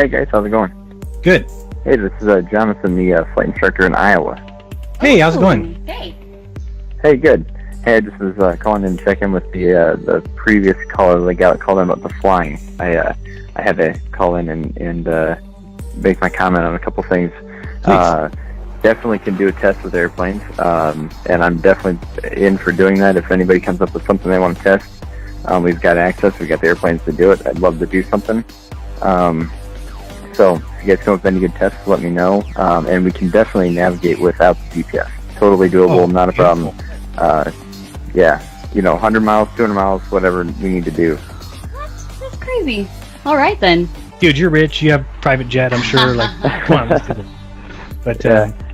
Hey guys, how's it going? Good. Hey, this is Jonathan, the flight instructor in Iowa. Hey, how's it going? Hey. Hey, good. Hey, I just was calling in to check in with the previous caller that got called in about the flying. I had to call in and make my comment on a couple things. Definitely can do a test with airplanes, and I'm definitely in for doing that. If anybody comes up with something they want to test, we've got access. We've got the airplanes to do it. I'd love to do something. So if you guys come up with any good tests, let me know. And we can definitely navigate without the GPS. Totally doable, not a problem. Yeah, 100 miles, 200 miles, whatever we need to do. That's crazy. All right, then. Dude, you're rich. You have private jet, I'm sure. Come on, let's do this. But,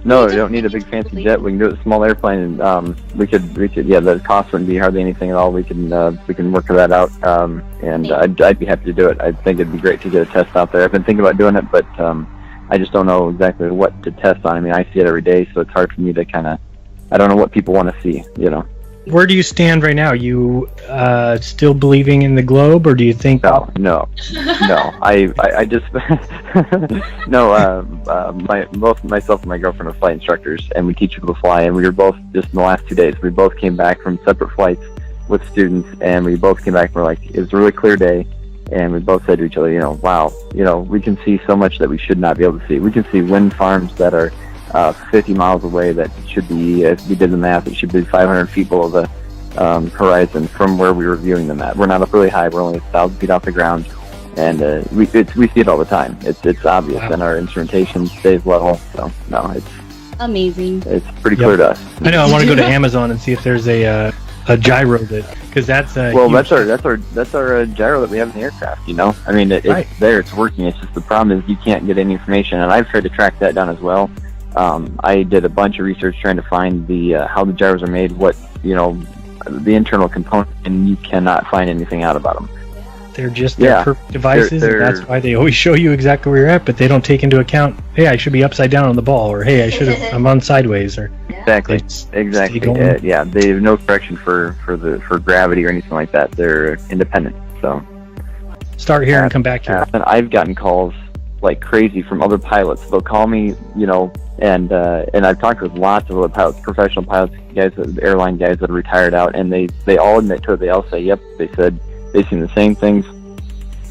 no, we don't need a big fancy jet. We can do it with a small airplane, and we could. Yeah, the cost wouldn't be hardly anything at all. We can work that out, and I'd be happy to do it. I think it'd be great to get a test out there. I've been thinking about doing it, but I just don't know exactly what to test on. I mean, I see it every day, so it's hard for me to I don't know what people want to see, Where do you stand right now? You still believing in the globe, or do you think? No. I just both myself and my girlfriend are flight instructors, and we teach people to fly. And we were both just in the last 2 days. We both came back from separate flights with students, and we both came back. And we're like, it was a really clear day, and we both said to each other, wow, we can see so much that we should not be able to see. We can see wind farms that are 50 miles away that should be, if we did the math, it should be 500 feet below the horizon from where we were viewing them at. We're not up really high. We're only 1,000 feet off the ground, and we see it all the time. It's obvious, and our instrumentation stays level. So no, it's amazing. It's pretty clear to us. I know. I want to go to Amazon and see if there's a gyro because that's well, that's our gyro that we have in the aircraft. I mean, it's there, it's working. It's just the problem is you can't get any information, and I've tried to track that down as well. I did a bunch of research trying to find how the gyros are made, what the internal component, and you cannot find anything out about them. They're just perfect devices, and that's why they always show you exactly where you're at, but they don't take into account, hey, I should be upside down on the ball, or hey, I'm on sideways, or exactly. Yeah, they have no correction for gravity or anything like that. They're independent. So start here and come back here. And I've gotten calls like crazy from other pilots. They'll call me, and I've talked with lots of other pilots, professional pilots, airline guys that are retired out, and they all admit to it. They all say, yep, they said they've seen the same things,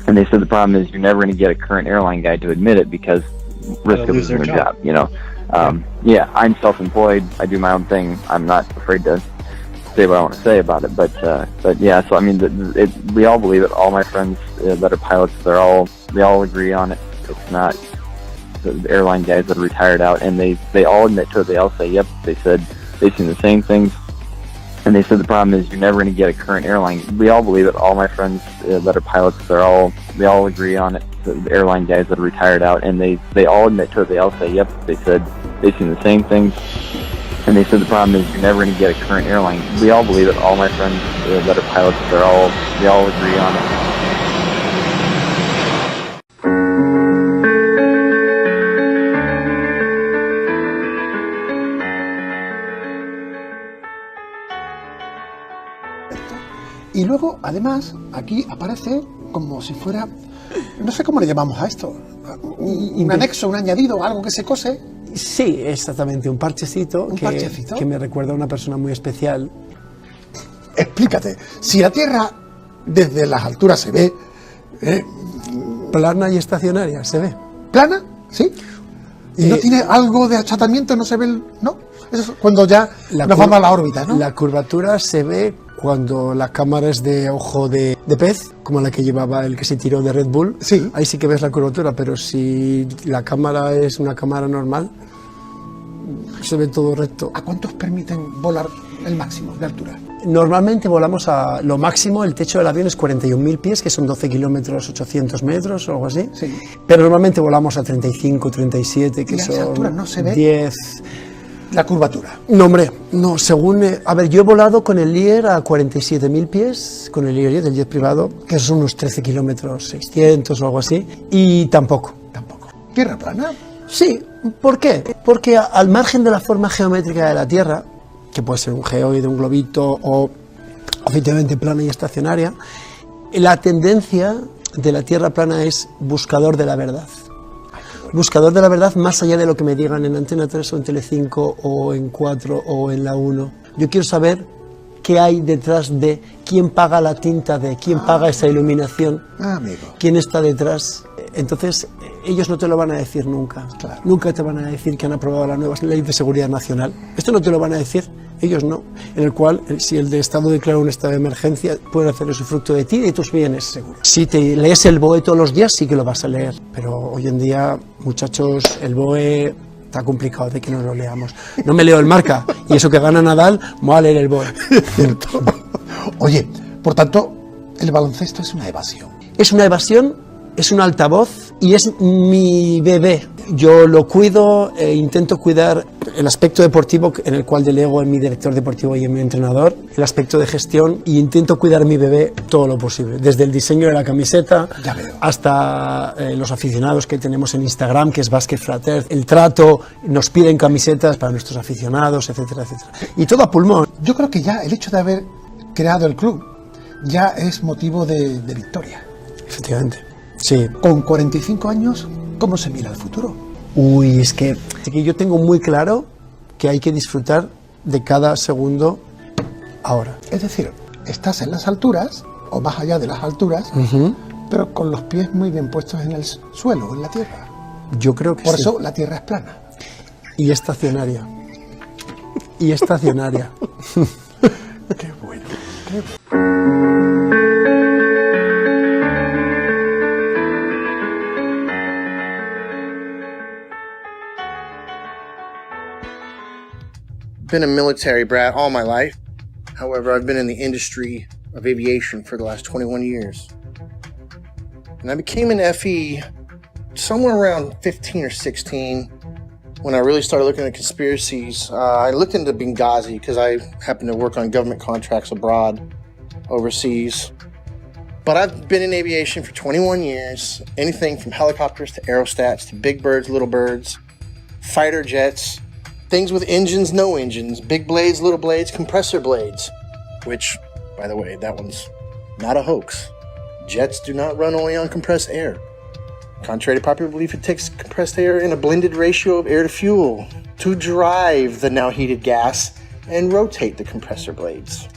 and they said the problem is you're never going to get a current airline guy to admit it because risk of losing their job. Yeah, I'm self-employed. I do my own thing. I'm not afraid to say what I want to say about it, but yeah. So I mean, we all believe it. All my friends that are pilots, they all agree on it. It's not the airline guys that are retired out, and they all admit to it. They all say, yep, they said they've seen the same things, and they said the problem is you're never going to get a current airline. We all believe it. All my friends that are pilots, they all agree on it. The airline guys that are retired out, and they all admit to it. They all say, yep, they said they've seen the same things, and they said the problem is you're never going to get a current airline. We all believe it. All my friends that are pilots, they all agree on it. Y luego, además, aquí aparece como si fuera, no sé cómo le llamamos a esto, un anexo, un añadido, algo que se cose. Sí, exactamente, un parchecito, que me recuerda a una persona muy especial. Explícate, si la Tierra desde las alturas se ve... plana y estacionaria, se ve. ¿Plana? ¿Sí? ¿Y no tiene algo de achatamiento? ¿No se ve no? Eso es cuando ya nos vamos a la órbita, ¿no? La curvatura se ve cuando la cámara es de ojo de pez, como la que llevaba el que se tiró de Red Bull. Sí. Ahí sí que ves la curvatura, pero si la cámara es una cámara normal, se ve todo recto. ¿A cuántos permiten volar el máximo de altura? Normalmente volamos a lo máximo, el techo del avión es 41.000 pies, que son 12 kilómetros 800 metros o algo así. Sí. Pero normalmente volamos a 35, 37, que son altura no se ve 10... La curvatura. No, hombre, no, según... a ver, yo he volado con el Lear a 47.000 pies, con el Lear del jet privado, que son unos 13 kilómetros 600 o algo así, y tampoco. ¿Tierra plana? Sí, ¿por qué? Porque al margen de la forma geométrica de la Tierra, que puede ser un geoide, un globito o efectivamente plana y estacionaria, la tendencia de la Tierra plana es buscador de la verdad. buscador de la verdad más allá de lo que me digan en Antena 3 o en Telecinco o en 4 o en la 1. Yo quiero saber qué hay detrás de quién paga la tinta, de quién paga esa iluminación, amigo. quién está detrás. Entonces, ellos no te lo van a decir nunca. Claro. Nunca te van a decir que han aprobado la nueva ley de seguridad nacional. Esto no te lo van a decir, ellos no. En el cual, si el de Estado declara un estado de emergencia, pueden hacer usufructo de ti y de tus bienes, seguro. Si te lees el BOE todos los días, sí que lo vas a leer. Pero hoy en día, muchachos, el BOE está complicado de que no lo leamos. No me leo el Marca, y eso que gana Nadal, me voy a leer el BOE. Cierto. Oye, por tanto, el baloncesto es una evasión. Es una evasión, es un altavoz y es mi bebé. Yo lo cuido e intento cuidar el aspecto deportivo en el cual delego en mi director deportivo y en mi entrenador, el aspecto de gestión, y intento cuidar mi bebé todo lo posible, desde el diseño de la camiseta hasta los aficionados que tenemos en Instagram, que es Basket Frater, el trato, nos piden camisetas para nuestros aficionados, etcétera, etcétera. Y todo a pulmón. Yo creo que ya el hecho de haber creado el club ya es motivo de victoria. Efectivamente. Sí. Con 45 años, ¿cómo se mira el futuro? Uy, es que yo tengo muy claro que hay que disfrutar de cada segundo ahora. Es decir, estás en las alturas, o más allá de las alturas, pero con los pies muy bien puestos en el suelo, en la tierra. Yo creo que Por sí. eso la tierra es plana. Y estacionaria. Y estacionaria. Qué bueno, qué bueno. Been a military brat all my life. However, I've been in the industry of aviation for the last 21 years. And I became an FE somewhere around 15 or 16 when I really started looking at conspiracies. I looked into Benghazi because I happen to work on government contracts abroad, overseas. But I've been in aviation for 21 years. Anything from helicopters to aerostats to big birds, little birds, fighter jets, things with engines, no engines, big blades, little blades, compressor blades, which, by the way, that one's not a hoax. Jets do not run only on compressed air. Contrary to popular belief, it takes compressed air in a blended ratio of air to fuel to drive the now heated gas and rotate the compressor blades.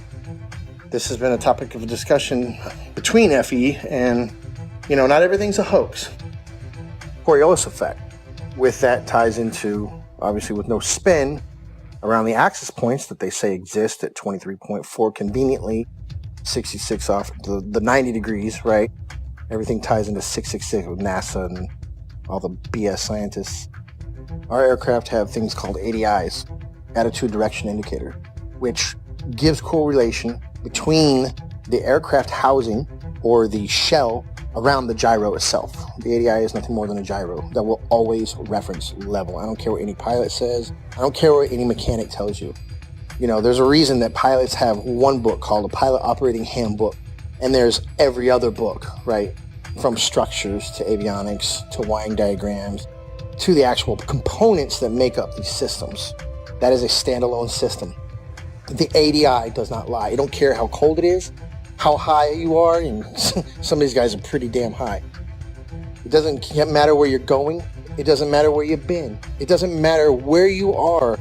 This has been a topic of discussion between FE and, not everything's a hoax. Coriolis effect. With that ties into, obviously with no spin, around the axis points that they say exist at 23.4 conveniently, 66 off the 90 degrees, right? Everything ties into 666 with NASA and all the BS scientists. Our aircraft have things called ADIs, attitude direction indicator, which gives correlation between the aircraft housing or the shell around the gyro itself. The ADI is nothing more than a gyro that will always reference level. I don't care what any pilot says. I don't care what any mechanic tells you. There's a reason that pilots have one book called a Pilot Operating Handbook, and there's every other book, right? From structures to avionics to wiring diagrams to the actual components that make up these systems. That is a standalone system. The ADI does not lie. I don't care how cold it is, how high you are, and some of these guys are pretty damn high. It doesn't matter where you're going. It doesn't matter where you've been. It doesn't matter where you are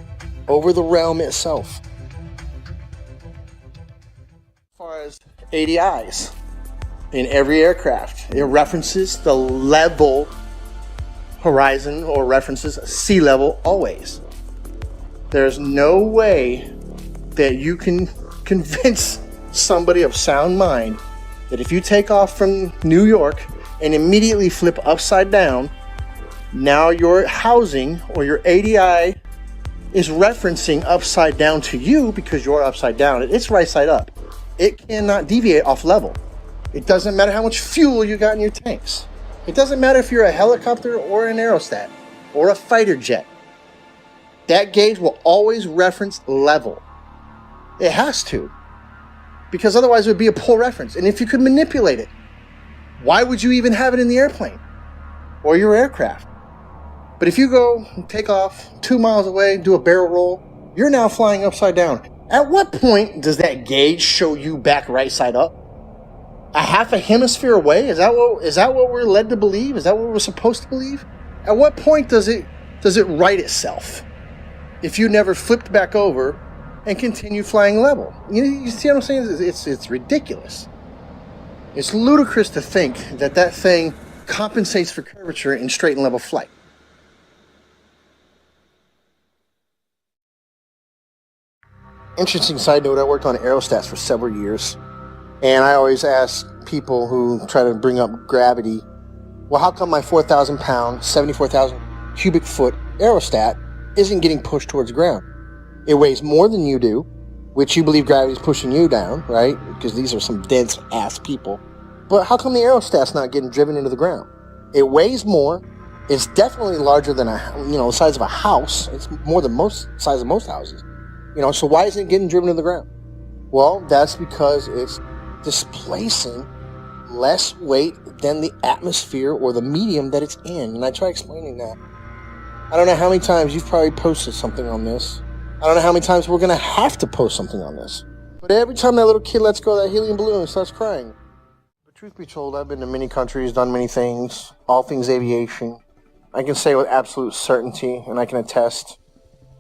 over the realm itself. As far as ADIs, in every aircraft, it references the level horizon or references sea level always. There's no way that you can convince somebody of sound mind that if you take off from New York and immediately flip upside down, now your housing or your ADI is referencing upside down to you because you're upside down. It's right side up. It cannot deviate off level. It doesn't matter how much fuel you got in your tanks. It doesn't matter if you're a helicopter or an aerostat or a fighter jet. That gauge will always reference level. It has to, because otherwise it would be a poor reference. And if you could manipulate it, why would you even have it in the airplane or your aircraft? But if you go and take off 2 miles away, do a barrel roll, you're now flying upside down. At what point does that gauge show you back right side up? A half a hemisphere away? Is that what we're led to believe? Is that what we're supposed to believe? At what point does it right itself? If you never flipped back over and continue flying level. You see what I'm saying? It's ridiculous. It's ludicrous to think that that thing compensates for curvature in straight and level flight. Interesting side note, I worked on aerostats for several years, and I always ask people who try to bring up gravity, well, how come my 4,000 pound, 74,000 cubic foot aerostat isn't getting pushed towards the ground? It weighs more than you do, which you believe gravity is pushing you down, right? Because these are some dense ass people. But how come the aerostat's not getting driven into the ground? It weighs more. It's definitely larger than the size of a house. It's more than size of most houses. So why isn't it getting driven to the ground? Well, that's because it's displacing less weight than the atmosphere or the medium that it's in. And I try explaining that. I don't know how many times you've probably posted something on this. I don't know how many times we're going to have to post something on this. But every time that little kid lets go of that helium balloon and starts crying. But truth be told, I've been to many countries, done many things, all things aviation. I can say with absolute certainty, and I can attest,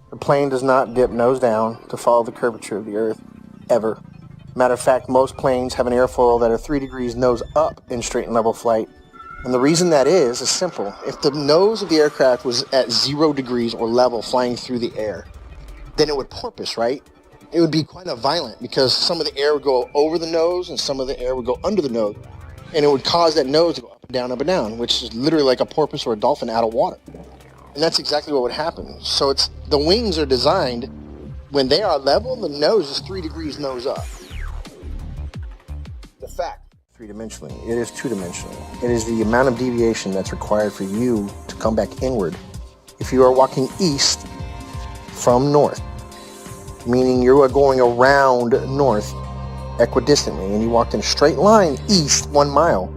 the plane does not dip nose down to follow the curvature of the Earth, ever. Matter of fact, most planes have an airfoil that are 3 degrees nose up in straight and level flight. And the reason that is simple. If the nose of the aircraft was at 0 degrees or level flying through the air, then it would porpoise, right? It would be quite violent because some of the air would go over the nose and some of the air would go under the nose. And it would cause that nose to go up and down, which is literally like a porpoise or a dolphin out of water. And that's exactly what would happen. So the wings are designed, when they are level, the nose is 3 degrees nose up. The fact, 3-dimensionally, it is 2-dimensional. It is the amount of deviation that's required for you to come back inward. If you are walking east from north, meaning you are going around north equidistantly, and you walked in a straight line east 1 mile,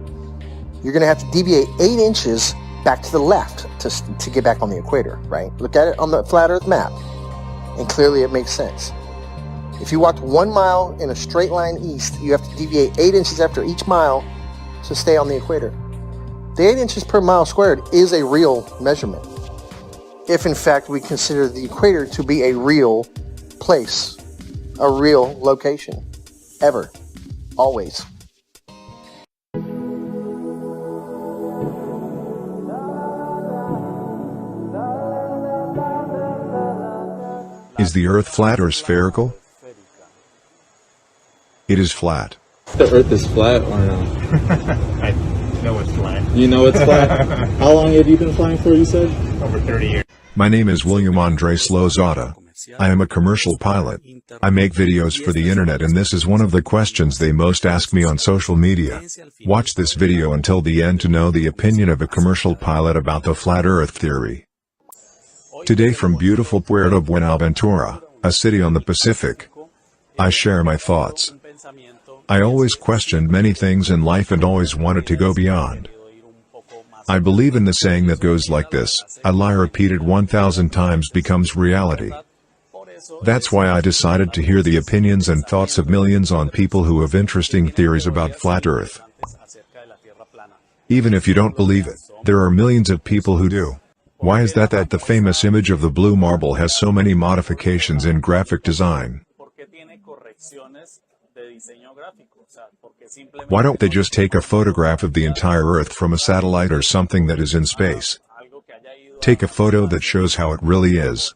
you're going to have to deviate 8 inches back to the left to get back on the equator, right? Look at it on the flat Earth map, and clearly it makes sense. If you walked 1 mile in a straight line east, you have to deviate 8 inches after each mile to stay on the equator. The 8 inches per mile squared is a real measurement, if in fact we consider the equator to be a real place, a real location, ever, always. Is the Earth flat or spherical? It is flat. The Earth is flat or no? I know it's flat. You know it's flat? How long have you been flying for, you said? Over 30 years. My name is William Andres Lozada. I am a commercial pilot. I make videos for the internet, and this is one of the questions they most ask me on social media. Watch this video until the end to know the opinion of a commercial pilot about the flat Earth theory. Today from beautiful Puerto Buenaventura, a city on the Pacific, I share my thoughts. I always questioned many things in life and always wanted to go beyond. I believe in the saying that goes like this: a lie repeated 1,000 times becomes reality. That's why I decided to hear the opinions and thoughts of millions on people who have interesting theories about flat Earth. Even if you don't believe it, there are millions of people who do. Why is that the famous image of the blue marble has so many modifications in graphic design? Why don't they just take a photograph of the entire Earth from a satellite or something that is in space? Take a photo that shows how it really is.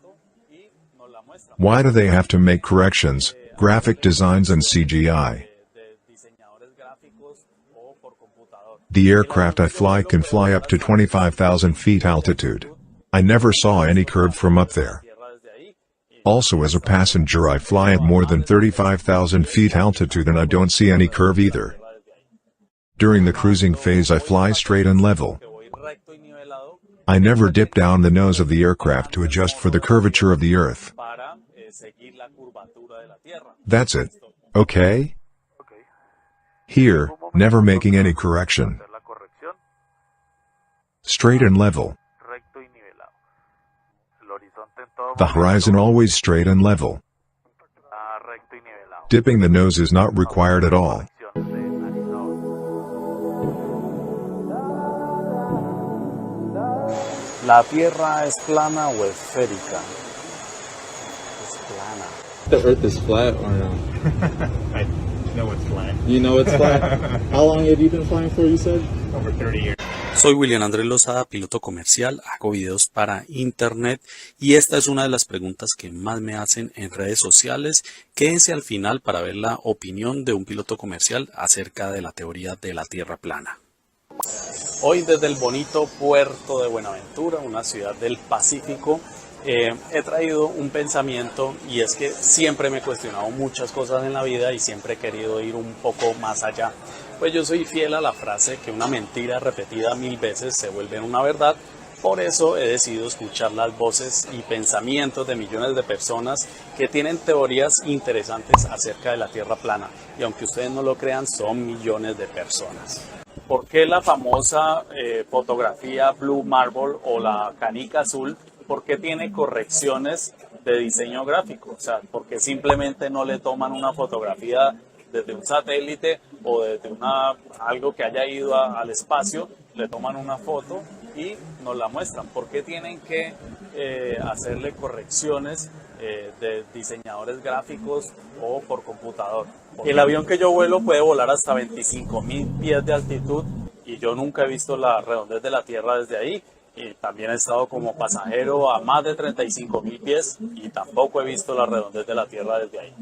Why do they have to make corrections, graphic designs and CGI? The aircraft I fly can fly up to 25,000 feet altitude. I never saw any curve from up there. Also, as a passenger, I fly at more than 35,000 feet altitude and I don't see any curve either. During the cruising phase I fly straight and level. I never dip down the nose of the aircraft to adjust for the curvature of the Earth. That's it. Okay? Here, never making any correction. Straight and level. The horizon always straight and level. Dipping the nose is not required at all. ¿La Tierra es plana o esférica? Es plana. The Earth is flat or no? I know it's flat. You know it's flat? How long have you been flying for, you said? Over 30 years. Soy William Andrés Lozada, piloto comercial, hago videos para internet y esta es una de las preguntas que más me hacen en redes sociales. Quédense al final para ver la opinión de un piloto comercial acerca de la teoría de la Tierra plana. Hoy desde el bonito puerto de Buenaventura, una ciudad del Pacífico, he traído un pensamiento y es que siempre me he cuestionado muchas cosas en la vida y siempre he querido ir un poco más allá. Pues yo soy fiel a la frase que una mentira repetida 1000 veces se vuelve una verdad. Por eso he decidido escuchar las voces y pensamientos de millones de personas que tienen teorías interesantes acerca de la Tierra plana. Y aunque ustedes no lo crean, son millones de personas. ¿Por qué la famosa fotografía Blue Marble o la canica azul? ¿Por qué tiene correcciones de diseño gráfico? O sea, ¿por qué simplemente no le toman una fotografía desde un satélite o desde algo que haya ido al espacio, le toman una foto y nos la muestran? ¿Por qué tienen que hacerle correcciones de diseñadores gráficos o por computador? El avión que yo vuelo puede volar hasta 25.000 pies de altitud y yo nunca he visto la redondez de la Tierra desde ahí. Y también he estado como pasajero a más de 35.000 pies y tampoco he visto la redondez de la Tierra desde ahí.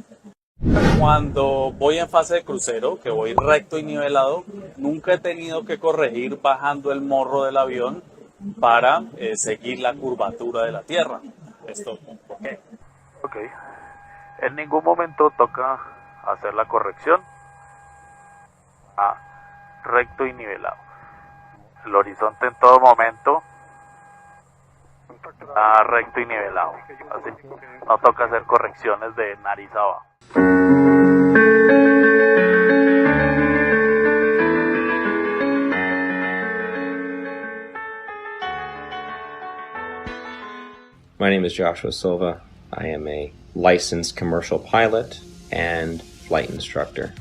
Cuando voy en fase de crucero, que voy recto y nivelado, nunca he tenido que corregir bajando el morro del avión para seguir la curvatura de la Tierra. ¿Esto por qué? Ok. En ningún momento toca hacer la corrección a recto y nivelado. El horizonte en todo momento está recto y nivelado. Así, no toca hacer correcciones de nariz abajo. My name is Joshua Silva. I am a licensed commercial pilot and flight instructor.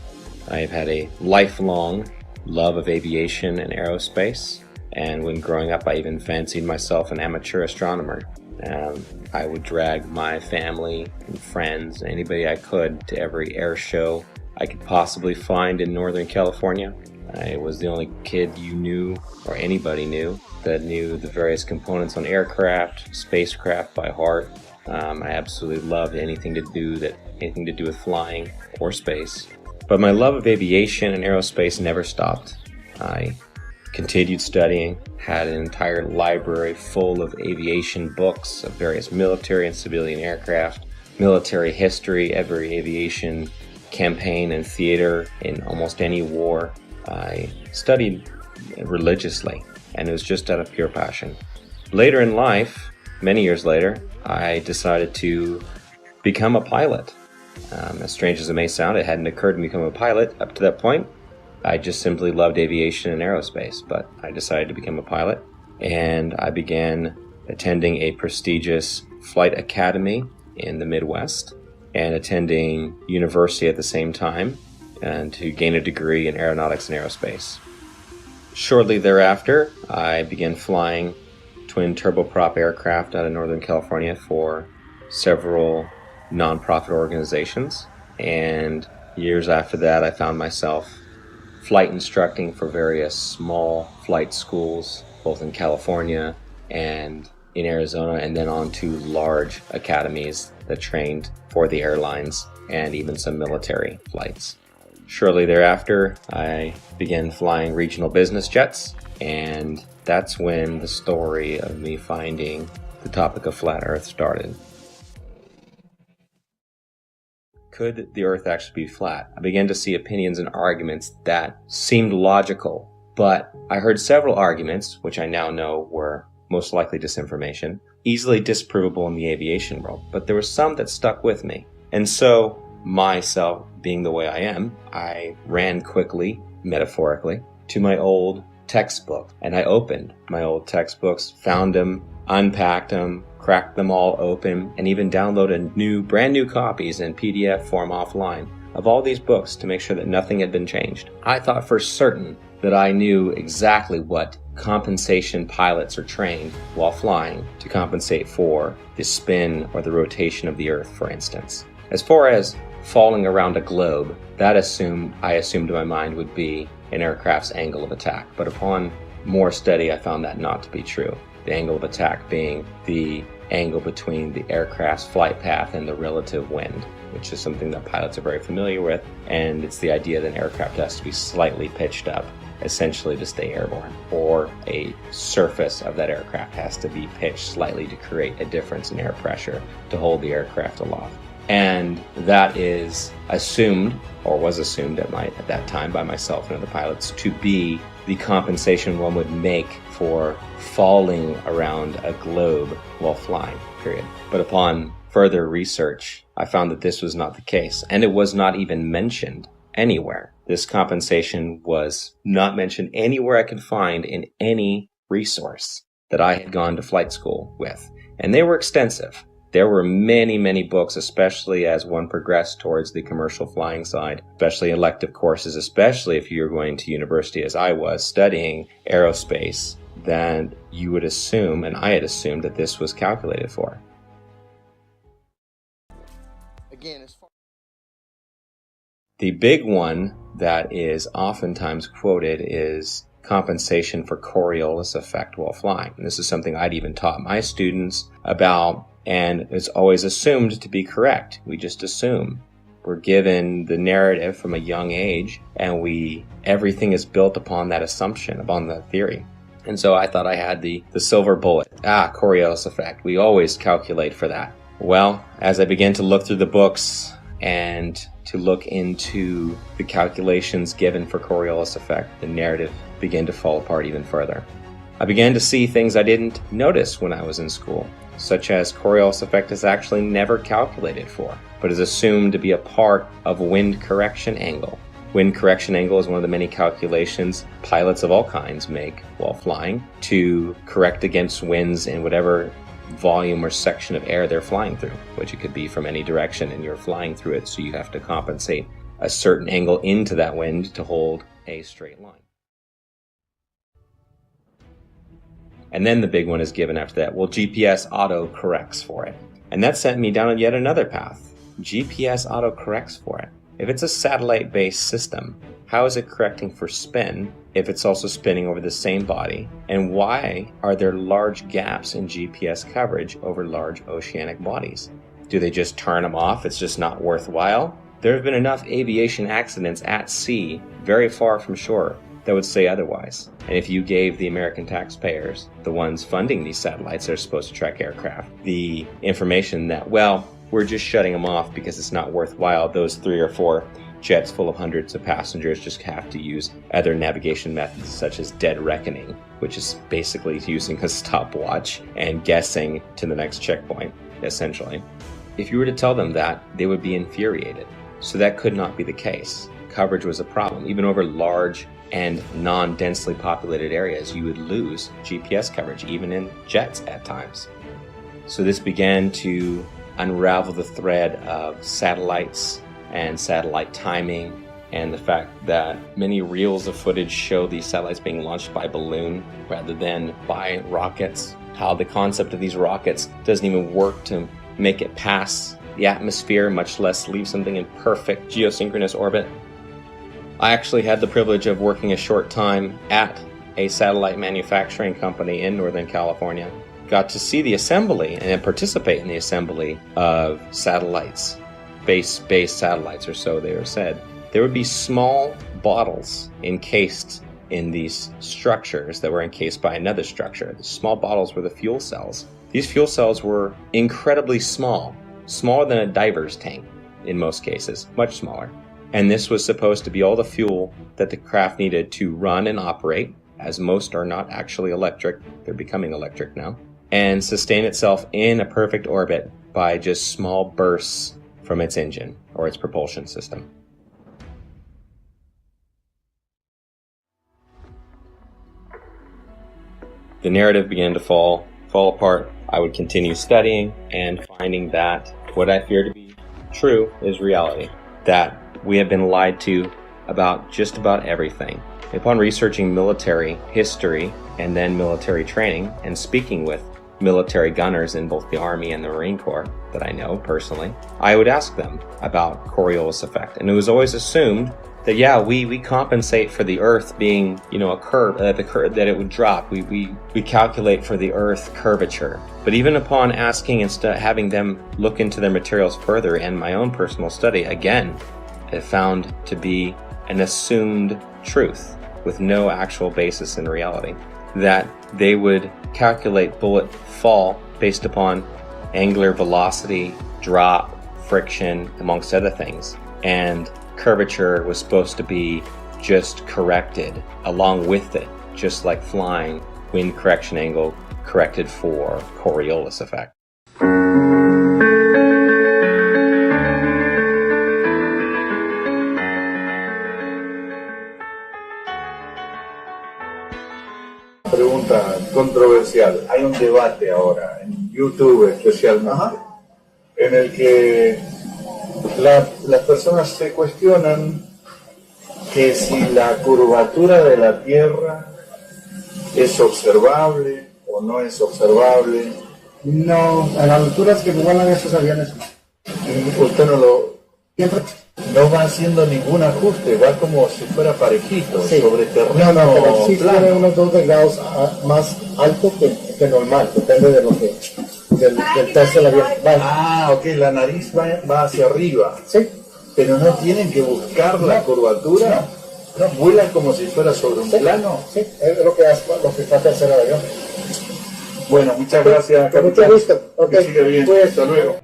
I have had a lifelong love of aviation and aerospace, and when growing up I even fancied myself an amateur astronomer. I would drag my family and friends, anybody I could, to every air show I could possibly find in Northern California. I was the only kid you knew, or anybody knew, that knew the various components on aircraft, spacecraft by heart. I absolutely loved anything to do with flying or space. But my love of aviation and aerospace never stopped. I continued studying, had an entire library full of aviation books of various military and civilian aircraft, military history, every aviation campaign and theater in almost any war. I studied religiously, and it was just out of pure passion. Later in life, many years later, I decided to become a pilot. As strange as it may sound, it hadn't occurred to me to become a pilot up to that point. I just simply loved aviation and aerospace, but I decided to become a pilot, and I began attending a prestigious flight academy in the Midwest and attending university at the same time, and to gain a degree in aeronautics and aerospace. Shortly thereafter, I began flying twin turboprop aircraft out of Northern California for several nonprofit organizations, and years after that I found myself flight instructing for various small flight schools, both in California and in Arizona, and then on to large academies that trained for the airlines and even some military flights. Shortly thereafter, I began flying regional business jets, and that's when the story of me finding the topic of flat Earth started. Could the Earth actually be flat? I began to see opinions and arguments that seemed logical, but I heard several arguments, which I now know were most likely disinformation, easily disprovable in the aviation world, but there were some that stuck with me. And so, myself being the way I am, I ran quickly, metaphorically, to my old textbook, and I opened my old textbooks, found them, unpacked them, cracked them all open, and even downloaded brand new copies in PDF form offline of all these books to make sure that nothing had been changed. I thought for certain that I knew exactly what compensation pilots are trained while flying to compensate for the spin or the rotation of the Earth, for instance. As far as falling around a globe, that I assumed in my mind would be an aircraft's angle of attack. But upon more study, I found that not to be true. The angle of attack being the angle between the aircraft's flight path and the relative wind, which is something that pilots are very familiar with, and it's the idea that an aircraft has to be slightly pitched up, essentially to stay airborne, or a surface of that aircraft has to be pitched slightly to create a difference in air pressure to hold the aircraft aloft. And that is assumed, or was assumed at that time by myself and other pilots, to be the compensation one would make for falling around a globe while flying, period. But upon further research, I found that this was not the case, and it was not even mentioned anywhere. This compensation was not mentioned anywhere I could find in any resource that I had gone to flight school with. And they were extensive. There were many, many books, especially as one progressed towards the commercial flying side, especially elective courses, especially if you're going to university as I was studying aerospace, that you would assume, and I had assumed, that this was calculated for. Again, the big one that is oftentimes quoted is compensation for Coriolis effect while flying. And this is something I'd even taught my students about, and it's always assumed to be correct. We just assume. We're given the narrative from a young age, and everything is built upon that assumption, upon that theory. And so I thought I had the silver bullet. Coriolis effect. We always calculate for that. Well, as I began to look through the books and to look into the calculations given for Coriolis effect, the narrative began to fall apart even further. I began to see things I didn't notice when I was in school, such as Coriolis effect is actually never calculated for, but is assumed to be a part of wind correction angle. Wind correction angle is one of the many calculations pilots of all kinds make while flying to correct against winds in whatever volume or section of air they're flying through, which it could be from any direction, and you're flying through it, so you have to compensate a certain angle into that wind to hold a straight line. And then the big one is given after that. Well, GPS auto corrects for it. And that sent me down yet another path. GPS auto corrects for it. If it's a satellite-based system, how is it correcting for spin if it's also spinning over the same body? And why are there large gaps in GPS coverage over large oceanic bodies? Do they just turn them off? It's just not worthwhile? There have been enough aviation accidents at sea, very far from shore, that would say otherwise. And if you gave the American taxpayers, the ones funding these satellites that are supposed to track aircraft, the information that, well, we're just shutting them off because it's not worthwhile, those 3 or 4 jets full of hundreds of passengers just have to use other navigation methods such as dead reckoning, which is basically using a stopwatch and guessing to the next checkpoint, essentially. If you were to tell them that, they would be infuriated. So that could not be the case. Coverage was a problem. Even over large and non-densely populated areas, you would lose GPS coverage, even in jets at times. So this began to unravel the thread of satellites and satellite timing, and the fact that many reels of footage show these satellites being launched by balloon rather than by rockets. How the concept of these rockets doesn't even work to make it past the atmosphere, much less leave something in perfect geosynchronous orbit. I actually had the privilege of working a short time at a satellite manufacturing company in Northern California. Got to see the assembly and participate in the assembly of satellites, space-based satellites, or so they were said. There would be small bottles encased in these structures that were encased by another structure. The small bottles were the fuel cells. These fuel cells were incredibly small, smaller than a diver's tank in most cases, much smaller. And this was supposed to be all the fuel that the craft needed to run and operate, as most are not actually electric, they're becoming electric now, and sustain itself in a perfect orbit by just small bursts from its engine or its propulsion system. The narrative began to fall apart. I would continue studying and finding that what I fear to be true is reality. That we have been lied to about just about everything. Upon researching military history and then military training and speaking with military gunners in both the Army and the Marine Corps that I know personally, I would ask them about Coriolis effect. And it was always assumed that, yeah, we compensate for the Earth being, a curve, that it would drop. We calculate for the Earth curvature. But even upon asking and having them look into their materials further and my own personal study, again, it found to be an assumed truth with no actual basis in reality, that they would calculate bullet fall based upon angular velocity, drop, friction, amongst other things. And curvature was supposed to be just corrected along with it, just like flying, wind correction angle corrected for Coriolis effect. Pregunta controversial. Hay un debate ahora en YouTube especialmente, en el que las personas se cuestionan que si la curvatura de la Tierra es observable o no es observable. No, a las alturas que vuelan esos aviones. Usted no va haciendo ningún ajuste, va como si fuera parejito, sobre terreno. No, pero sí tiene unos 2 grados más alto que normal, depende de lo que del peso del avión. Ok, la nariz va hacia arriba. Sí. Pero no tienen que buscar la curvatura. No, vuelan como si fuera sobre un plano. Sí, es lo que trata de hacer el avión. Bueno, muchas gracias, Con mucho gusto. Que siga bien. Pues, hasta luego.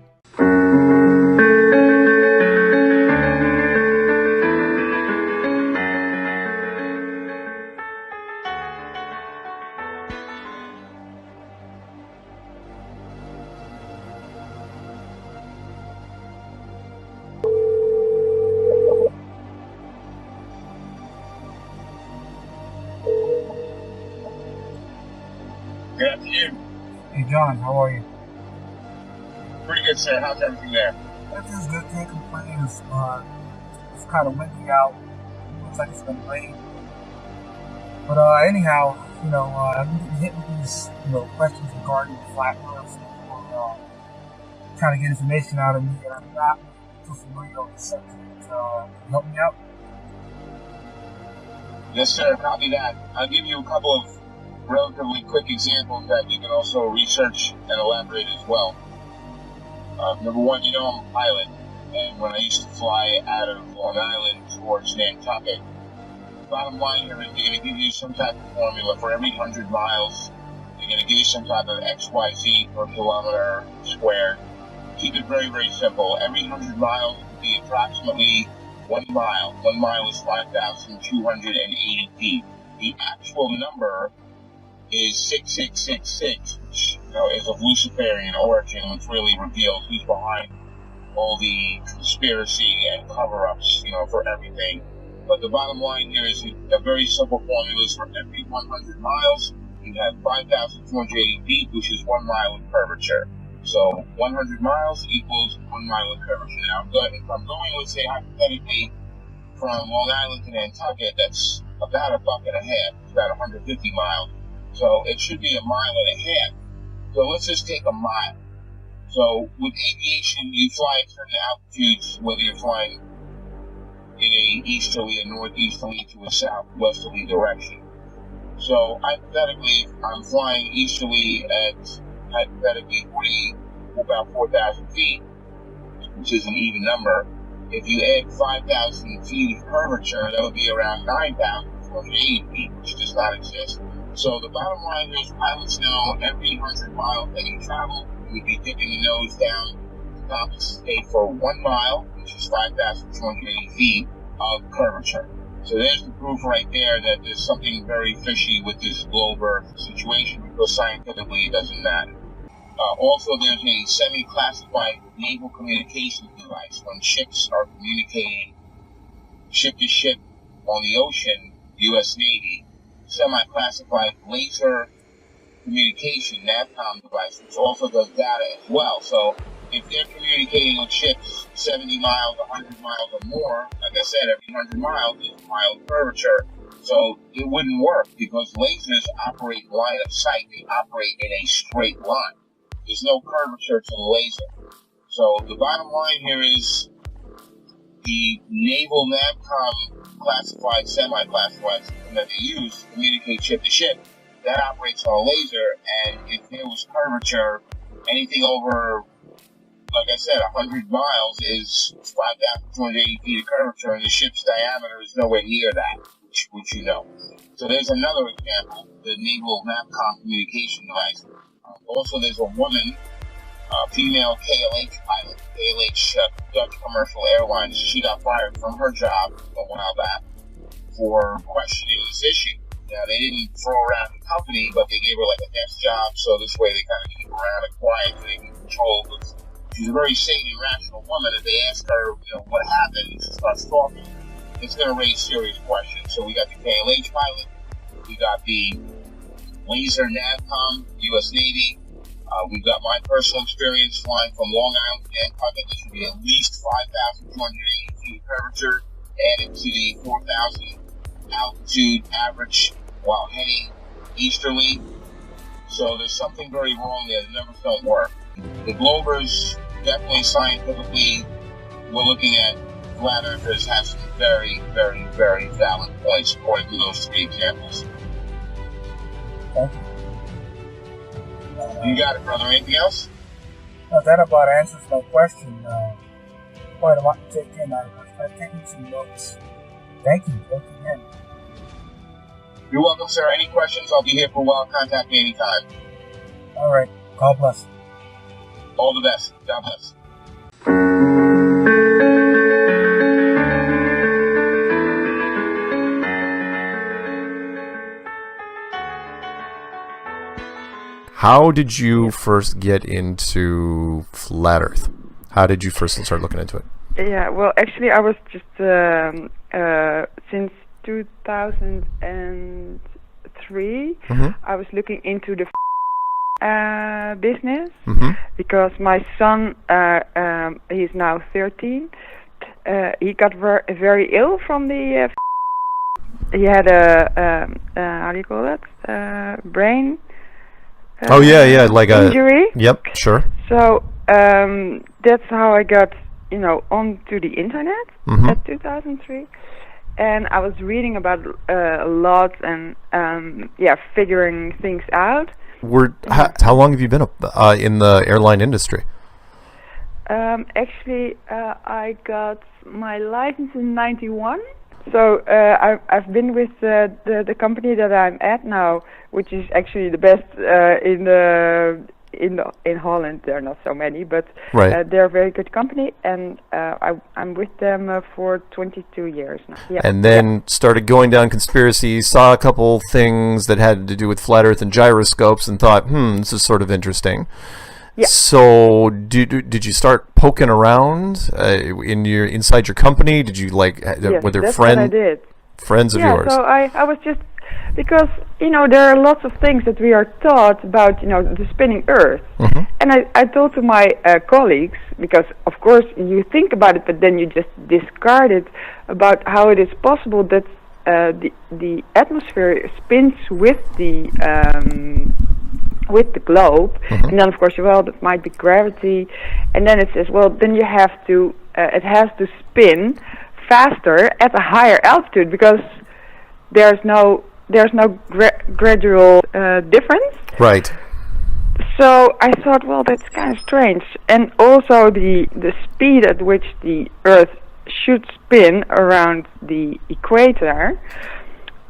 Good afternoon. Hey John, how are you? Pretty good, sir. How's everything there? Everything's good, can't complain. It's kind of windy out. Looks like it's going to rain. But anyhow, I've been hit with these, questions regarding the flat Earth. People trying to get information out of me, and I'm not too familiar with the subject. Can you help me out? Yes, sir. Copy that. I'll give you a couple of relatively quick examples that you can also research and elaborate as well. Number one, I'm a pilot, and when I used to fly out of Long Island towards Nantucket, bottom line here is they're going to give you some type of formula for every 100 miles. They're going to give you some type of XYZ per kilometer squared. Keep it very, very simple. Every 100 miles would be approximately 1 mile. 1 mile is 5,280 feet. The actual number is 6666, which is of Luciferian origin, which really reveals who's behind all the conspiracy and cover-ups, for everything. But the bottom line here is a very simple formula is for every 100 miles, you have 5,280 feet, which is 1 mile of curvature. So 100 miles equals 1 mile of curvature. Now, if I'm going, let's say, hypothetically, from Long Island to Nantucket, that's about a buck and a half. It's about 150 miles. So it should be 1.5 miles. So let's just take a mile. So with aviation, you fly at certain altitudes, whether you're flying in a easterly, a northeasterly, to a southwesterly direction. So hypothetically, I'm flying easterly at hypothetically about 4,000 feet, which is an even number. If you add 5,000 feet of curvature, that would be around 9,480 feet, which does not exist. So the bottom line is pilots know every 100 miles that you travel, you would be dipping the nose down to compensate for 1 mile, which is 5,280 feet of curvature. So there's the proof right there that there's something very fishy with this globe Earth situation, because scientifically it doesn't matter. Also, there's a semi-classified naval communications device. When ships are communicating ship to ship on the ocean, U.S. Navy, semi-classified laser communication NAVCOM device, which also does data as well. So if they're communicating with ships 70 miles, 100 miles or more, like I said, every 100 miles is a mile of curvature. So it wouldn't work because lasers operate line of sight. They operate in a straight line. There's no curvature to the laser. So the bottom line here is the naval NAVCOM classified, semi-classified system that they use to communicate ship to ship, that operates on a laser, and if there was curvature, anything over, like I said, 100 miles is 5,280 feet of curvature, and the ship's diameter is nowhere near that, which you know. So there's another example, the naval NAVCOM communication device. Also, there's a woman, female KLH pilot, KLH Dutch commercial airlines. She got fired from her job a while back for questioning this issue. Now, they didn't throw around the company, but they gave her like a desk job, so this way they kind of keep her around and quiet so they can control. But she's a very sane and rational woman. If they ask her, what happened, and she starts talking, it's going to raise serious questions. So we got the KLH pilot, we got the laser NAVCOM, U.S. Navy. We've got my personal experience flying from Long Island to Bangkok. That should be at least 5,280 feet of curvature, added to the 4,000 altitude average while heading easterly. So there's something very wrong there. The numbers don't work. The Globers, definitely scientifically, we're looking at flat earthers have some very, very, very valid points according to those three examples. Thank you. You got it, brother. Anything else? No, that about answers my question. Quite a lot to take in. I've taken some notes. Thank you. Thank you again. You're welcome, sir. Any questions? I'll be here for a while. Contact me anytime. All right. God bless. All the best. God bless. How did you first get into flat Earth? How did you first start looking into it? Yeah, well, actually, I was just since 2003. I was looking into the business because my son, he's now 13. He got very ill from the. He had a how do you call that? Brain. Like injury. Yep, sure. So that's how I got, onto the internet at 2003, and I was reading about a lot and figuring things out. How long have you been in the airline industry? Actually, I got my license in '91. So I've been with the company that I'm at now, which is actually the best in Holland. There are not so many, but they're a very good company, and I'm with them for 22 years now. Yeah. And then started going down conspiracies, saw a couple things that had to do with flat Earth and gyroscopes, and thought, this is sort of interesting. Yeah. So did you start poking around inside your company? Did you were there that's what I did. Friends of yours? Yeah, so I was just, because, there are lots of things that we are taught about, the spinning Earth. And I told to my colleagues, because of course you think about it, but then you just discard it, about how it is possible that the atmosphere spins with the globe, and then of course, that might be gravity, and then it says, then you have to, it has to spin faster at a higher altitude because there's no gradual difference. Right. So I thought, that's kind of strange, and also the speed at which the Earth should spin around the equator.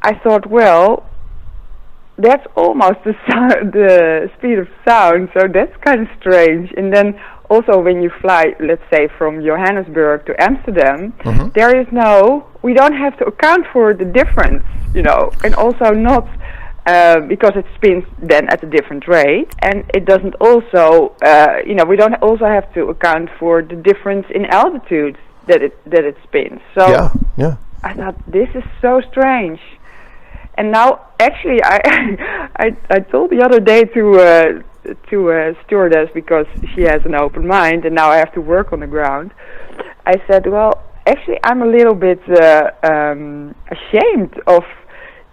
I thought, that's almost the speed of sound, so that's kind of strange. And then also when you fly, let's say from Johannesburg to Amsterdam, we don't have to account for the difference, and also not because it spins then at a different rate, and it doesn't also, we don't also have to account for the difference in altitude that it spins. So I thought, this is so strange. And now, actually, I told the other day to a stewardess, because she has an open mind, and now I have to work on the ground. I said, actually, I'm a little bit ashamed of,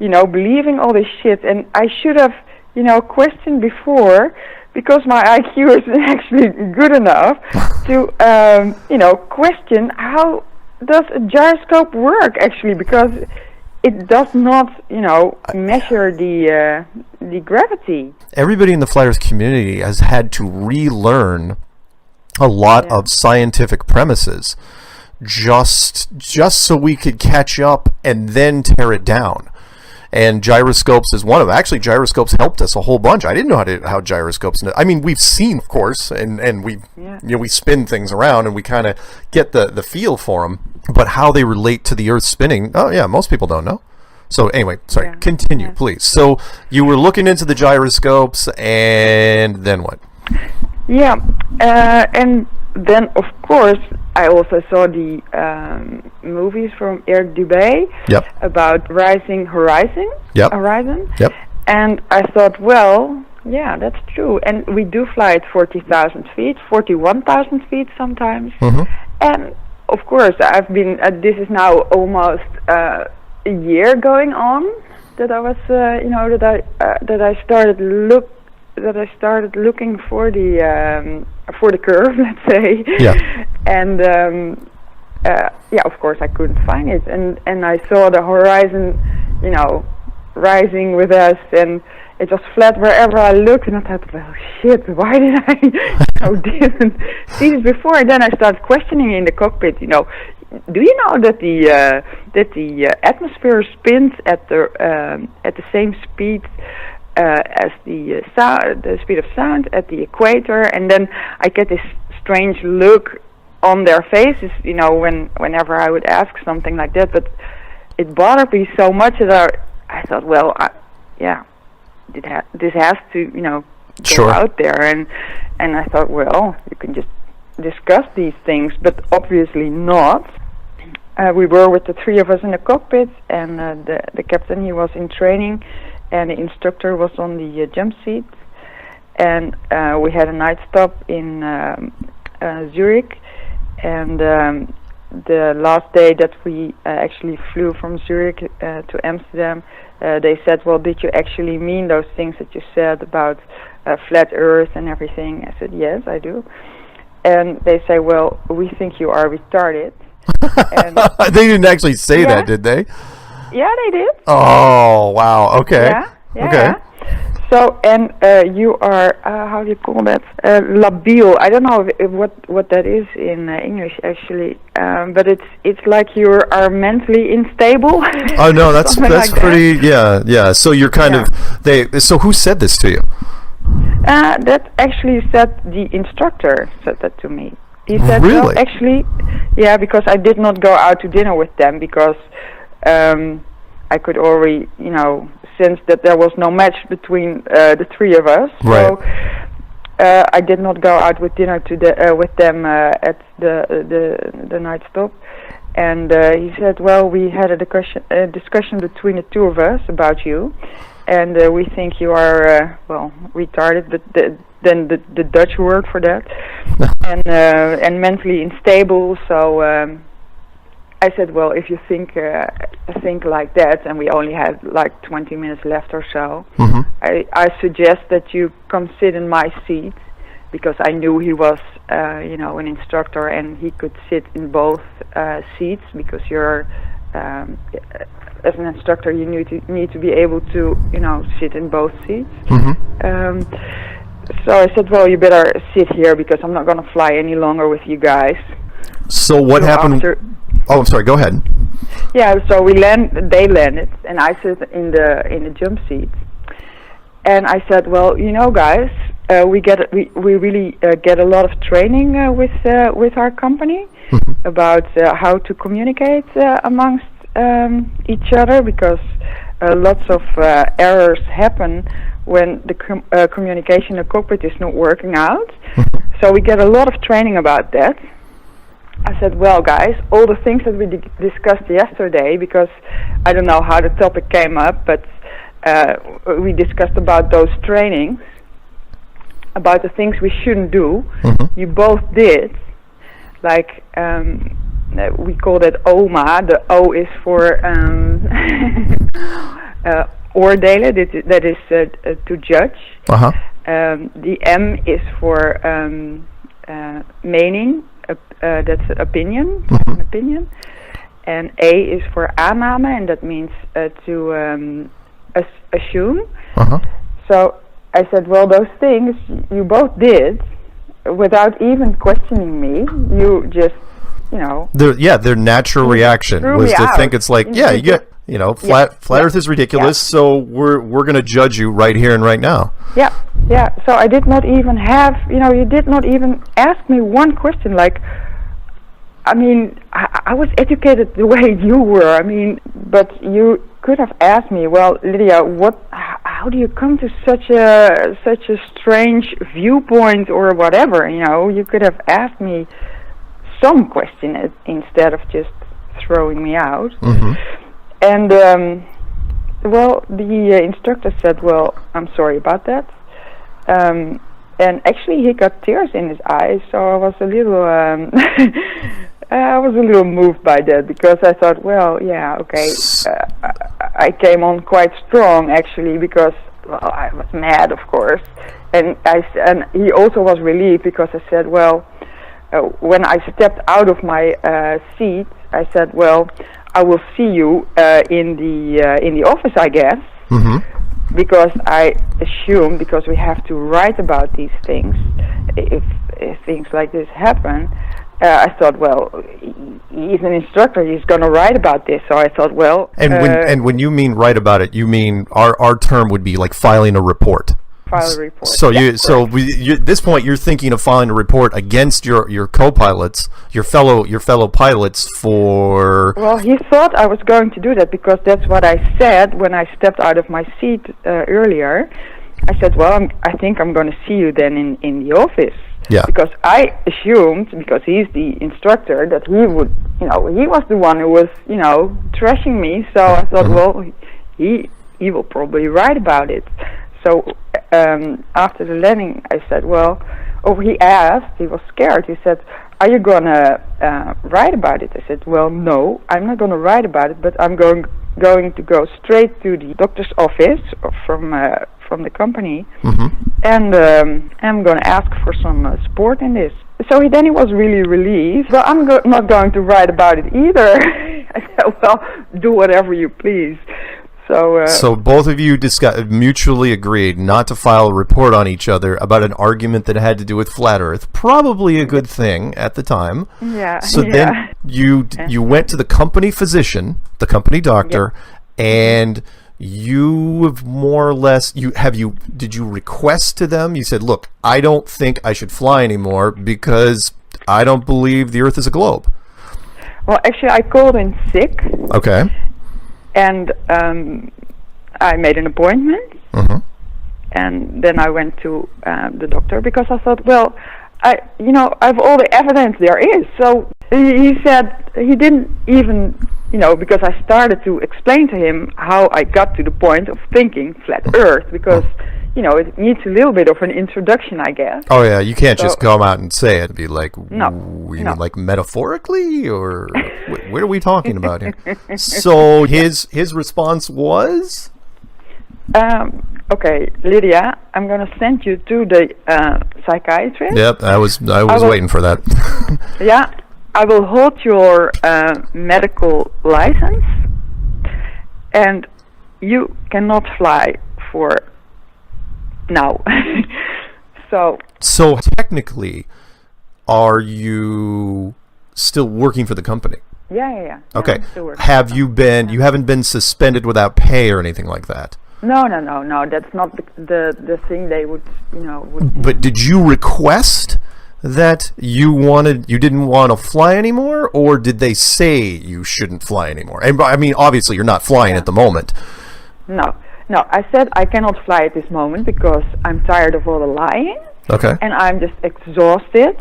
believing all this shit. And I should have, questioned before, because my IQ isn't actually good enough to, question how does a gyroscope work actually, because it does not, measure the gravity. Everybody in the flat Earth community has had to relearn a lot of scientific premises just so we could catch up and then tear it down. And gyroscopes is one of them. Actually, gyroscopes helped us a whole bunch. I didn't know how gyroscopes. I mean, we've seen, of course, and we we spin things around and we kind of get the feel for them. But how they relate to the Earth spinning, most people don't know. So anyway, sorry, continue, please. So you were looking into the gyroscopes, and then what? Yeah, and then of course I also saw the movies from Eric Dubé about Rising Horizon. Horizon. And I thought, well, yeah, that's true. And we do fly at 40,000 feet, 41,000 feet sometimes. And of course, I've been. This is now almost a year going on that I was, that I started looking for the curve, let's say. And of course I couldn't find it, and I saw the horizon, rising with us, and it was flat wherever I looked, and I thought, well, shit, why did I didn't see this before? And then I started questioning in the cockpit, do you know that the atmosphere spins at the same speed as the speed of sound at the equator? And then I get this strange look on their faces, whenever I would ask something like that. But it bothered me so much that I thought, well, this has to, go out there. And I thought, well, you can just discuss these things, but obviously not. We were with the three of us in the cockpit, and the captain, he was in training, and the instructor was on the jump seat. And we had a night stop in Zurich, and the last day that we actually flew from Zurich to Amsterdam, they said, well, did you actually mean those things that you said about flat Earth and everything? I said, yes, I do. And they say, well, we think you are retarded. And they didn't actually say that, did they? Yeah, they did. Oh, wow. Okay. Okay. So, and you are, how do you call that? Labiel. I don't know what that is in English, actually. But it's like you are mentally unstable. Oh, no, that's like pretty, yeah. So you're kind of, so who said this to you? That actually said the instructor said that to me. He said, really? well, actually, yeah, because I did not go out to dinner with them, because I could already, sense that there was no match between the three of us. Right. So I did not go out with dinner with them at the night stop. And he said, well, we had a discussion between the two of us about you, and we think you are, retarded, but then the Dutch word for that, and mentally unstable. So I said, well, if you think like that, and we only had like 20 minutes left or so, I suggest that you come sit in my seat, because I knew he was, an instructor, and he could sit in both seats, because you're, as an instructor, you need to be able to, sit in both seats. So I said, well, you better sit here, because I'm not going to fly any longer with you guys. So what happened? Oh, I'm sorry. Go ahead. Yeah. So they landed, and I sit in the jump seat. And I said, well, guys, we really get a lot of training with our company about how to communicate amongst each other, because lots of errors happen when the communication in the cockpit is not working out. So we get a lot of training about that. I said, well, guys, all the things that we discussed yesterday, because I don't know how the topic came up, but we discussed about those trainings, about the things we shouldn't do. You both did. Like, we call that OMA. The O is for oordelen, that is to judge. Uh-huh. The M is for mening, that's opinion, an opinion. And A is for aanname, and that means to assume. Uh-huh. So I said, well, those things you both did without even questioning me. You just, Their natural reaction was to think it's like, flat Earth is ridiculous, so we're going to judge you right here and right now. Yeah. So I did not even have, you did not even ask me one question. Like, I mean, I was educated the way you were. I mean, but you could have asked me, well, Lydia, how do you come to such a strange viewpoint or whatever? You could have asked me some question instead of just throwing me out. Mm-hmm. And well, the instructor said, well, I'm sorry about that. And actually he got tears in his eyes, so I was a little moved by that, because I thought, well, yeah, okay. I came on quite strong actually, because I was mad, of course, and he also was relieved, because I said, well, when I stepped out of my seat, I said, well, I will see you in the office, I guess. Mm-hmm. Because I assume, because we have to write about these things, if things like this happen, I thought, well, he's an instructor, he's going to write about this. So I thought, well... And when you mean write about it, you mean our term would be like filing a report. File a report. So at this point, you're thinking of filing a report against your co-pilots, your fellow pilots for... Well, he thought I was going to do that, because that's what I said when I stepped out of my seat earlier. I said, well, I think I'm going to see you then in the office. Yeah. Because I assumed, because he's the instructor, that he would, he was the one who was, trashing me. So I thought, well, he will probably write about it. So after the landing, I said, well, he asked, he was scared. He said, are you going to write about it? I said, well, no, I'm not going to write about it, but I'm going to go straight to the doctor's office from the company, and I'm going to ask for some support in this. So then he was really relieved. Well, I'm not going to write about it either. I said, well, do whatever you please. So both of you mutually agreed not to file a report on each other about an argument that had to do with flat Earth. Probably a good thing at the time. Yeah. So then you went to the company physician, the company doctor, and you have more or less did you request to them? You said, look, I don't think I should fly anymore because I don't believe the Earth is a globe. Well, actually, I called in sick. Okay. And I made an appointment, and then I went to the doctor, because I thought, well, I have all the evidence there is. So he said he didn't even, because I started to explain to him how I got to the point of thinking flat Earth, because it needs a little bit of an introduction, I guess. Oh yeah, you can't just come out and say it and be like, mean like metaphorically, or what are we talking about here? So his response was, okay, Lydia, I'm going to send you to the psychiatrist. Yep, I was waiting for that. Yeah, I will hold your medical license, and you cannot fly for now. So technically, are you still working for the company? Yeah. Okay. I'm still working. You haven't been suspended without pay or anything like that? No. That's not the thing they would, But did you request that you didn't want to fly anymore, or did they say you shouldn't fly anymore? And I mean, obviously you're not flying at the moment. No, I said I cannot fly at this moment because I'm tired of all the lying. Okay. And I'm just exhausted,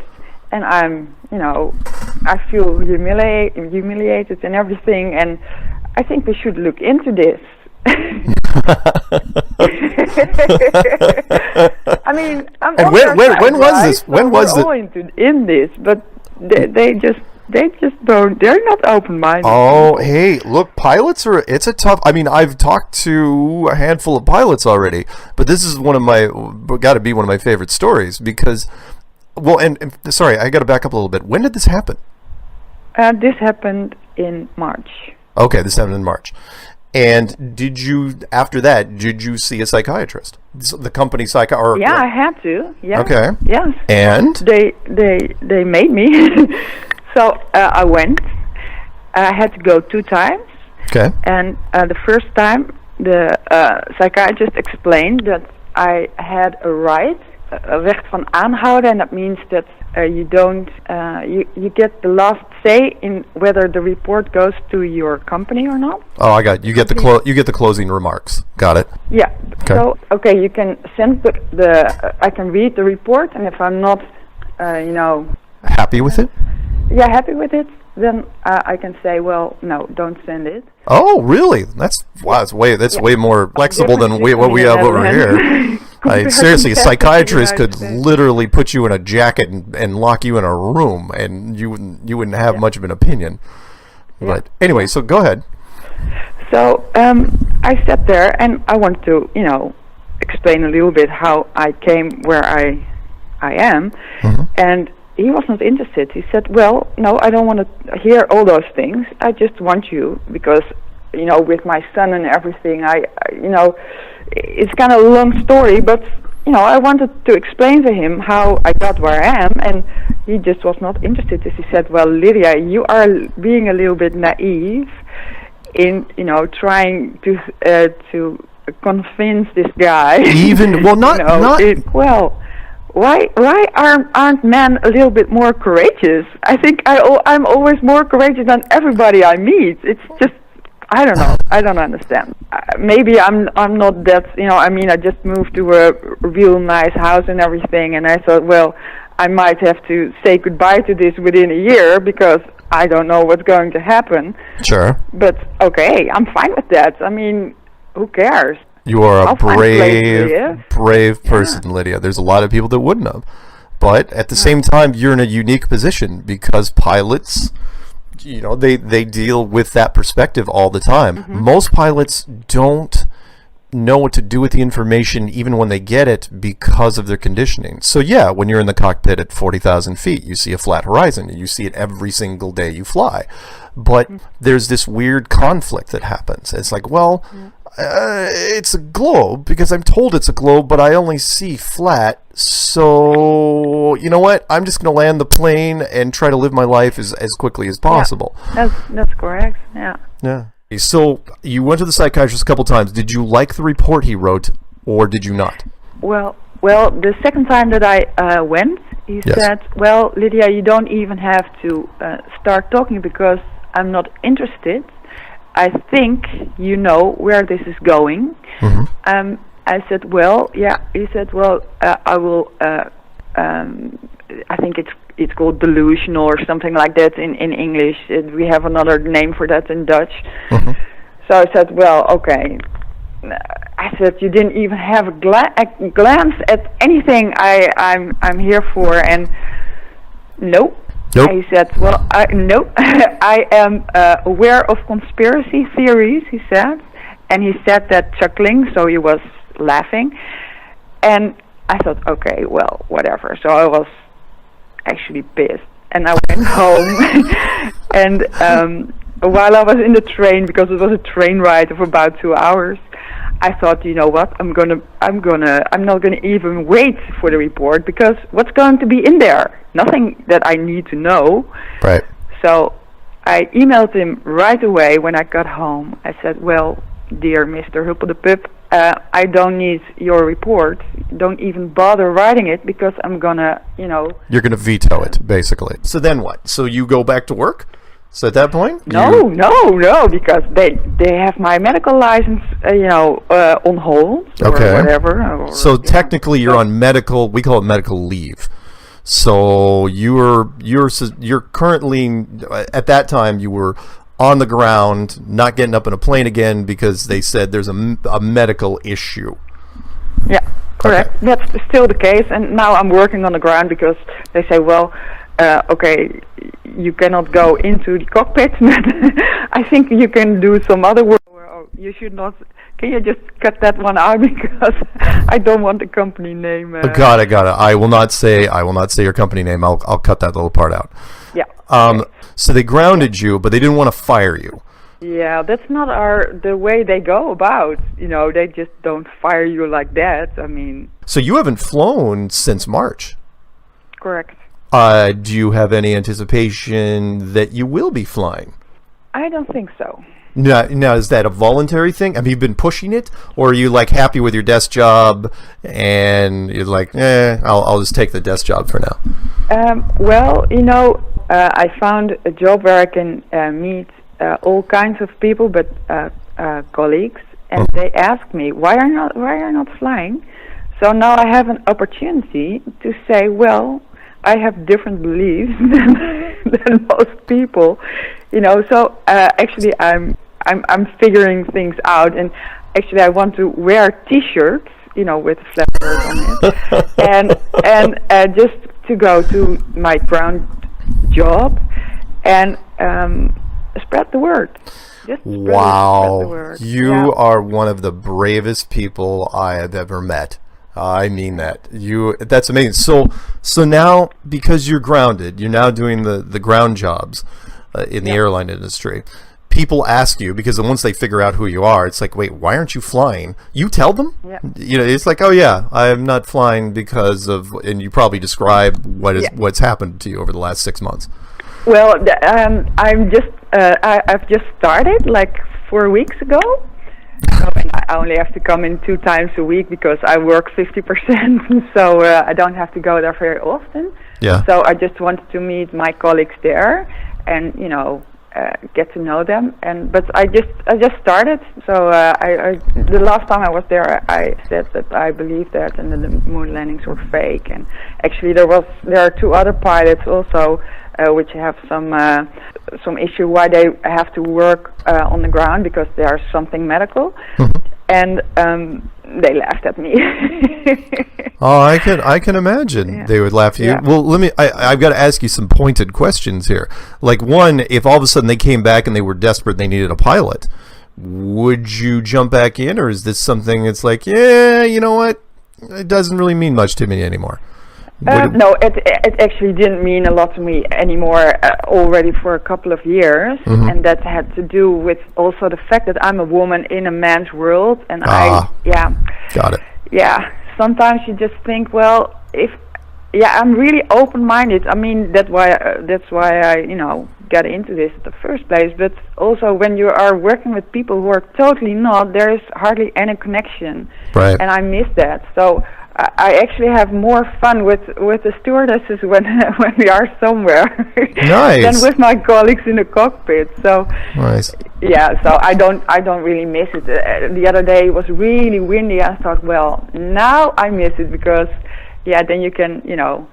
and I'm, I feel humiliated and everything, and I think we should look into this. I mean, when was this? When was all in this? But they just They just don't. They're not open-minded. Oh, hey, look, pilots are. It's a tough. I mean, I've talked to a handful of pilots already, but this is got to be one of my favorite stories because, well, and sorry, I got to back up a little bit. When did this happen? This happened in March. Okay, this happened in March. And after that, did you see a psychiatrist? The company psychiatrist? Yeah, I had to. Yeah. Okay. Yes. And? They made me. So I went. I had to go 2 times. Okay. And the first time, the psychiatrist explained that I had a right, a recht van aanhouden, and that means that you don't, you get the last say in whether the report goes to your company or not. Oh, I got it. You get the closing remarks. Got it. Yeah. Okay. So you can send I can read the report, and if I'm not, happy with it. Yeah, happy with it, then I can say, well, no, don't send it. Oh, really? That's way more flexible than what we have over here. Seriously, a psychiatrist could literally put you in a jacket and lock you in a room, and you wouldn't have much of an opinion. Yeah. But anyway, so go ahead. So I sat there, and I wanted to, explain a little bit how I came where I am, and he was not interested. He said, well, no, I don't want to hear all those things. I just want you, because, with my son and everything, I it's kind of a long story, but, I wanted to explain to him how I got where I am, and he just was not interested. He said, well, Lydia, you are being a little bit naive in, trying to convince this guy. Even, well, Why aren't men a little bit more courageous? I think I'm always more courageous than everybody I meet. It's just, I don't know. I don't understand. Maybe I'm not that, I just moved to a real nice house and everything, and I thought, well, I might have to say goodbye to this within a year because I don't know what's going to happen. Sure. But okay, I'm fine with that. I mean, who cares? You are a brave person, Lydia. There's a lot of people that wouldn't have. But at the same time, you're in a unique position because pilots, they deal with that perspective all the time. Most pilots don't know what to do with the information even when they get it because of their conditioning. So yeah, when you're in the cockpit at 40,000 feet, you see a flat horizon, and you see it every single day you fly. But there's this weird conflict that happens. It's like, well, it's a globe because I'm told it's a globe, but I only see flat. So you know what? I'm just going to land the plane and try to live my life as quickly as possible. Yeah, that's correct. Yeah. Yeah. So you went to the psychiatrist a couple times. Did you like the report he wrote, or did you not? Well, the second time that I went, he said, well, Lydia, you don't even have to start talking because I'm not interested. I think you know where this is going. I said, well, yeah. He said, well, I will. I think it's called delusional or something like that in English. We have another name for that in Dutch. So I said, well, okay. I said, you didn't even have a glance at anything I'm here for, and nope. He said, well, nope. I am aware of conspiracy theories, he said. And he said that chuckling, so he was laughing. And I thought, okay, well, whatever. So I was actually pissed. And I went home. And while I was in the train, because it was a train ride of about 2 hours, I thought, you know what, I'm not gonna even wait for the report, because what's going to be in there? Nothing that I need to know. Right. So I emailed him right away when I got home. I said, well, dear Mr. Huppel de Pup, I don't need your report. Don't even bother writing it, because I'm gonna, You're gonna veto it, basically. So then what? So you go back to work? So at that point? No, because they have my medical license, on hold or whatever. So technically, you're on medical. We call it medical leave. So you're currently at that time you were on the ground, not getting up in a plane again because they said there's a medical issue. Yeah, correct. Okay. That's still the case, and now I'm working on the ground because they say, well, okay, you cannot go into the cockpit, but I think you can do some other work. Oh, you should not. Can you just cut that one out because I don't want the company name. Got it. I will not say your company name. I'll cut that little part out. Yeah. So they grounded you, but they didn't want to fire you. Yeah, that's not the way they go about. You know, they just don't fire you like that. I mean. So you haven't flown since March. Correct. Do you have any anticipation that you will be flying? I don't think so. Now, is that a voluntary thing? Have you been pushing it, or are you like happy with your desk job and you're like, I'll just take the desk job for now? Well, you know, I found a job where I can meet all kinds of people, but colleagues, and they asked me, why are you not flying? So now I have an opportunity to say, well, I have different beliefs than most people, you know. So actually, I'm figuring things out, and actually, I want to wear T-shirts, you know, with a flat shirt on it, and just to go to my ground job and spread the word. Just spread the word. You are one of the bravest people I have ever met. I mean that. That's amazing. So now, because you're grounded, you're now doing the ground jobs in the airline industry. People ask you, because once they figure out who you are, it's like, wait, why aren't you flying? You tell them? Yeah. You know, it's like, oh yeah, I'm not flying because of, and you probably describe what's happened to you over the last 6 months. Well, I've just started like 4 weeks ago. And I only have to come in 2 times a week because I work 50%, so I don't have to go there very often. Yeah. So I just wanted to meet my colleagues there, and you know, get to know them. But I just started. So the last time I was there, I said that I believed that, and then the moon landings were fake. And actually, there are 2 other pilots also, which have some issue why they have to work on the ground because there's something medical, and they laughed at me. Oh, I can imagine they would laugh at you. Yeah. Well, I've got to ask you some pointed questions here. Like, one, if all of a sudden they came back and they were desperate and they needed a pilot, would you jump back in, or is this something that's like, yeah, you know what, it doesn't really mean much to me anymore? No, it actually didn't mean a lot to me anymore already for a couple of years, and that had to do with also the fact that I'm a woman in a man's world, and got it. Yeah, sometimes you just think, well, I'm really open-minded. I mean, that's why I, you know, got into this in the first place. But also, when you are working with people who are totally not, there is hardly any connection, right? And I miss that. So I actually have more fun with the stewardesses when we are somewhere than with my colleagues in the cockpit. So nice. Yeah, so I don't really miss it. The other day it was really windy. I thought, well, now I miss it because then you can, you know,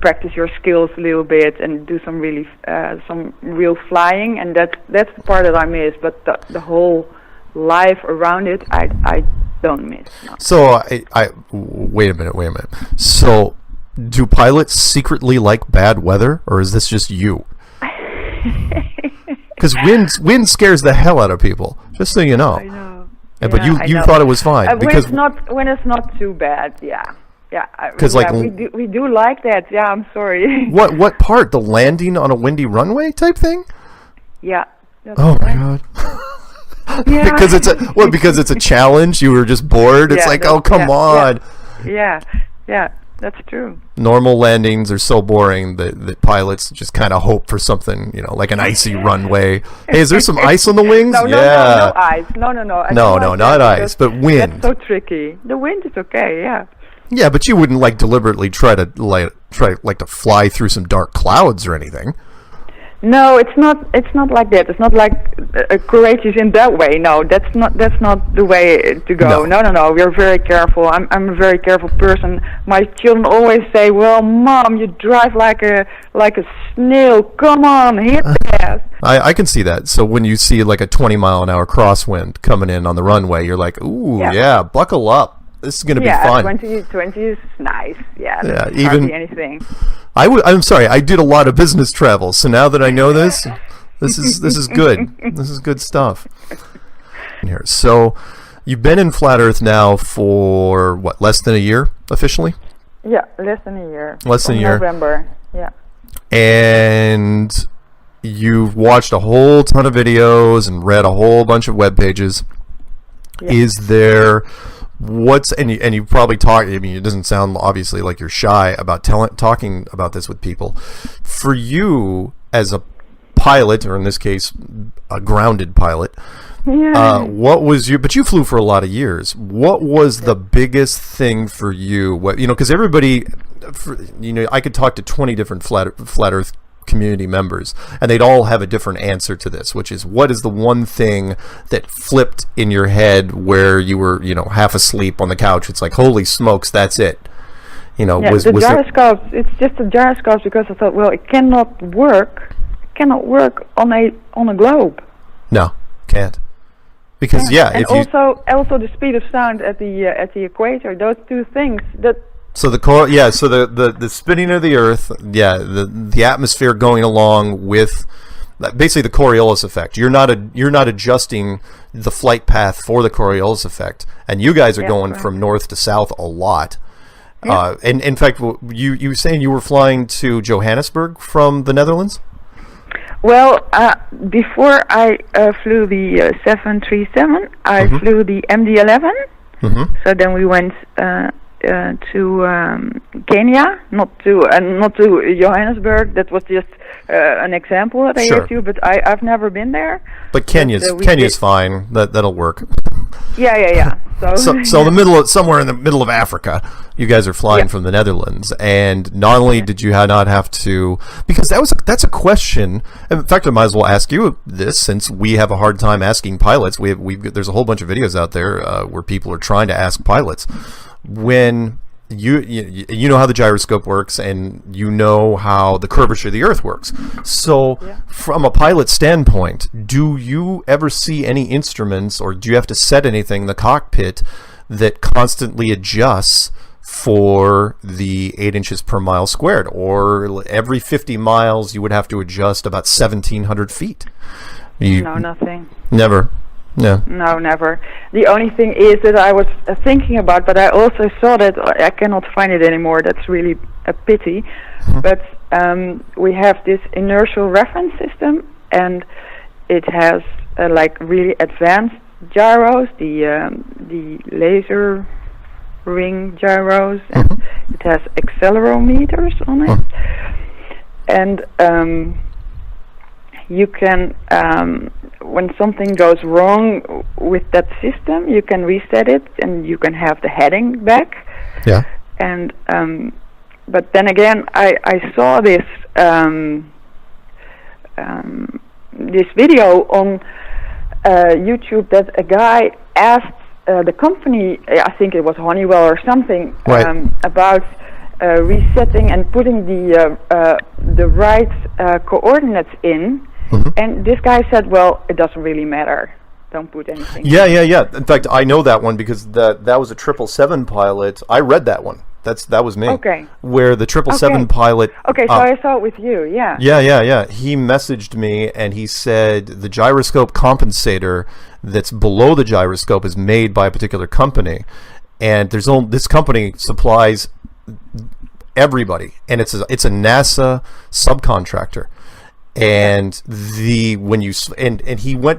practice your skills a little bit and do some real flying, and that's the part that I miss. But the whole life around it, I don't miss. No. So I wait a minute. So do pilots secretly like bad weather, or is this just you? Because wind scares the hell out of people. Just so you know. I know. But you thought it was fine because when it's not too bad. Yeah. Because we do like that. Yeah, I'm sorry. What part? The landing on a windy runway type thing? Yeah. Oh my god. Yeah. because it's a challenge. You were just bored. It's like, oh come on. Yeah, that's true. Normal landings are so boring that pilots just kind of hope for something, you know, like an icy runway. Hey, is there some ice on the wings? No ice. No. Not ice, but wind. That's so tricky. The wind is okay. Yeah. Yeah, but you wouldn't like deliberately try to fly through some dark clouds or anything. No, it's not like that. It's not like courageous in that way. No, that's not the way to go. No. We're very careful. I'm a very careful person. My children always say, "Well, Mom, you drive like a snail. Come on, hit the gas." I can see that. So when you see like a 20-mile-an-hour crosswind coming in on the runway, you're like, "Ooh, yeah buckle up." This is going to be fun. 2020 is nice. Yeah, Yeah, that's even hardly anything. I'm sorry. I did a lot of business travel, so now that I know this is good. This is good stuff. Here, so you've been in Flat Earth now for what? Less than a year officially? Yeah, less than a year. Less than a year. November. Yeah. And you've watched a whole ton of videos and read a whole bunch of web pages. Yeah. Is there and you probably talk, I mean, it doesn't sound obviously like you're shy about talking about this with people. For you as a pilot, or in this case a grounded pilot, what was but you flew for a lot of years. What was the biggest thing for you? What, because everybody, I could talk to 20 different flat Earth community members, and they'd all have a different answer to this, which is, what is the one thing that flipped in your head where you were, half asleep on the couch? It's like, holy smokes, that's it. Was the gyroscopes. It's just the gyroscopes, because I thought, well, it cannot work. It cannot work on a globe. No, can't. Because and also the speed of sound at the equator. Those two things that. So the the spinning of the Earth, the atmosphere going along with basically the Coriolis effect. You're not adjusting the flight path for the Coriolis effect, and you guys are going from north to south a lot. Yeah. And in fact, you were saying you were flying to Johannesburg from the Netherlands? Well, before I flew the 737, I flew the MD-11. So then we went to Kenya, not to Johannesburg. That was just an example that I gave you, but I've never been there. But Kenya's fine. That'll work. Yeah. So somewhere in the middle of Africa, you guys are flying from the Netherlands, and not only did you not have to, because that's a question. In fact, I might as well ask you this, since we have a hard time asking pilots. There's a whole bunch of videos out there where people are trying to ask pilots. When you know how the gyroscope works, and you know how the curvature of the Earth works. So from a pilot standpoint, do you ever see any instruments, or do you have to set anything in the cockpit that constantly adjusts for the 8 inches per mile squared? Or every 50 miles you would have to adjust about 1,700 feet? No, nothing. Never? No, never. The only thing is that I was thinking about, but I also saw that I cannot find it anymore. That's really a pity. But we have this inertial reference system, and it has like really advanced gyros, the laser ring gyros, and it has accelerometers on it, and you can, when something goes wrong with that system, you can reset it, and you can have the heading back. Yeah. And but then again, I saw this this video on YouTube that a guy asked the company, I think it was Honeywell or something, about resetting and putting the right coordinates in. And this guy said, well, it doesn't really matter. Don't put anything. Yeah. In fact, I know that one, because that was a 777 pilot. I read that one. That was me. Okay. Where the 777 pilot. Okay, so I saw it with you. Yeah. Yeah. He messaged me, and he said the gyroscope compensator that's below the gyroscope is made by a particular company, and this company supplies everybody, and it's a NASA subcontractor. And he went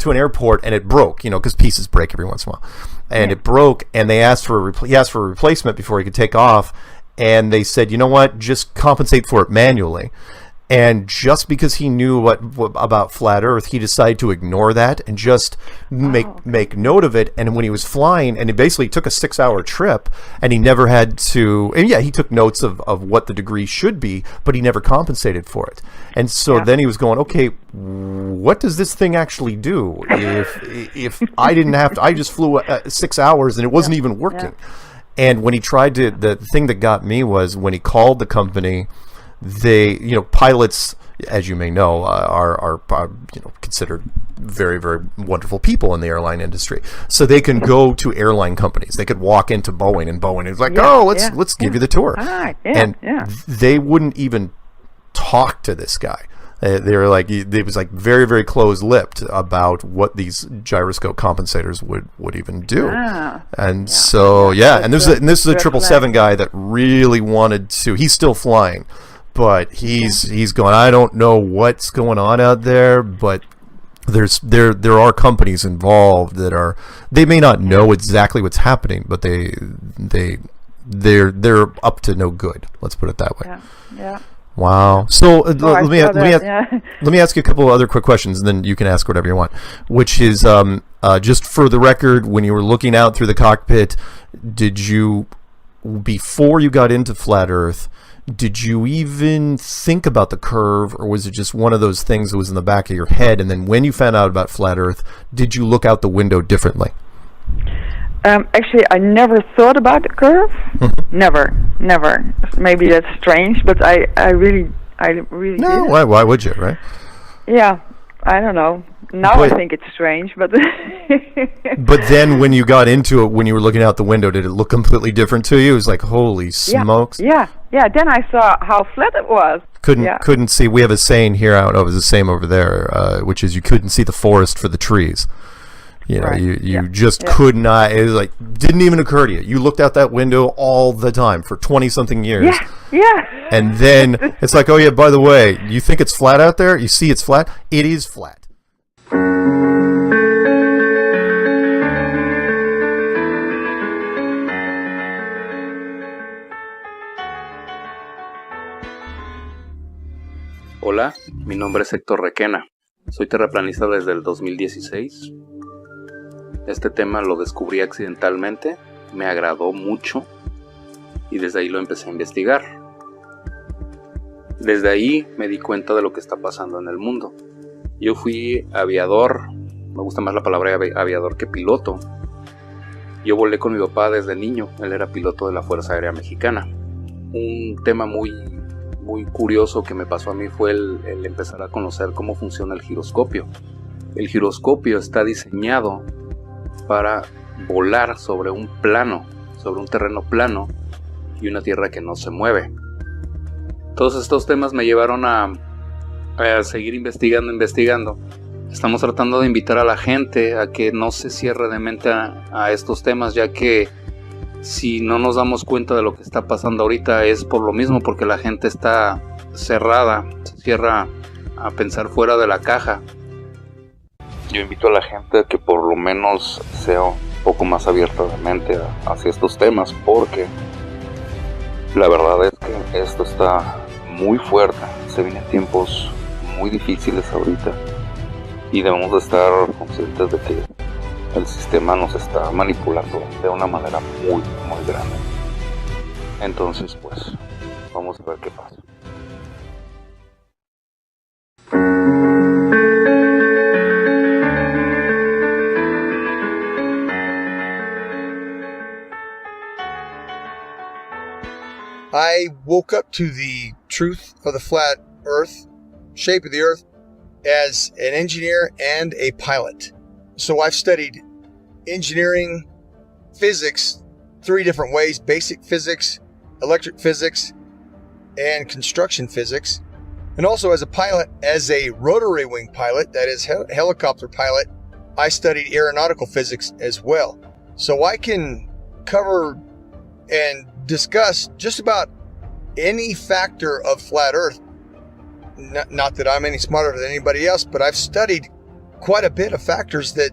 to an airport, and it broke, because pieces break every once in a while, and it broke, and they asked for a replacement before he could take off, and they said, you know what, just compensate for it manually. And just because he knew about flat Earth, he decided to ignore that and just make note of it. And when he was flying, and he basically took a 6-hour trip, and he never had to. And he took notes of what the degree should be, but he never compensated for it. And so then he was going, okay, what does this thing actually do? If I didn't have to, I just flew 6 hours and it wasn't even working. And when he tried to, the thing that got me was when he called the company. Pilots, as you may know, are considered very, very wonderful people in the airline industry. So they can go to airline companies. They could walk into Boeing, and Boeing is like, let's give you the tour. They wouldn't even talk to this guy. They were like, it was like very, very close-lipped about what these gyroscope compensators would even do. And so, and this is a 777 guy that really wanted to. He's still flying, but he's going, I don't know what's going on out there, but there are companies involved that they may not know exactly what's happening, but they're up to no good. Let's put it that way. Yeah. Wow. So let me ask you a couple of other quick questions, and then you can ask whatever you want. Which is just for the record, when you were looking out through the cockpit, did you, before you got into Flat Earth, did you even think about the curve, or was it just one of those things that was in the back of your head? And then when you found out about Flat Earth, did you look out the window differently? Actually, I never thought about the curve. Never. Maybe that's strange, but I really no, did. Why would you, right? Yeah, I don't know. Now I think it's strange, but but then when you got into it, when you were looking out the window, did it look completely different to you? It was like, holy smokes. Yeah. Then I saw how flat it was. Couldn't see. We have a saying here. I don't know if it's the same over there, which is you couldn't see the forest for the trees. You know, you just could not. It was like, didn't even occur to you. You looked out that window all the time for 20-something years. Yeah. And then it's like, oh yeah, by the way, you think it's flat out there? You see it's flat? It is flat. Hola, mi nombre es Héctor Requena. Soy terraplanista desde el 2016. Este tema lo descubrí accidentalmente, me agradó mucho y desde ahí lo empecé a investigar. Desde ahí me di cuenta de lo que está pasando en el mundo. Yo fui aviador, me gusta más la palabra aviador que piloto. Yo volé con mi papá desde niño, él era piloto de la Fuerza Aérea Mexicana. Un tema muy curioso que me pasó a mí fue el empezar a conocer cómo funciona el giroscopio. El giroscopio está diseñado para volar sobre un plano, sobre un terreno plano y una tierra que no se mueve. Todos estos temas me llevaron a seguir investigando. Estamos tratando de invitar a la gente a que no se cierre de mente a estos temas, ya que si no nos damos cuenta de lo que está pasando ahorita es por lo mismo, porque la gente está cerrada, se cierra a pensar fuera de la caja. Yo invito a la gente a que por lo menos sea un poco más abierta de mente hacia estos temas, porque la verdad es que esto está muy fuerte, se vienen tiempos muy difíciles ahorita y debemos de estar conscientes de que el sistema nos está manipulando de una manera muy grande. Entonces pues vamos a ver qué pasa. I woke up to the truth of the flat earth, shape of the earth, as an engineer and a pilot. So I've studied engineering, physics, 3 different ways: basic physics, electric physics, and construction physics. And also as a pilot, as a rotary wing pilot, that is helicopter pilot, I studied aeronautical physics as well. So I can cover and discuss just about any factor of flat earth. Not that I'm any smarter than anybody else, but I've studied quite a bit of factors that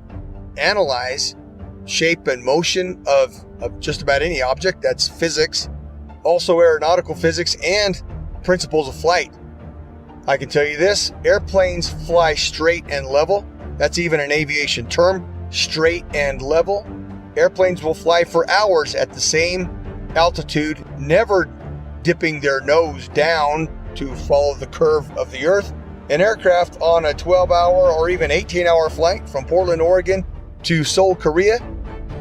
analyze shape and motion of just about any object. That's physics, also aeronautical physics, and principles of flight. I can tell you this: airplanes fly straight and level. That's even an aviation term, straight and level. Airplanes will fly for hours at the same altitude, never dipping their nose down to follow the curve of the earth. An aircraft on a 12-hour or even 18-hour flight from Portland, Oregon to Seoul, Korea,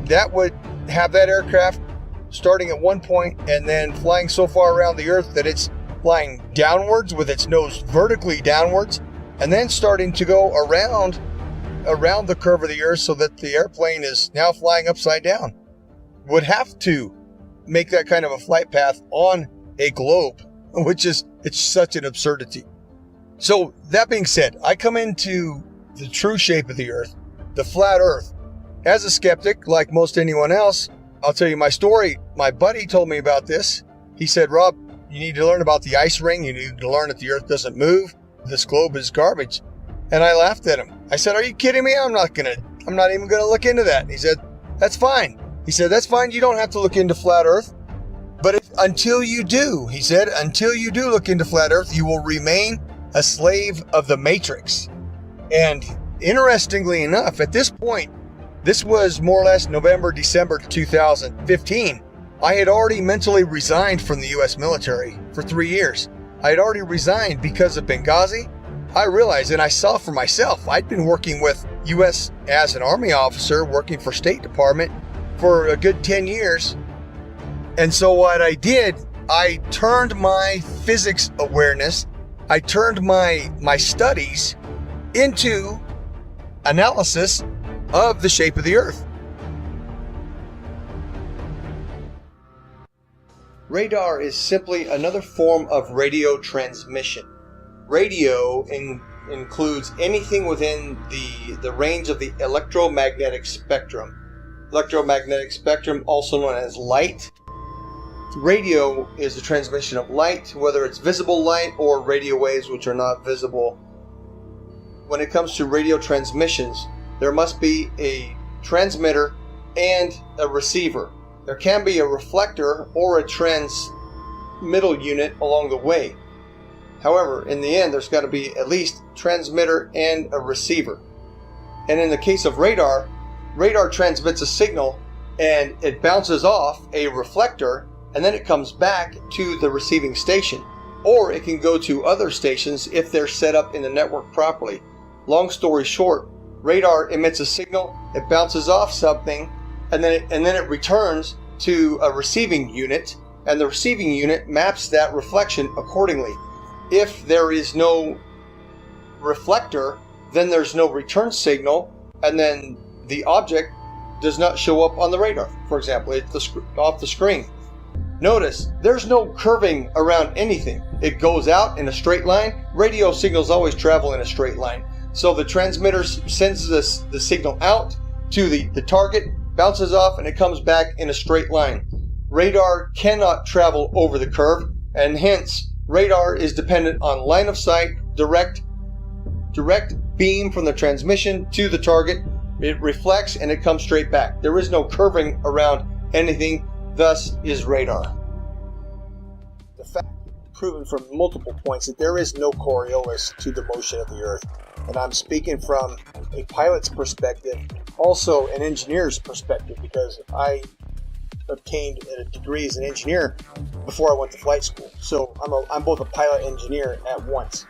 that would have that aircraft starting at one point and then flying so far around the earth that it's flying downwards with its nose vertically downwards, and then starting to go around the curve of the Earth so that the airplane is now flying upside down. Would have to make that kind of a flight path on a globe, which is, it's such an absurdity. So that being said, I come into the true shape of the Earth, the flat Earth, as a skeptic, like most anyone else. I'll tell you my story. My buddy told me about this. He said, Rob, you need to learn about the ice ring. You need to learn that the Earth doesn't move. This globe is garbage. And I laughed at him. I said, are you kidding me? I'm not even gonna look into that. And he said, that's fine. He said, that's fine. You don't have to look into flat Earth. But until you do, he said, until you do look into flat Earth, you will remain a slave of the Matrix. And interestingly enough, at this point, this was more or less November, December 2015. I had already mentally resigned from the U.S. military for 3 years. I had already resigned because of Benghazi. I realized, and I saw for myself, I'd been working with U.S. as an Army officer, working for State Department for a good 10 years. And so what I did, I turned my physics awareness, I turned my studies into analysis of the shape of the Earth. Radar is simply another form of radio transmission. Radio includes anything within the range of the electromagnetic spectrum. Electromagnetic spectrum, also known as light. Radio is the transmission of light, whether it's visible light or radio waves which are not visible. When it comes to radio transmissions, there must be a transmitter and a receiver. There can be a reflector or a transmittal unit along the way. However, in the end, there's got to be at least transmitter and a receiver. And in the case of radar, radar transmits a signal and it bounces off a reflector, and then it comes back to the receiving station. Or it can go to other stations if they're set up in the network properly. Long story short, radar emits a signal, it bounces off something, and then it returns to a receiving unit, and the receiving unit maps that reflection accordingly. If there is no reflector, then there's no return signal, and then the object does not show up on the radar. For example, it's off the screen. Notice, there's no curving around anything. It goes out in a straight line. Radio signals always travel in a straight line. So the transmitter sends the signal out to the target, bounces off, and it comes back in a straight line. Radar cannot travel over the curve, and hence radar is dependent on line of sight, direct beam from the transmission to the target. It reflects and it comes straight back. There is no curving around anything, thus is radar. The fact proven from multiple points that there is no Coriolis to the motion of the Earth. And I'm speaking from a pilot's perspective, also an engineer's perspective, because I obtained a degree as an engineer before I went to flight school. So I'm both a pilot and engineer at once.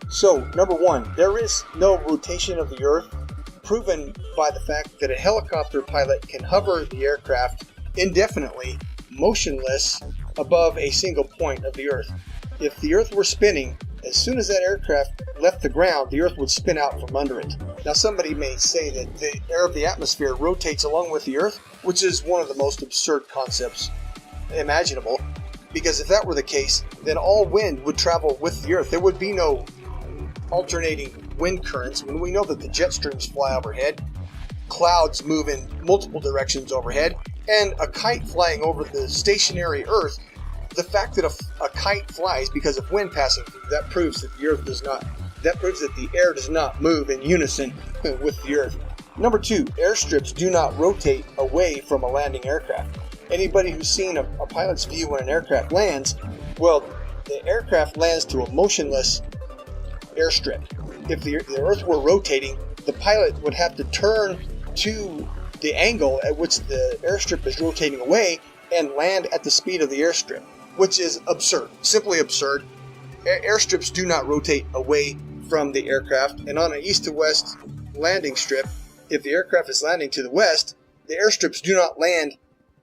So, number one, there is no rotation of the Earth, proven by the fact that a helicopter pilot can hover the aircraft indefinitely, motionless, above a single point of the Earth. If the Earth were spinning, as soon as that aircraft left the ground, the Earth would spin out from under it. Now, somebody may say that the air of the atmosphere rotates along with the Earth, which is one of the most absurd concepts imaginable, because if that were the case, then all wind would travel with the Earth. There would be no alternating wind currents when we know that the jet streams fly overhead, clouds move in multiple directions overhead, and a kite flying over the stationary Earth. The fact that a kite flies because of wind passing through, that proves that the Earth does not. That proves that the air does not move in unison with the Earth. Number two, airstrips do not rotate away from a landing aircraft. Anybody who's seen a pilot's view when an aircraft lands, well, the aircraft lands to a motionless airstrip. If the Earth were rotating, the pilot would have to turn to the angle at which the airstrip is rotating away and land at the speed of the airstrip, which is absurd, simply absurd. Airstrips do not rotate away from the aircraft, and on an east to west landing strip, if the aircraft is landing to the west, the airstrips do not land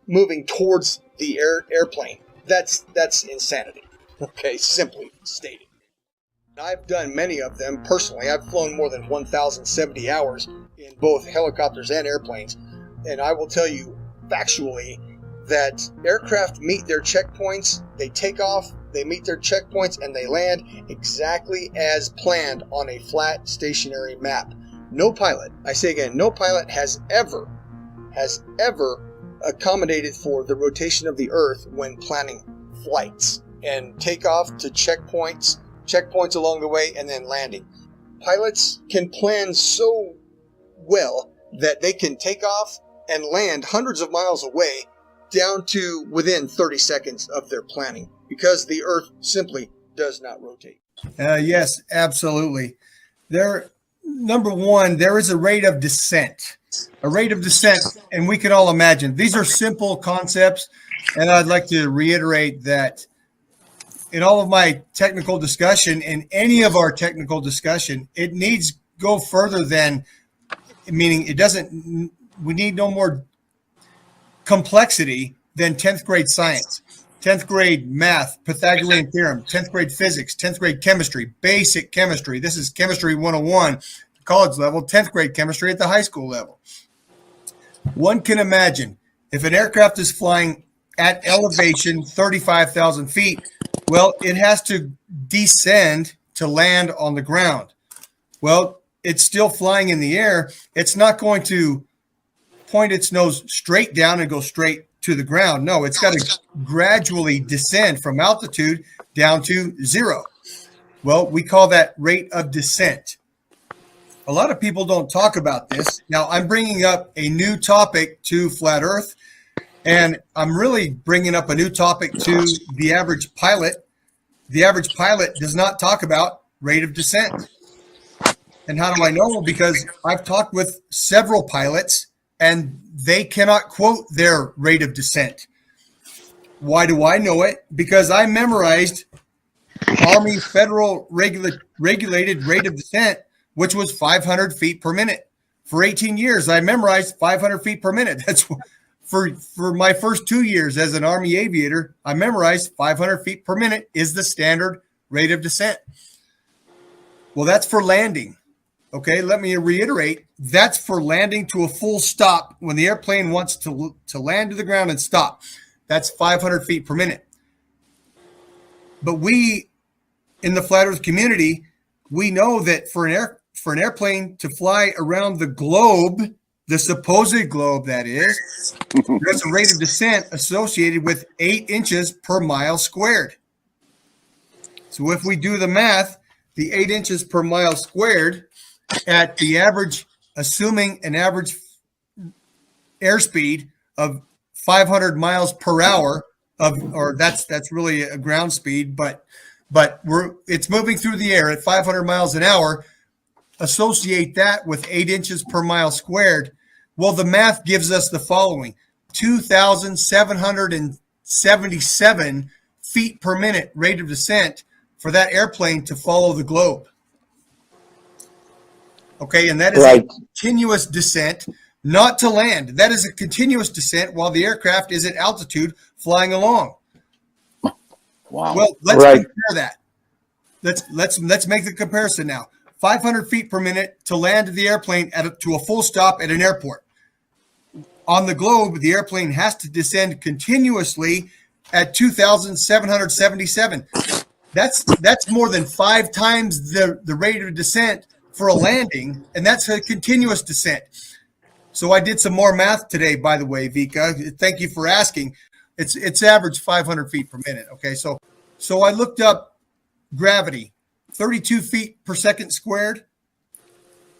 moving towards the airplane. That's insanity. Okay, simply stated. I've done many of them personally. I've flown more than 1,070 hours in both helicopters and airplanes. And I will tell you factually that aircraft meet their checkpoints, they take off, they meet their checkpoints, and they land exactly as planned on a flat stationary map. No pilot, I say again, no pilot has ever accommodated for the rotation of the Earth when planning flights and takeoff to checkpoints along the way, and then landing. Pilots can plan so well that they can take off and land hundreds of miles away down to within 30 seconds of their planning because the Earth simply does not rotate. Yes, absolutely. Number one, there is a rate of descent. A rate of descent, and we can all imagine. These are simple concepts, and I'd like to reiterate that in all of my technical discussion, in any of our technical discussion, it needs go further than, meaning it doesn't, we need no more complexity than 10th grade science, 10th grade math, Pythagorean theorem, 10th grade physics, 10th grade chemistry, basic chemistry. This is chemistry 101, college level, 10th grade chemistry at the high school level. One can imagine if an aircraft is flying at elevation 35,000 feet, well, it has to descend to land on the ground. Well, it's still flying in the air. It's not going to point its nose straight down and go straight to the ground. No, it's got to gradually descend from altitude down to zero. Well, we call that rate of descent. A lot of people don't talk about this. Now, I'm bringing up a new topic to Flat Earth, and I'm really bringing up a new topic to the average pilot. The average pilot does not talk about rate of descent. And how do I know? Because I've talked with several pilots, and they cannot quote their rate of descent. Why do I know it? Because I memorized Army federal regulated rate of descent, which was 500 feet per minute. For 18 years, I memorized 500 feet per minute. That's for my first 2 years as an Army aviator, I memorized 500 feet per minute is the standard rate of descent. Well, that's for landing. Okay, let me reiterate. That's for landing to a full stop when the airplane wants to land to the ground and stop. That's 500 feet per minute. But we, in the Flat Earth community, we know that for an airplane to fly around the globe, the supposed globe that is, there's a rate of descent associated with 8 inches per mile squared. So if we do the math, the 8 inches per mile squared at the average, assuming an average airspeed of 500 miles per hour or that's really a ground speed, but it's moving through the air at 500 miles an hour. Associate that with 8 inches per mile squared. Well, the math gives us the following: 2,777 feet per minute rate of descent for that airplane to follow the globe. Okay, and that is a continuous descent, not to land. That is a continuous descent while the aircraft is at altitude flying along. Wow. Well, let's compare that. Let's make the comparison now. 500 feet per minute to land the airplane to a full stop at an airport. On the globe, the airplane has to descend continuously at 2,777. That's more than 5 times the rate of descent for a landing, and that's a continuous descent. So I did some more math today, by the way, Vika. Thank you for asking. It's average 500 feet per minute. Okay, so I looked up gravity, 32 feet per second squared.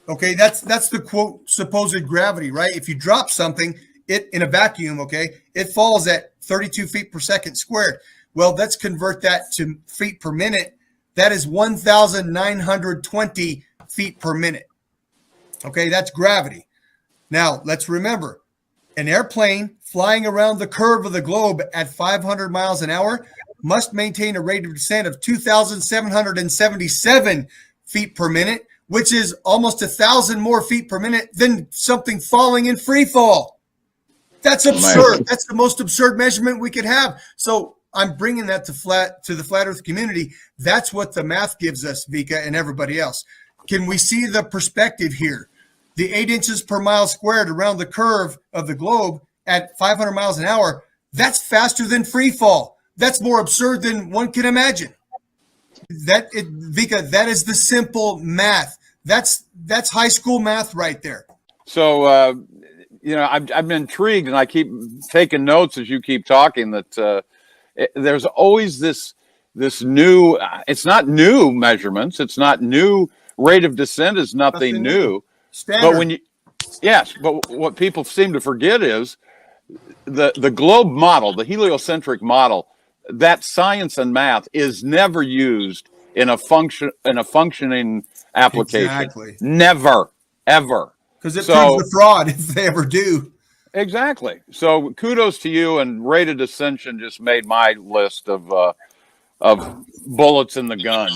Okay, that's the quote supposed gravity, right? If you drop something, it in a vacuum, okay, it falls at 32 feet per second squared. Well, let's convert that to feet per minute. That is 1,920 feet per minute. Okay, that's gravity. Now, let's remember, an airplane flying around the curve of the globe at 500 miles an hour must maintain a rate of descent of 2,777 feet per minute, which is almost 1,000 more feet per minute than something falling in free fall. That's absurd. That's the most absurd measurement we could have. So I'm bringing that to the flat Earth community. That's what the math gives us, Vika, and everybody else. Can we see the perspective here? The 8 inches per mile squared around the curve of the globe at 500 miles an hour, that's faster than free fall. That's more absurd than one can imagine. Vika, that is the simple math. That's high school math right there. So, you know, I've been intrigued, and I keep taking notes as you keep talking, that there's always this new, it's not new measurements. It's not new. Rate of descent is nothing new. Standard. But when you, yes, but what people seem to forget is the globe model, the heliocentric model, that science and math is never used in a functioning application. Exactly. Never, ever. Because it proves the fraud if they ever do. Exactly. So kudos to you, and rate of descension just made my list of bullets in the gun.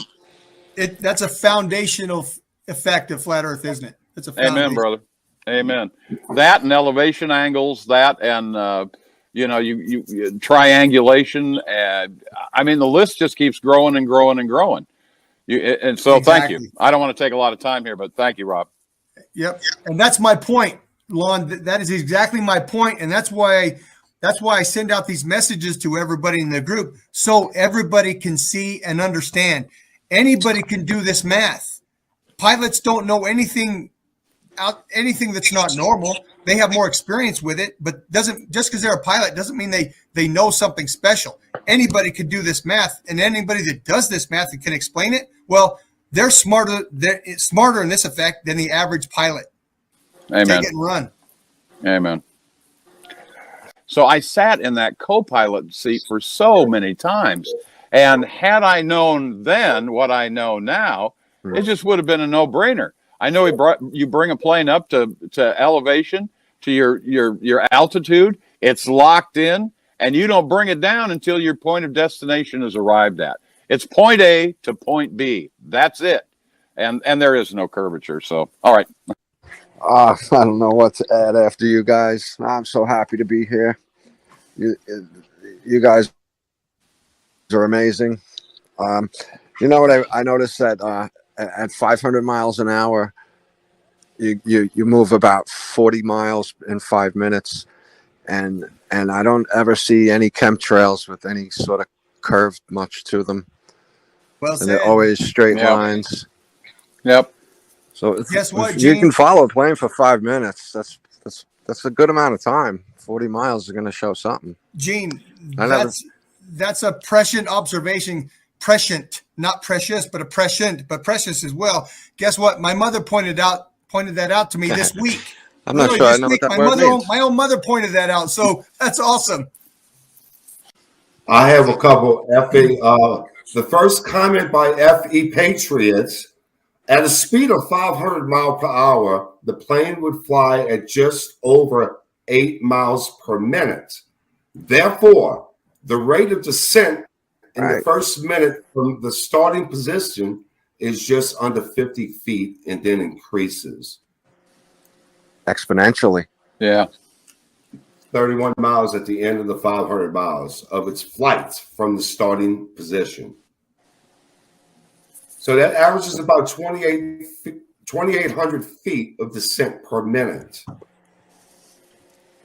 That's a foundational effect of flat Earth, isn't it? It's a foundation. Amen, brother. Amen. That and elevation angles, that and you know, you triangulation, and I mean the list just keeps growing and growing and growing. And so thank you. I don't want to take a lot of time here, but thank you, Rob. Yep, and that's my point, Lon. That is exactly my point, and that's why I send out these messages to everybody in the group, so everybody can see and understand. Anybody can do this math. Pilots don't know anything that's not normal. They have more experience with it, but just because they're a pilot doesn't mean they know something special. Anybody can do this math, and anybody that does this math and can explain it, well, they're smarter in this effect than the average pilot. Amen. Take it and run. Amen. So I sat in that co-pilot seat for so many times, and had I known then what I know now, it just would have been a no-brainer. I know you bring a plane up to elevation, to your altitude. It's locked in, and you don't bring it down until your point of destination is arrived at. It's point A to point B. That's it, and there is no curvature. So, all right. I don't know what to add after you guys. I'm so happy to be here. You guys are amazing. You know what I noticed that at 500 miles an hour, you move about 40 miles in 5 minutes, and I don't ever see any chemtrails with any sort of curve much to them. Well and said. they're always straight lines. Yep. So guess what, if you Gene? can follow a plane for 5 minutes, that's a good amount of time. 40 miles is going to show something. Gene, that's a prescient observation. Prescient, not precious, but a prescient, but precious as well. Guess what? My mother pointed that out to me this week. I'm not sure I know what that word means. My own mother pointed that out, so that's awesome. I have a couple. The first comment by FE Patriots: at a speed of 500 miles per hour, the plane would fly at just over 8 miles per minute. Therefore, the rate of descent in the first minute from the starting position is just under 50 feet and then increases exponentially. Yeah. 31 miles at the end of the 500 miles of its flight from the starting position. So that averages about 2,800 feet of descent per minute.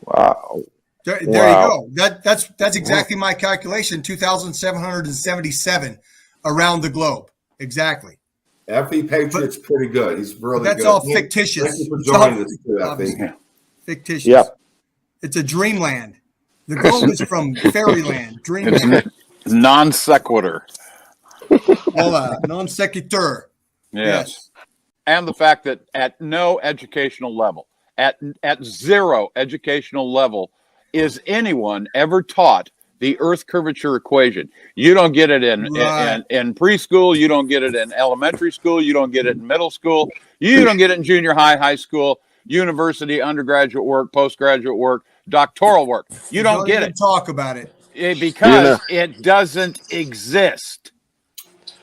Wow. There you go. That's exactly my calculation. 2,777 around the globe. Exactly. FE Patriot's pretty good. He's really good. That's all fictitious. Thank you for joining us too, FE. Fictitious. Yep. It's a dreamland. The globe is from fairyland. Dreamland. It's non sequitur. Voila, non sequitur. Yes. And the fact that at no educational level, at zero educational level, is anyone ever taught the Earth curvature equation. You don't get it in preschool. You don't get it in elementary school. You don't get it in middle school. You don't get it in junior high school, university, undergraduate work, postgraduate work, doctoral work. You don't get it. Talk about it. Because it doesn't exist.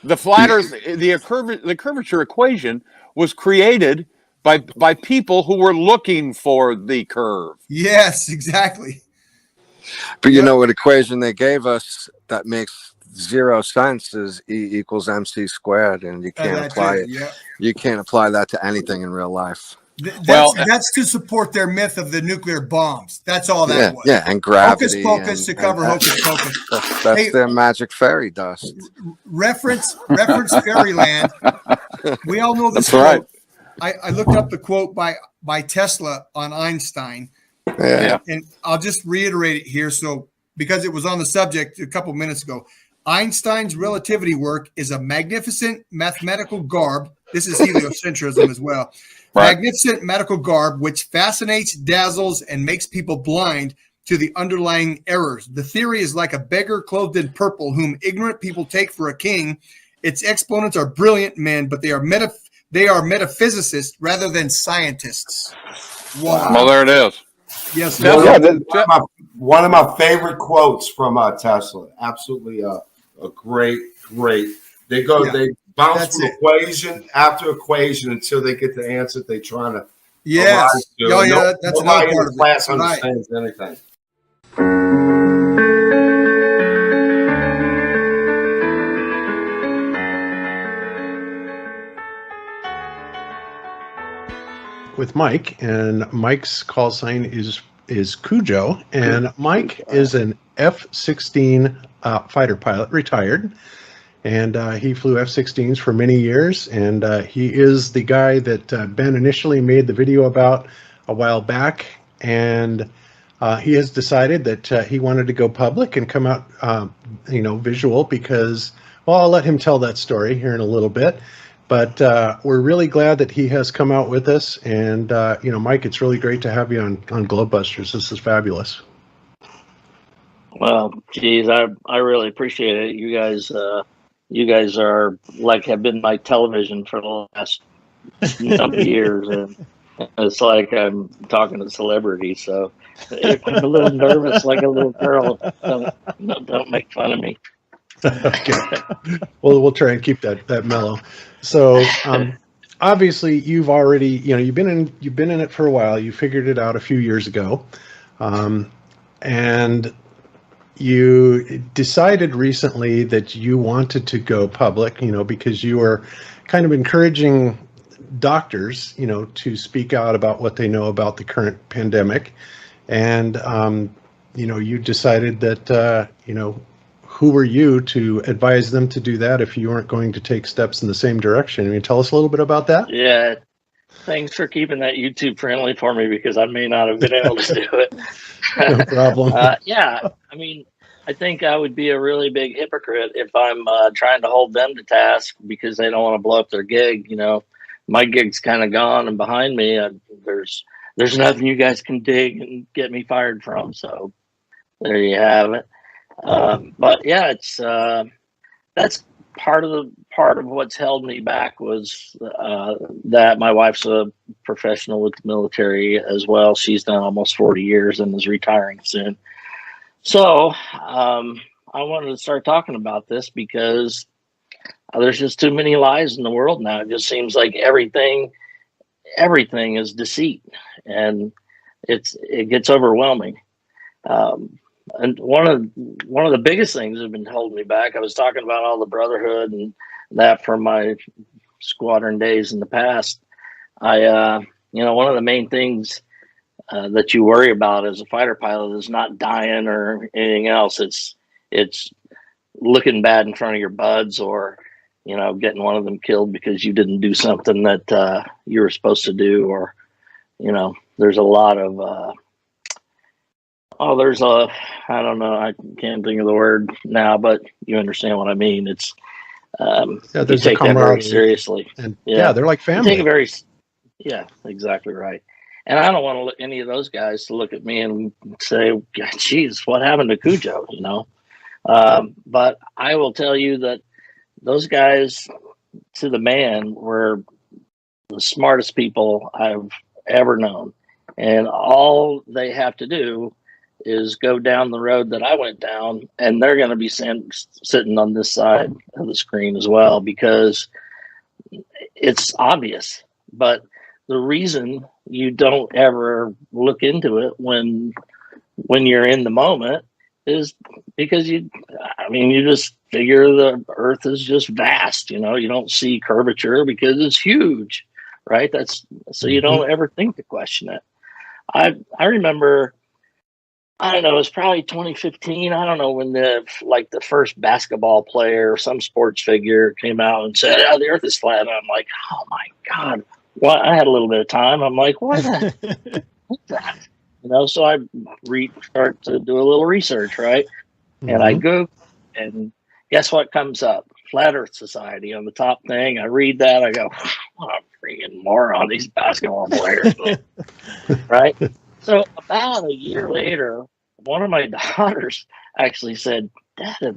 The flat Earth, the curvature equation was created by people who were looking for the curve. Yes, exactly. But you know what equation they gave us that makes zero sense is E equals MC squared, and you can't apply it. Yeah. You can't apply that to anything in real life. That's to support their myth of the nuclear bombs. That's all that was. Yeah, and gravity. Hocus pocus to cover hocus pocus. That's their magic fairy dust. Reference Fairyland. We all know this That's quote. right. I looked up the quote by Tesla on Einstein. Yeah. And I'll just reiterate it here. So, because it was on the subject a couple minutes ago, Einstein's relativity work is a magnificent mathematical garb. This is heliocentrism as well. Right. Magnificent medical garb which fascinates, dazzles, and makes people blind to the underlying errors. The theory is like a beggar clothed in purple, whom ignorant people take for a king. Its exponents are brilliant men, but they are metaphysicists rather than scientists. Wow. Well, there it is. Yes. One of my favorite quotes from Tesla. Absolutely a great. They bounce from equation after equation until they get the answer they're trying to. Yes. That's another part of it. Class understands anything. With Mike, and Mike's call sign is Cujo, and Mike is an F-16 fighter pilot, retired, and he flew F-16s for many years, and he is the guy that Ben initially made the video about a while back, and he has decided that he wanted to go public and come out, visual, because, well, I'll let him tell that story here in a little bit. But we're really glad that he has come out with us. And, Mike, it's really great to have you on Globebusters. This is fabulous. Well, geez, I really appreciate it. You guys are have been my television for the last number of years. And it's like I'm talking to celebrities. So if I'm a little nervous like a little girl, don't make fun of me. Okay. Well, we'll try and keep that mellow. So, obviously, you've already, you've been in it for a while. You figured it out a few years ago, and you decided recently that you wanted to go public. Because you were kind of encouraging doctors, to speak out about what they know about the current pandemic, and you decided that who were you to advise them to do that if you weren't going to take steps in the same direction? Can you tell us a little bit about that? Yeah. Thanks for keeping that YouTube friendly for me, because I may not have been able to do it. No problem. Yeah. I mean, I think I would be a really big hypocrite if I'm trying to hold them to task because they don't want to blow up their gig. My gig's kind of gone and behind me. There's nothing you guys can dig and get me fired from. So there you have it. But yeah, it's that's part of what's held me back was that my wife's a professional with the military as well. She's done almost 40 years and is retiring soon. So I wanted to start talking about this because there's just too many lies in the world now. It just seems like everything is deceit, and it gets overwhelming. And one of the biggest things that have been holding me back, I was talking about all the brotherhood and that from my squadron days in the past. One of the main things that you worry about as a fighter pilot is not dying or anything else. It's looking bad in front of your buds, or getting one of them killed because you didn't do something that you were supposed to do, or there's a lot of I don't know, I can't think of the word now, but you understand what I mean. It's you take that very seriously, and they're like family. You take it exactly right. And I don't want any of those guys to look at me and say, "Geez, what happened to Cujo?" But I will tell you that those guys, to the man, were the smartest people I've ever known, and all they have to do is go down the road that I went down, and they're going to be sitting on this side of the screen as well, because it's obvious. But the reason you don't ever look into it when when you're in the moment is because you just figure the earth is just vast, you don't see curvature because it's huge, right? So you don't ever think to question it. I remember, I don't know, it was probably 2015. I don't know when the first basketball player or some sports figure came out and said, "Oh, the earth is flat." And I'm like, "Oh my God." Well, I had a little bit of time. I'm like, what's that? So I start to do a little research, right? And I go, and guess what comes up? Flat Earth Society on the top thing. I read that. I go, "Oh, I'm freaking moron, these basketball players." Right? So about a year later, one of my daughters actually said, "Dad, have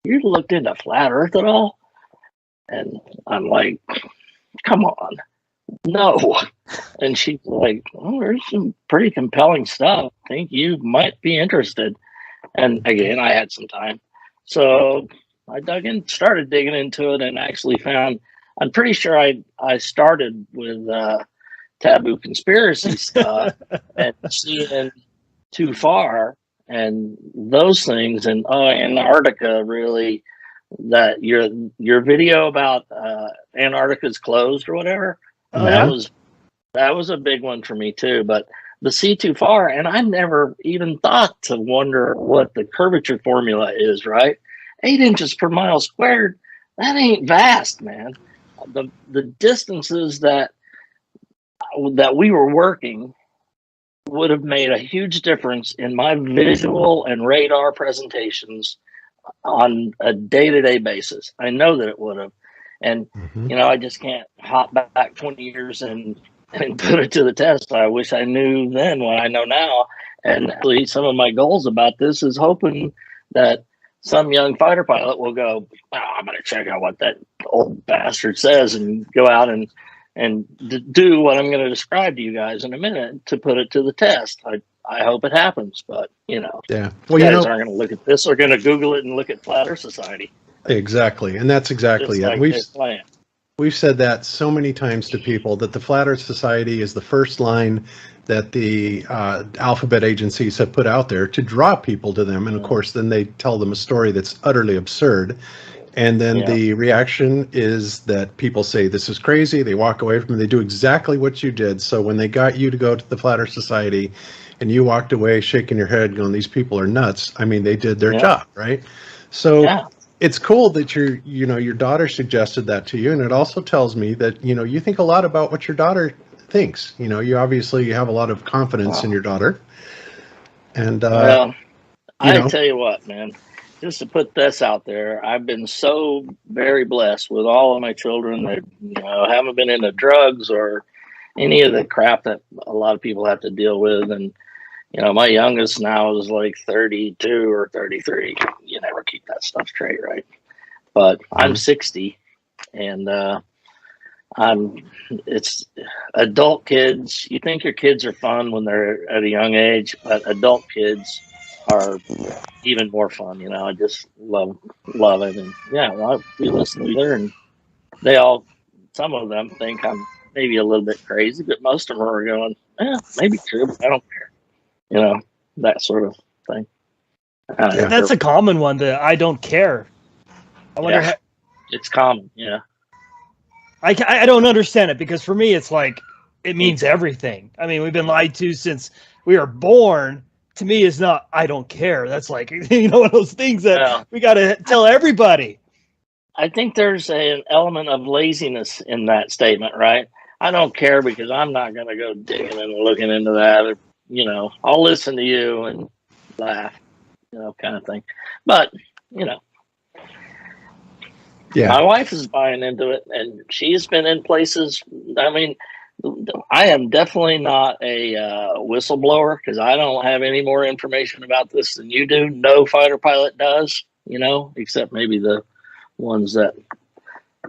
you looked into Flat Earth at all?" And I'm like, "Come on. No." And she's like, "Oh, there's some pretty compelling stuff. I think you might be interested." And again, I had some time. So I started digging into it, and actually found, I'm pretty sure I started with taboo conspiracy stuff and seeing Too Far and those things, and Antarctica, really, that your video about Antarctica's closed or whatever, that was a big one for me too. But the See Too Far, and I never even thought to wonder what the curvature formula is, right? 8 inches per mile squared, that ain't vast, man. The distances that we were working would have made a huge difference in my visual and radar presentations on a day-to-day basis. I know that it would have. And, I just can't hop back 20 years and put it to the test. I wish I knew then what I know now. And actually, some of my goals about this is hoping that some young fighter pilot will go, "Oh, I'm going to check out what that old bastard says," and go out and do what I'm going to describe to you guys in a minute to put it to the test. I hope it happens, but yeah. Well, you guys aren't going to look at this. They're going to Google it and look at Flat Earth Society. Exactly, and that's exactly it. We've said that so many times to people, that the Flat Earth Society is the first line that the alphabet agencies have put out there to draw people to them, and of course, then they tell them a story that's utterly absurd. And then the reaction is that people say, "This is crazy." They walk away from it. They do exactly what you did. So when they got you to go to the Flat Earth Society and you walked away shaking your head going, "These people are nuts," I mean, they did their job, right? So it's cool that your daughter suggested that to you. And it also tells me that, you think a lot about what your daughter thinks. You obviously have a lot of confidence in your daughter. And, I tell you what, man, just to put this out there, I've been so very blessed with all of my children that haven't been into drugs or any of the crap that a lot of people have to deal with. And my youngest now is like 32 or 33. You never keep that stuff straight, right? But I'm 60, and it's adult kids. You think your kids are fun when they're at a young age, but adult kids are even more fun. I just love it. And we listen to her, and some of them think I'm maybe a little bit crazy, but most of them are going, maybe true, but I don't care. That sort of thing. That's a common one, that I don't care. I wonder how it's common. I don't understand it, because for me it's like it means everything. I mean, we've been lied to since we were born. To me, it's not "I don't care." That's like one of those things that we got to tell everybody. I think there's an element of laziness in that statement, right? I don't care because I'm not going to go digging and looking into that. I'll listen to you and laugh, kind of thing. But, my wife is buying into it, and she's been in places. I mean, I am definitely not a whistleblower, because I don't have any more information about this than you do. No fighter pilot does, except maybe the ones that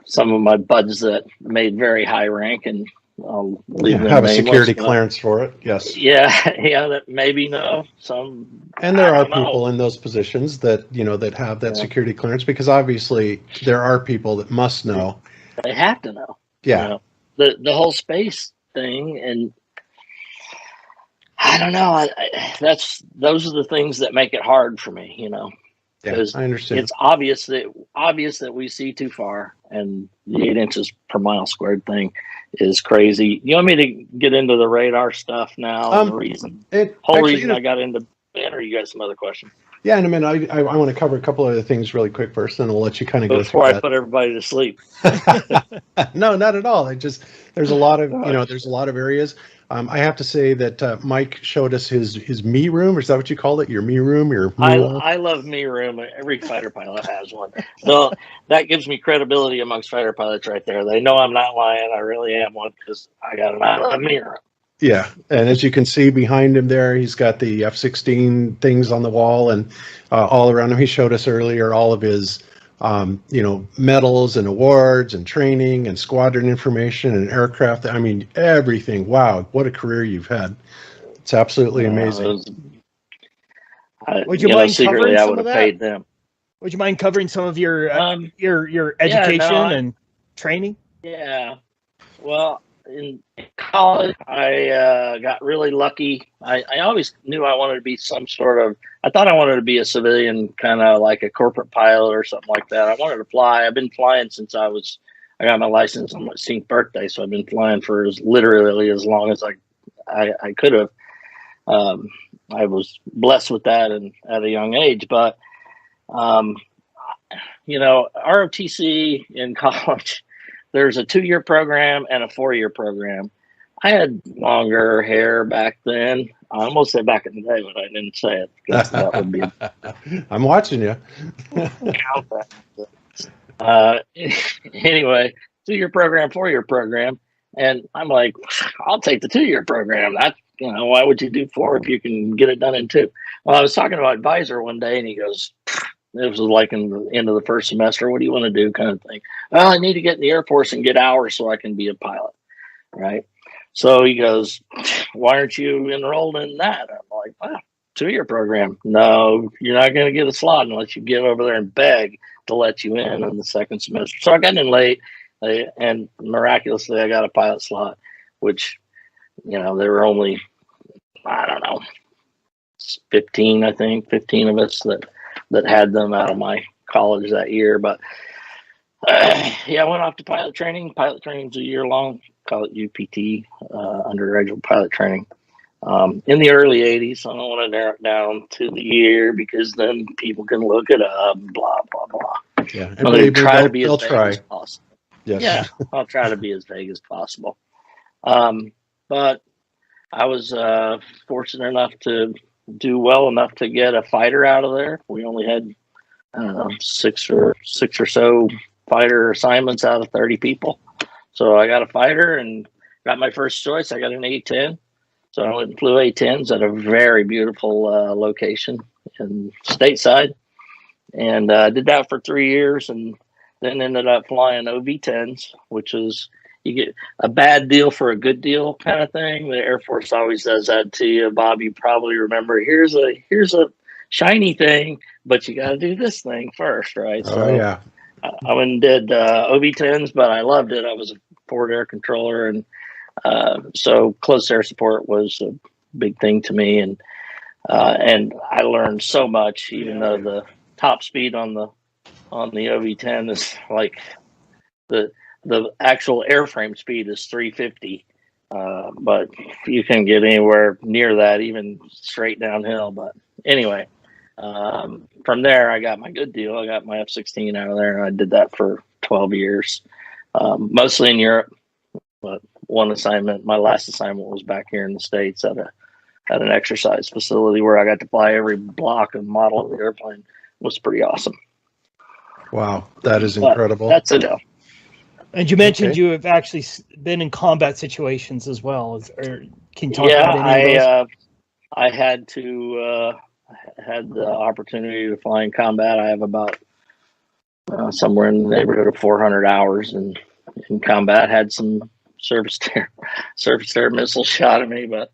some of my buds that made very high rank, and I'll leave them have a nameless, security clearance for it. Yes. That maybe know some. And there are people in those positions that that have that security clearance, because obviously there are people that must know. They have to know. Yeah. The whole space thing, and I don't know. Those are the things that make it hard for me, you know, Yeah, because I understand. it's obvious that we see too far, and the 8 inches per mile squared thing is crazy. You want me to get into the radar stuff now? And the reason I got into it, or you got some other questions? Yeah, in a minute, I want to cover a couple other things really quick first, then we'll let you kind of go through Before I that. put everybody to sleep. No, not at all. There's a lot of there's a lot of areas. I have to say that Mike showed us his me room. Is that what you called it? Your me room? I love me room. Every fighter pilot has one. So that gives me credibility amongst fighter pilots right there. They know I'm not lying. I really am one because I got a me room. Yeah, and as you can see behind him there, he's got the F-16 things on the wall, and all around him. He showed us earlier all of his, medals and awards and training and squadron information and aircraft. I mean, everything. Wow, what a career you've had! It's absolutely amazing. Would you mind covering I some would of have that? paid them. Would you mind covering some of your education and training? Yeah. Well, in college, I got really lucky. I always knew I wanted to be some sort of, I thought I wanted to be a civilian, kind of like a corporate pilot or something like that. I wanted to fly. I've been flying since I got my license on my 16th birthday. So I've been flying for literally as long as I could have. I was blessed with that and at a young age, but, ROTC in college, there's a 2-year program and a 4-year program. I had longer hair back then. I almost said back in the day, but I didn't say it. That would be. I'm watching you. Anyway, 2-year program, 4-year program, and I'm like, I'll take the 2-year program. Why would you do 4 if you can get it done in 2? Well, I was talking to my advisor one day, and he goes, it was like in the end of the first semester. What do you want to do, kind of thing? Well, I need to get in the Air Force and get hours so I can be a pilot, right? So he goes, why aren't you enrolled in that? I'm like, 2-year program. No, you're not going to get a slot unless you get over there and beg to let you in the second semester. So I got in late, and miraculously I got a pilot slot, which, there were only, 15 of us that had them out of my college that year. But I went off to pilot training. Pilot training is a year long. Call it UPT, undergraduate pilot training. In the early 80s. I don't want to narrow it down to the year because then people can look it up, blah, blah, blah. Yeah, and I'll try to be as vague as possible. Yes. Yeah, I'll try to be as vague as possible. But I was fortunate enough to do well enough to get a fighter out of there. We only had, six or so fighter assignments out of 30 people. So I got a fighter and got my first choice. I got an A-10. So I went and flew A-10s at a very beautiful location in stateside. And did that for 3 years and then ended up flying OV-10s, which is, you get a bad deal for a good deal kind of thing. The Air Force always does that to you. Bob, you probably remember, here's a shiny thing, but you got to do this thing first, right? Oh, yeah. I went and did OV-10s, but I loved it. I was a forward air controller, and so close air support was a big thing to me. And I learned so much, even though the top speed on the OV-10 is like the actual airframe speed is 350. But you can get anywhere near that, even straight downhill. But anyway, from there, I got my good deal. I got my F-16 out of there, and I did that for 12 years, mostly in Europe. But one assignment, my last assignment, was back here in the States at an exercise facility where I got to fly every block and model of the airplane. It was pretty awesome. Wow, that is incredible. That's it. And you mentioned you have actually been in combat situations as well. Or can you talk about any of those? I had the opportunity to fly in combat. I have about somewhere in the neighborhood of 400 hours in combat. Had some surface to air missiles shot at me, but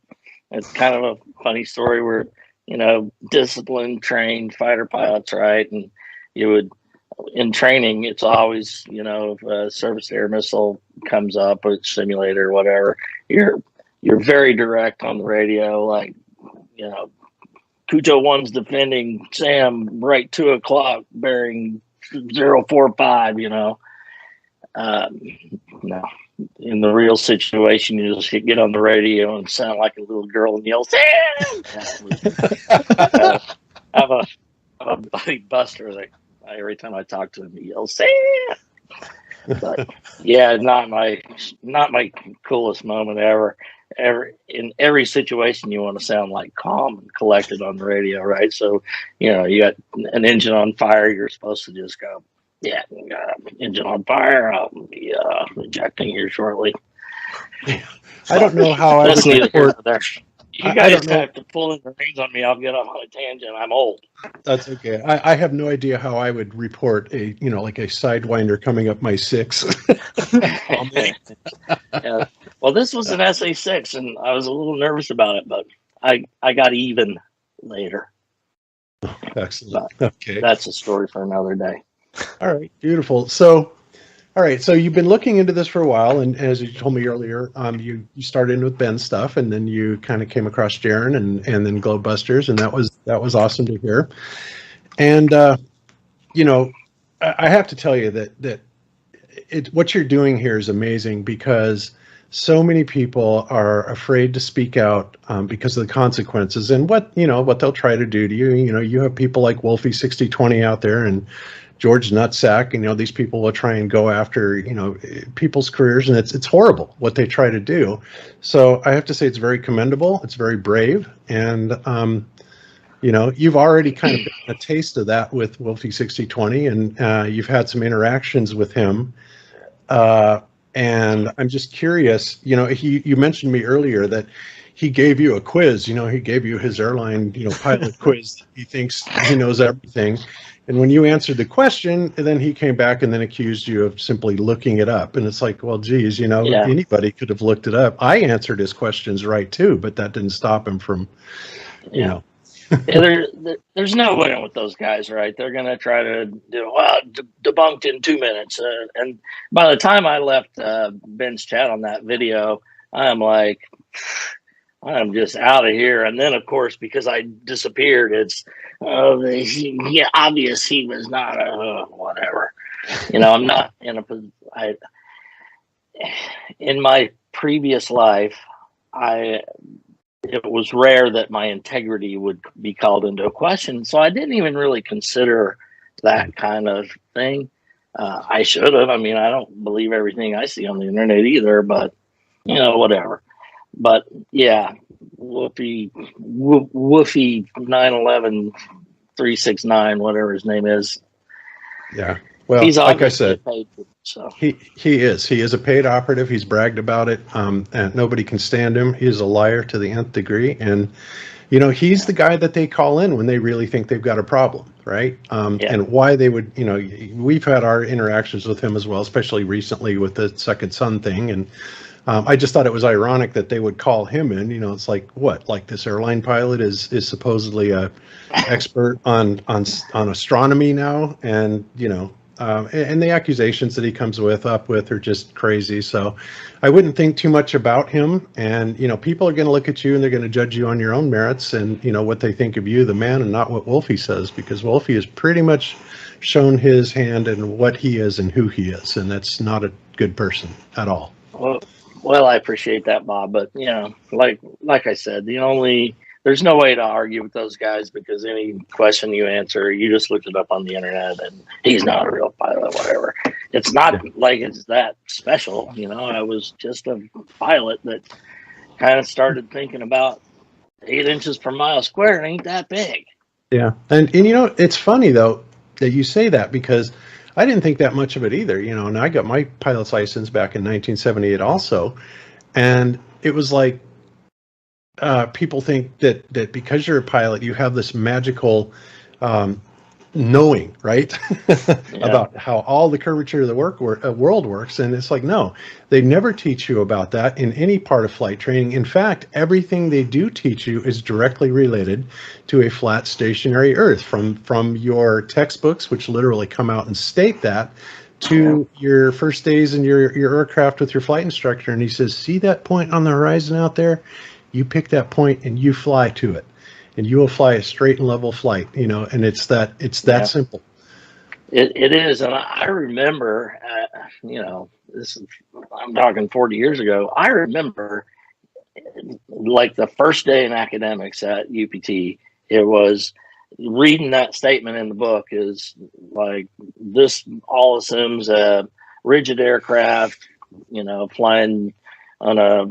it's kind of a funny story where, disciplined, trained fighter pilots, right? And you would, in training, it's always, if a surface to air missile comes up, or simulator or whatever, you're very direct on the radio, like, you know, Cujo 1's defending Sam right 2 o'clock bearing 045, you know. No. In the real situation, you just get on the radio and sound like a little girl and yell, Sam! I have a buddy Buster that every time I talk to him, he yells, Sam! But yeah, not my coolest moment ever. In every situation, you want to sound like calm and collected on the radio, right? So, you know, you got an engine on fire, you're supposed to just go, yeah, engine on fire. I'll be ejecting here shortly. I don't know how I That's would neither here report. nor there. You I guys don't know. have to pull in the reins on me. I'll get off on a tangent. I'm old. That's okay. I have no idea how I would report a, you know, like a sidewinder coming up my 6. Yeah. Well, this was an SA6, and I was a little nervous about it, but I got even later. Excellent. But Okay. that's a story for another day. All right. Beautiful. So, all right. So you've been looking into this for a while, and as you told me earlier, you started in with Ben's stuff, and then you kind of came across Jaron and then Globebusters, and that was awesome to hear. And you know, I have to tell you that what you're doing here is amazing, because so many people are afraid to speak out because of the consequences and what they'll try to do to you. You know, you have people like Wolfie 6020 out there and George Nutsack, and, you know, these people will try and go after, you know, people's careers, and it's horrible what they try to do. So I have to say it's very commendable. It's very brave. And, you know, you've already kind of gotten a taste of that with Wolfie 6020, and you've had some interactions with him. And I'm just curious, you know, you mentioned me earlier that he gave you a quiz, you know, he gave you his airline, you know, pilot quiz. He thinks he knows everything. And when you answered the question, and then he came back and then accused you of simply looking it up. And it's like, well, geez, you know, anybody could have looked it up. I answered his questions right too, but that didn't stop him from, you know. Yeah, there's no winning with those guys, right? They're going to try to do, debunked in 2 minutes. And by the time I left Ben's chat on that video, I'm like, I'm just out of here. And then, of course, because I disappeared, it's, obvious he was not whatever. You know, I'm not in a in my previous life, it was rare that my integrity would be called into question. So I didn't even really consider that kind of thing. I should have. I mean, I don't believe everything I see on the internet either, but, you know, whatever. But yeah, Woofy 911 369, whatever his name is. Yeah. Well, he's like I said, paid, so he is a paid operative. He's bragged about it, and nobody can stand him. He is a liar to the nth degree, and you know, he's the guy that they call in when they really think they've got a problem, right? And why they would, you know, we've had our interactions with him as well, especially recently with the second son thing, and I just thought it was ironic that they would call him in. You know, it's like, what, like this airline pilot is supposedly a expert on astronomy now, and you know. And the accusations that he comes up with are just crazy. So I wouldn't think too much about him. And, you know, people are going to look at you and they're going to judge you on your own merits and, you know, what they think of you, the man, and not what Wolfie says, because Wolfie has pretty much shown his hand and what he is and who he is. And that's not a good person at all. Well, I appreciate that, Bob. But, you know, like I said, there's no way to argue with those guys, because any question you answer, you just looked it up on the internet and he's not a real pilot, whatever. It's not like it's that special. You know, I was just a pilot that kind of started thinking about 8 inches per mile squared ain't that big. Yeah. And you know, it's funny though that you say that, because I didn't think that much of it either, you know, and I got my pilot's license back in 1978 also. And it was like, people think that because you're a pilot, you have this magical knowing, right? About how all the curvature of the world works. And it's like, no, they never teach you about that in any part of flight training. In fact, everything they do teach you is directly related to a flat stationary Earth, from your textbooks, which literally come out and state that, to your first days in your aircraft with your flight instructor. And he says, see that point on the horizon out there? You pick that point and you fly to it. and you will fly a straight and level flight, you know, and it's that Yeah. simple. It is, and I remember, you know, I'm talking 40 years ago. I remember, like the first day in academics at UPT, it was reading that statement in the book is like, this all assumes a rigid aircraft, you know, flying on a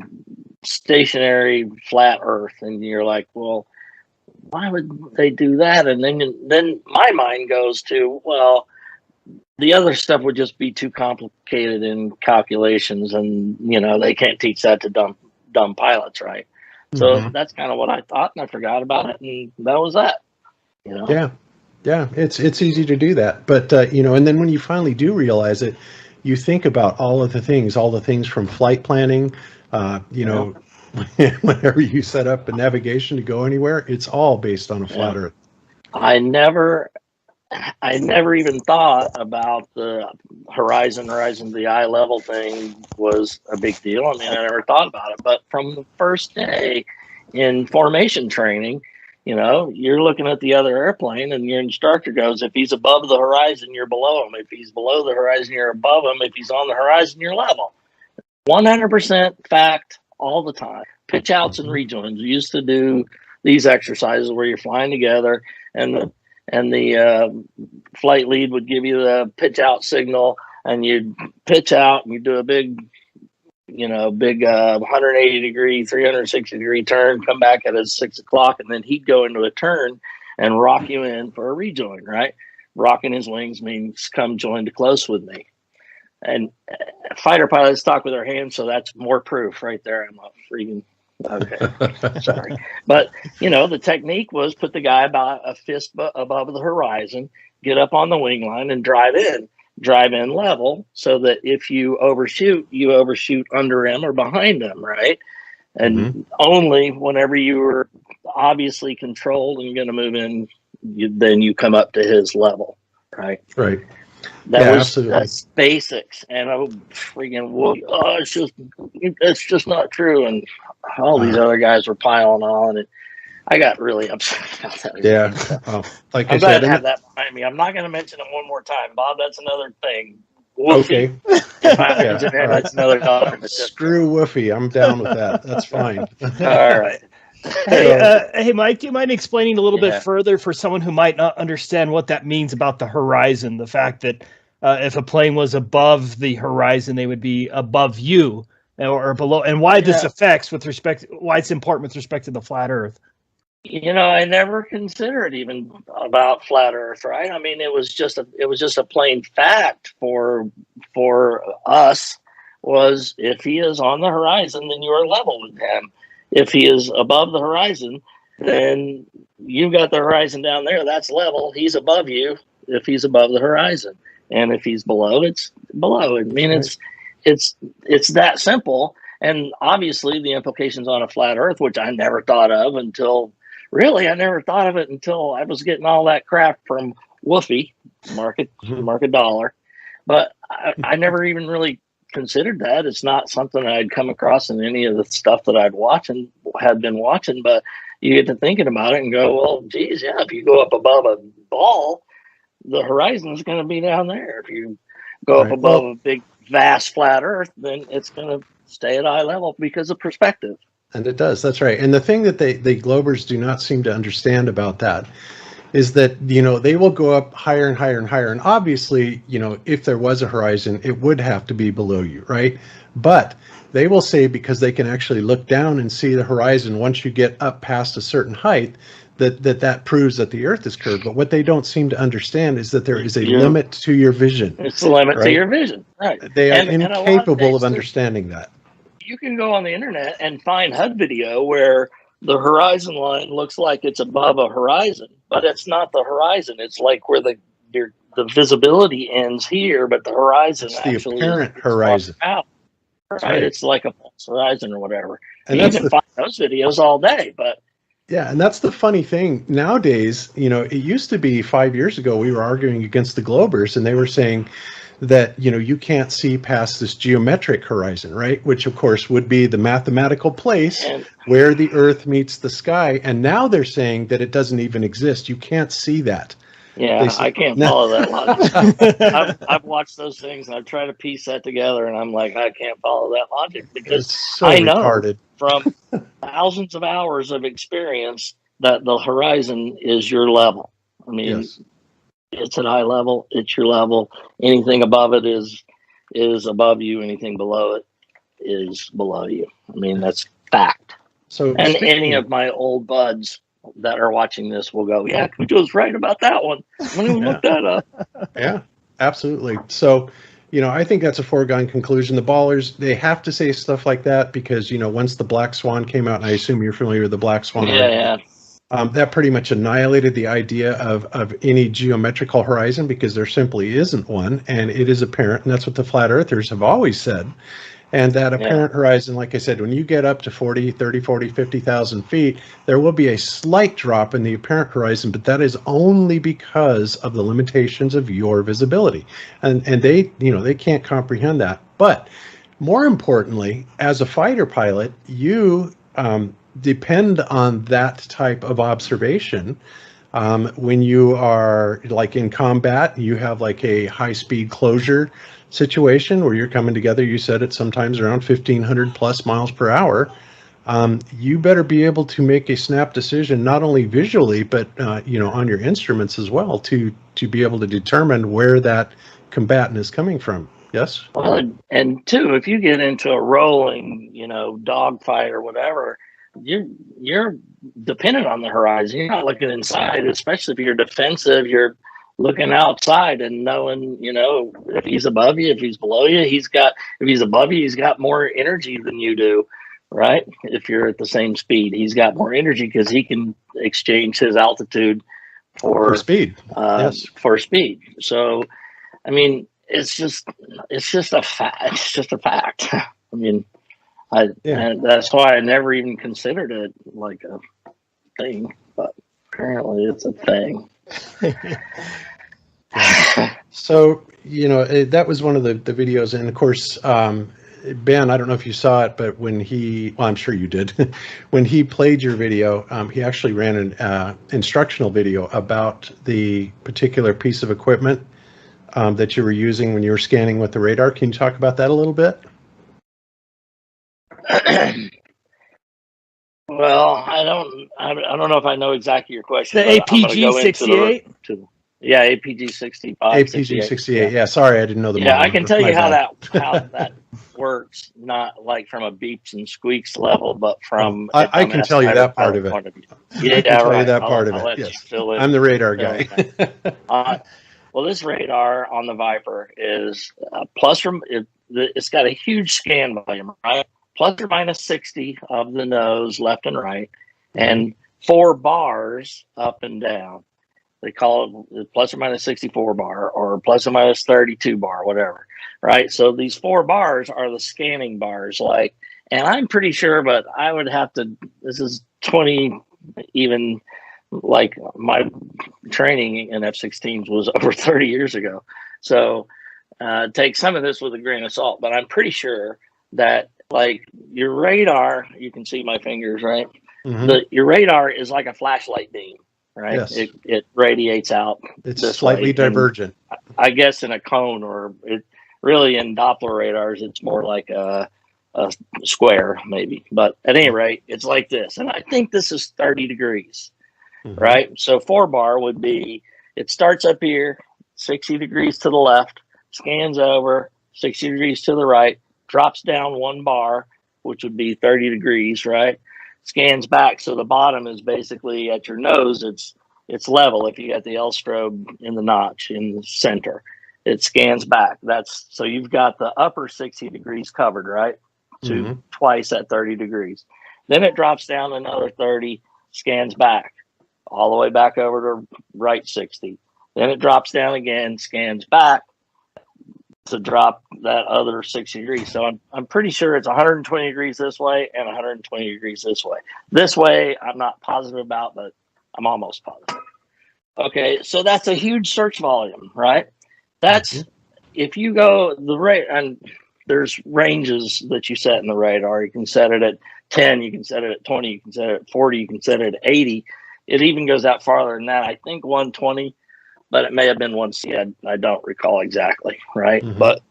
stationary flat Earth, and you're like, well, why would they do that? And then my mind goes to, well, the other stuff would just be too complicated in calculations, and you know they can't teach that to dumb pilots, right? So that's kind of what I thought, and I forgot about it, and that was that. You know? Yeah, it's easy to do that, but you know, and then when you finally do realize it, you think about all the things from flight planning, you know, whenever you set up a navigation to go anywhere, it's all based on a flat Earth. I never even thought about the horizon to the eye level thing was a big deal. I mean, I never thought about it, but from the first day in formation training, you know, you're looking at the other airplane and your instructor goes, if he's above the horizon, you're below him. If he's below the horizon, you're above him. If he's on the horizon, you're level. 100% fact all the time. Pitch outs and rejoins. We used to do these exercises where you're flying together, and the flight lead would give you the pitch out signal, and you'd pitch out and you do a big 180 degree, 360 degree turn, come back at 6 o'clock, and then he'd go into a turn and rock you in for a rejoin, right? Rocking his wings means come join to close with me. And fighter pilots talk with their hands, so that's more proof right there. I'm not freaking okay. Sorry. But, you know, the technique was put the guy about a fist above the horizon, get up on the wing line and drive in level, so that if you overshoot under him or behind him, right? And only whenever you were obviously controlled and going to move in, then you come up to his level, right? Right. That's basics, and I was freaking, it's just not true, and all these other guys were piling on, and I got really upset about that. Yeah, like I'm I glad said, to have that behind me. I'm not going to mention it one more time, Bob. That's another thing. Okay. If I mention it, that's another dollar. Screw Woofy. I'm down with that. That's fine. All right. Hey, Mike, do you mind explaining a little bit further for someone who might not understand what that means about the horizon? The fact that if a plane was above the horizon, they would be above you or below, and why this affects why it's important with respect to the flat Earth. You know, I never considered even about flat Earth, right? I mean, it was just a plain fact for us was if he is on the horizon, then you are level with him. If he is above the horizon, then you got the horizon down there. That's level. He's above you if he's above the horizon, and if he's below, it's below. I mean, it's that simple. And obviously, the implications on a flat Earth, which I never thought of until I was getting all that crap from Woofy, market dollar, but I never even really considered that. It's not something I'd come across in any of the stuff that had been watching, but you get to thinking about it and go, well, geez, yeah, if you go up above a ball, the horizon is going to be down there. If you go up above a big, vast, flat Earth, then it's going to stay at eye level because of perspective. And it does. That's right. And the thing that the Globers do not seem to understand about that is that, you know, they will go up higher and higher and higher. And obviously, you know, if there was a horizon, it would have to be below you, right? But they will say, because they can actually look down and see the horizon once you get up past a certain height, that proves that the Earth is curved. But what they don't seem to understand is that there is a limit to your vision. It's a limit to your vision, right? They are incapable of understanding that. You can go on the internet and find HUD video where the horizon line looks like it's above a horizon, but it's not the horizon. It's like where the visibility ends here, but the horizon it's the apparent horizon. Out, right? It's like a false horizon or whatever. And you can find those videos all day, but yeah, and that's the funny thing. Nowadays, you know, it used to be 5 years ago we were arguing against the Globers, and they were saying that, you know, you can't see past this geometric horizon, right? Which of course would be the mathematical place where the Earth meets the sky. And now they're saying that it doesn't even exist. You can't see that. Yeah, I can't follow that logic. I've watched those things and I've tried to piece that together, and I'm like, I can't follow that logic because It's so I know retarded. from thousands of hours of experience that the horizon is your level. I mean, it's at eye level, it's your level. Anything above it is above you. Anything below it is below you. I mean, that's fact. So, and any of my old buds that are watching this will go, yeah, Cujo's right about that one. I'm going to look that up. Yeah, absolutely. So, you know, I think that's a foregone conclusion. The ballers, they have to say stuff like that because, you know, once the Black Swan came out, and I assume you're familiar with the Black Swan. Yeah. That pretty much annihilated the idea of any geometrical horizon because there simply isn't one. And it is apparent, and that's what the flat earthers have always said. And that apparent horizon, like I said, when you get up to 40, 30, 40, 50,000 feet, there will be a slight drop in the apparent horizon, but that is only because of the limitations of your visibility. And they, you know, they can't comprehend that. But more importantly, as a fighter pilot, you depend on that type of observation. When you are like in combat, you have like a high-speed closure situation where you're coming together. You said it's sometimes around 1,500 plus miles per hour. You better be able to make a snap decision, not only visually, but you know, on your instruments as well, to be able to determine where that combatant is coming from. Yes. Well, and two, if you get into a rolling, you know, dogfight or whatever, you're dependent on the horizon. You're not looking inside, especially if you're defensive. You're looking outside and knowing, you know, if he's above you, if he's below you, if he's above you, he's got more energy than you do, right? If you're at the same speed, he's got more energy because he can exchange his altitude for speed. Yes. For speed. So, I mean, it's just a fact. It's just a fact. I mean, and that's why I never even considered it like a thing, but apparently it's a thing. So, you know, that was one of the videos. And of course, Ben, I don't know if you saw it, but when well, I'm sure you did, when he played your video, he actually ran an instructional video about the particular piece of equipment that you were using when you were scanning with the radar. Can you talk about that a little bit? Well, I don't know if I know exactly your question. The APG 68. Yeah, APG 65. APG 68. Yeah, sorry, I didn't know the model. Yeah, I can tell you how that works. Not like from a beeps and squeaks level, but from I can tell you that part of it. Yeah, I can tell right. you that part I'll of it. Yes, I'm the radar guy. Well, this radar on the Viper is it's got a huge scan volume, right? Plus or minus 60 of the nose, left and right, and 4 bars up and down. They call it plus or minus 64 bar or plus or minus 32 bar, whatever, right? So these 4 bars are the scanning bars, and I'm pretty sure, but I would have to, this is 20, even like my training in F-16s was over 30 years ago. So take some of this with a grain of salt, but I'm pretty sure that like your radar, you can see my fingers, right? Mm-hmm. Your radar is like a flashlight beam, right? Yes. It radiates out. It's slightly divergent. I guess in a cone, or it really in Doppler radars, it's more like a square maybe. But at any rate, it's like this. And I think this is 30 degrees, right? So 4 bar would be, it starts up here, 60 degrees to the left, scans over, 60 degrees to the right, drops down 1 bar, which would be 30 degrees, right? Scans back. So the bottom is basically at your nose. It's level. If you got the L strobe in the notch in the center, it scans back. So you've got the upper 60 degrees covered, right? To twice at 30 degrees. Then it drops down another 30, scans back all the way back over to right 60. Then it drops down again, scans back to drop that other 60 degrees. So I'm pretty sure it's 120 degrees this way and 120 degrees this way. This way, I'm not positive about, but I'm almost positive. Okay, so that's a huge search volume, right? That's if you go the rate, and there's ranges that you set in the radar. You can set it at 10, you can set it at 20, you can set it at 40, you can set it at 80. It even goes out farther than that. I think 120, but it may have been 160. I don't recall exactly, right? Mhm. But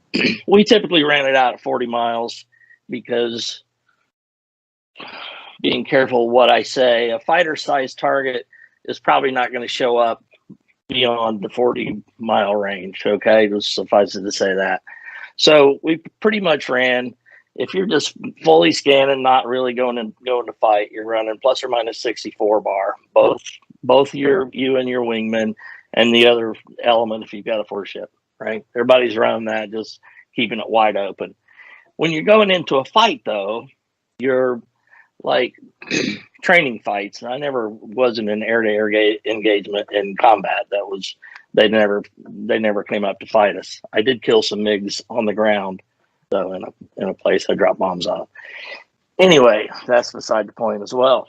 we typically ran it out at 40 miles because being careful what I say, a fighter-sized target is probably not going to show up beyond the 40-mile range, okay? Just suffice it to say that. So we pretty much ran, if you're just fully scanning, not really going to fight, you're running plus or minus 64 bar, both you and your wingman and the other element if you've got a four ship, right? Everybody's running that, just keeping it wide open. When you're going into a fight, though, you're like training fights. I never was in an air-to-air engagement in combat. That was they never came up to fight us. I did kill some MiGs on the ground, though, in a place I dropped bombs on. Anyway, that's beside the point as well.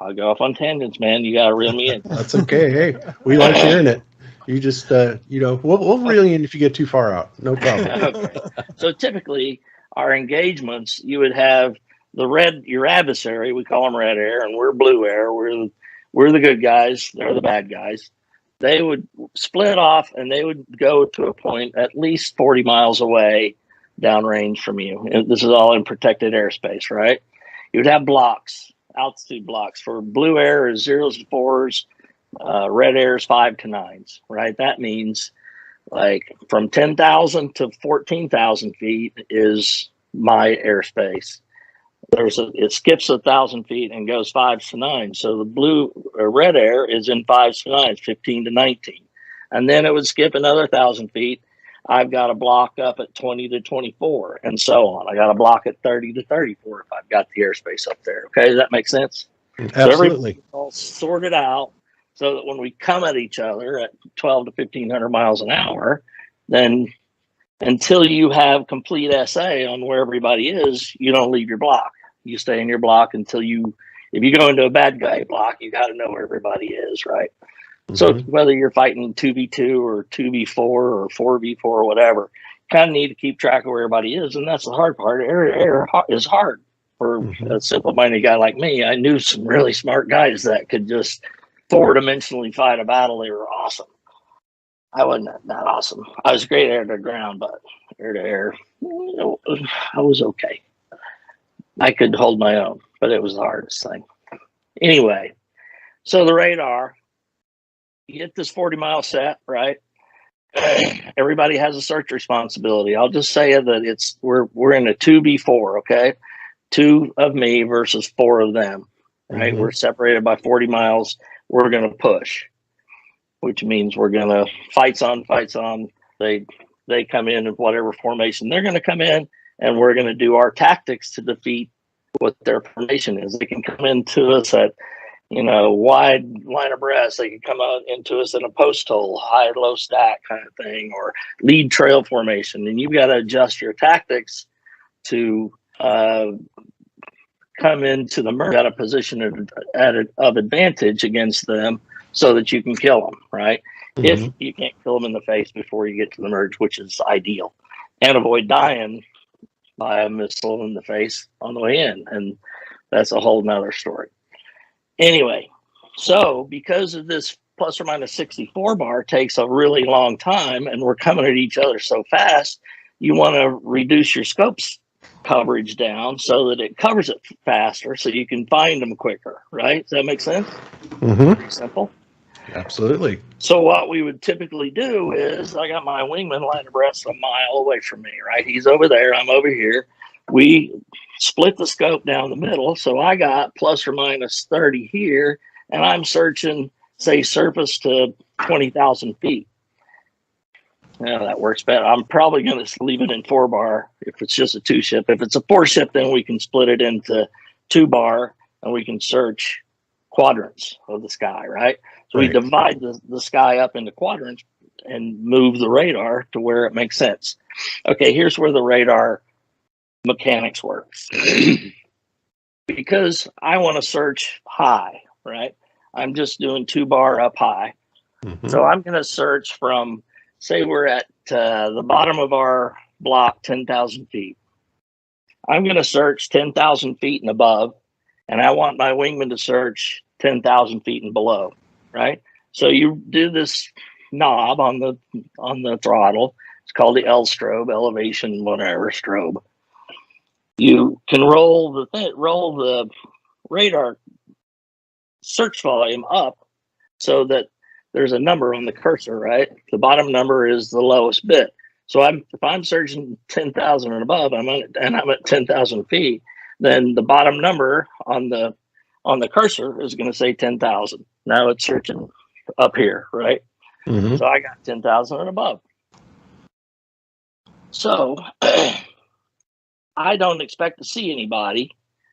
I'll go off on tangents, man. You gotta reel me in. That's okay. Hey, we like hearing it. You just, we'll reel you in if you get too far out. No problem. Okay. So typically, our engagements, you would have your adversary. We call them red air, and we're blue air. We're the good guys. They're the bad guys. They would split off, and they would go to a point at least 40 miles away, downrange from you. And this is all in protected airspace, right? You would have blocks, altitude blocks. For blue air is 0s to 4s. Red air is 5 to 9s, right? That means like from 10,000 to 14,000 feet is my airspace. It skips 1,000 feet and goes 5s to 9s. So the red air is in 5s to 9s, 15 to 19. And then it would skip another 1,000 feet. I've got a block up at 20 to 24 and so on. I got a block at 30 to 34 if I've got the airspace up there. Okay, does that make sense? Absolutely. So everything's all sorted out so that when we come at each other at 12 to 1,500 miles an hour, then until you have complete SA on where everybody is, you don't leave your block. You stay in your block until if you go into a bad guy block, you got to know where everybody is, right? Mm-hmm. So whether you're fighting 2v2 or 2v4 or 4v4 or whatever, you kind of need to keep track of where everybody is. And that's the hard part. Air is hard for a simple-minded guy like me. I knew some really smart guys that could just four-dimensionally fight a battle. They were awesome. I wasn't that awesome. I was great air to ground, but air to air, I was okay. I could hold my own, but it was the hardest thing. Anyway, so the radar, you get this 40-mile set, right? Everybody has a search responsibility. I'll just say that we're in a 2v4, okay? 2 of me versus 4 of them, right? We're separated by 40 miles. We're going to push, which means we're going to fights on. They come in whatever formation they're going to come in, and we're going to do our tactics to defeat what their formation is. They can come into us at, wide line abreast. They can come out into us in a post hole, high, low stack kind of thing, or lead trail formation. And you've got to adjust your tactics to come into the merge at a position of advantage against them so that you can kill them, right? If you can't kill them in the face before you get to the merge, which is ideal, and avoid dying by a missile in the face on the way in. And that's a whole nother story. Anyway, so because of this plus or minus 64 bar takes a really long time and we're coming at each other so fast, you want to reduce your scopes coverage down so that it covers it faster so you can find them quicker, right? Does that make sense? Pretty simple. Absolutely. So what we would typically do is I got my wingman line abreast a mile away from me, right? He's over there, I'm over here. We split the scope down the middle. So I got plus or minus 30 here, and I'm searching, say, surface to 20,000 feet. Yeah, that works better. I'm probably going to leave it in 4 bar if it's just a 2 ship. If it's a 4 ship, then we can split it into 2 bar and we can search quadrants of the sky, right? So we divide the sky up into quadrants and move the radar to where it makes sense. Okay, here's where the radar mechanics works. Because I want to search high, right? I'm just doing 2 bar up high. So I'm going to search from say we're at the bottom of our block, 10,000 feet. I'm going to search 10,000 feet and above, and I want my wingman to search 10,000 feet and below, right? So you do this knob on the throttle. It's called the L strobe, elevation, whatever strobe. You can roll the radar search volume up so that there's a number on the cursor, right? The bottom number is the lowest bit. So if I'm searching 10,000 and above, I'm at 10,000 feet, then the bottom number on the cursor is going to say 10,000. Now it's searching up here, right? Mm-hmm. So I got 10,000 and above. So I don't expect to see anybody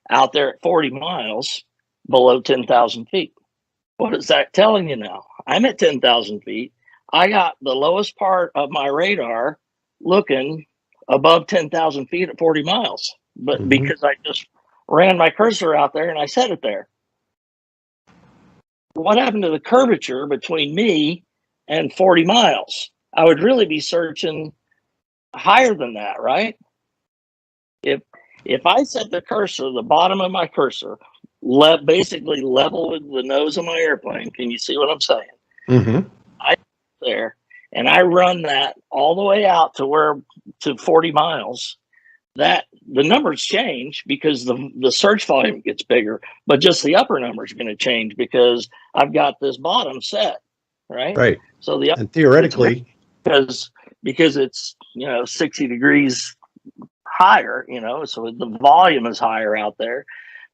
out there at 40 miles below 10,000 feet. What is that telling you now? I'm at 10,000 feet. I got the lowest part of my radar looking above 10,000 feet at 40 miles, but because I just ran my cursor out there and I set it there. What happened to the curvature between me and 40 miles? I would really be searching higher than that, right? If I set the cursor, the bottom of my cursor, basically level with the nose of my airplane, can you see what I'm saying? Mm-hmm. I there and I run that all the way out to 40 miles. That the numbers change because the search volume gets bigger, but just the upper number is going to change because I've got this bottom set, right? Right. So and theoretically, because it's 60 degrees higher, so the volume is higher out there,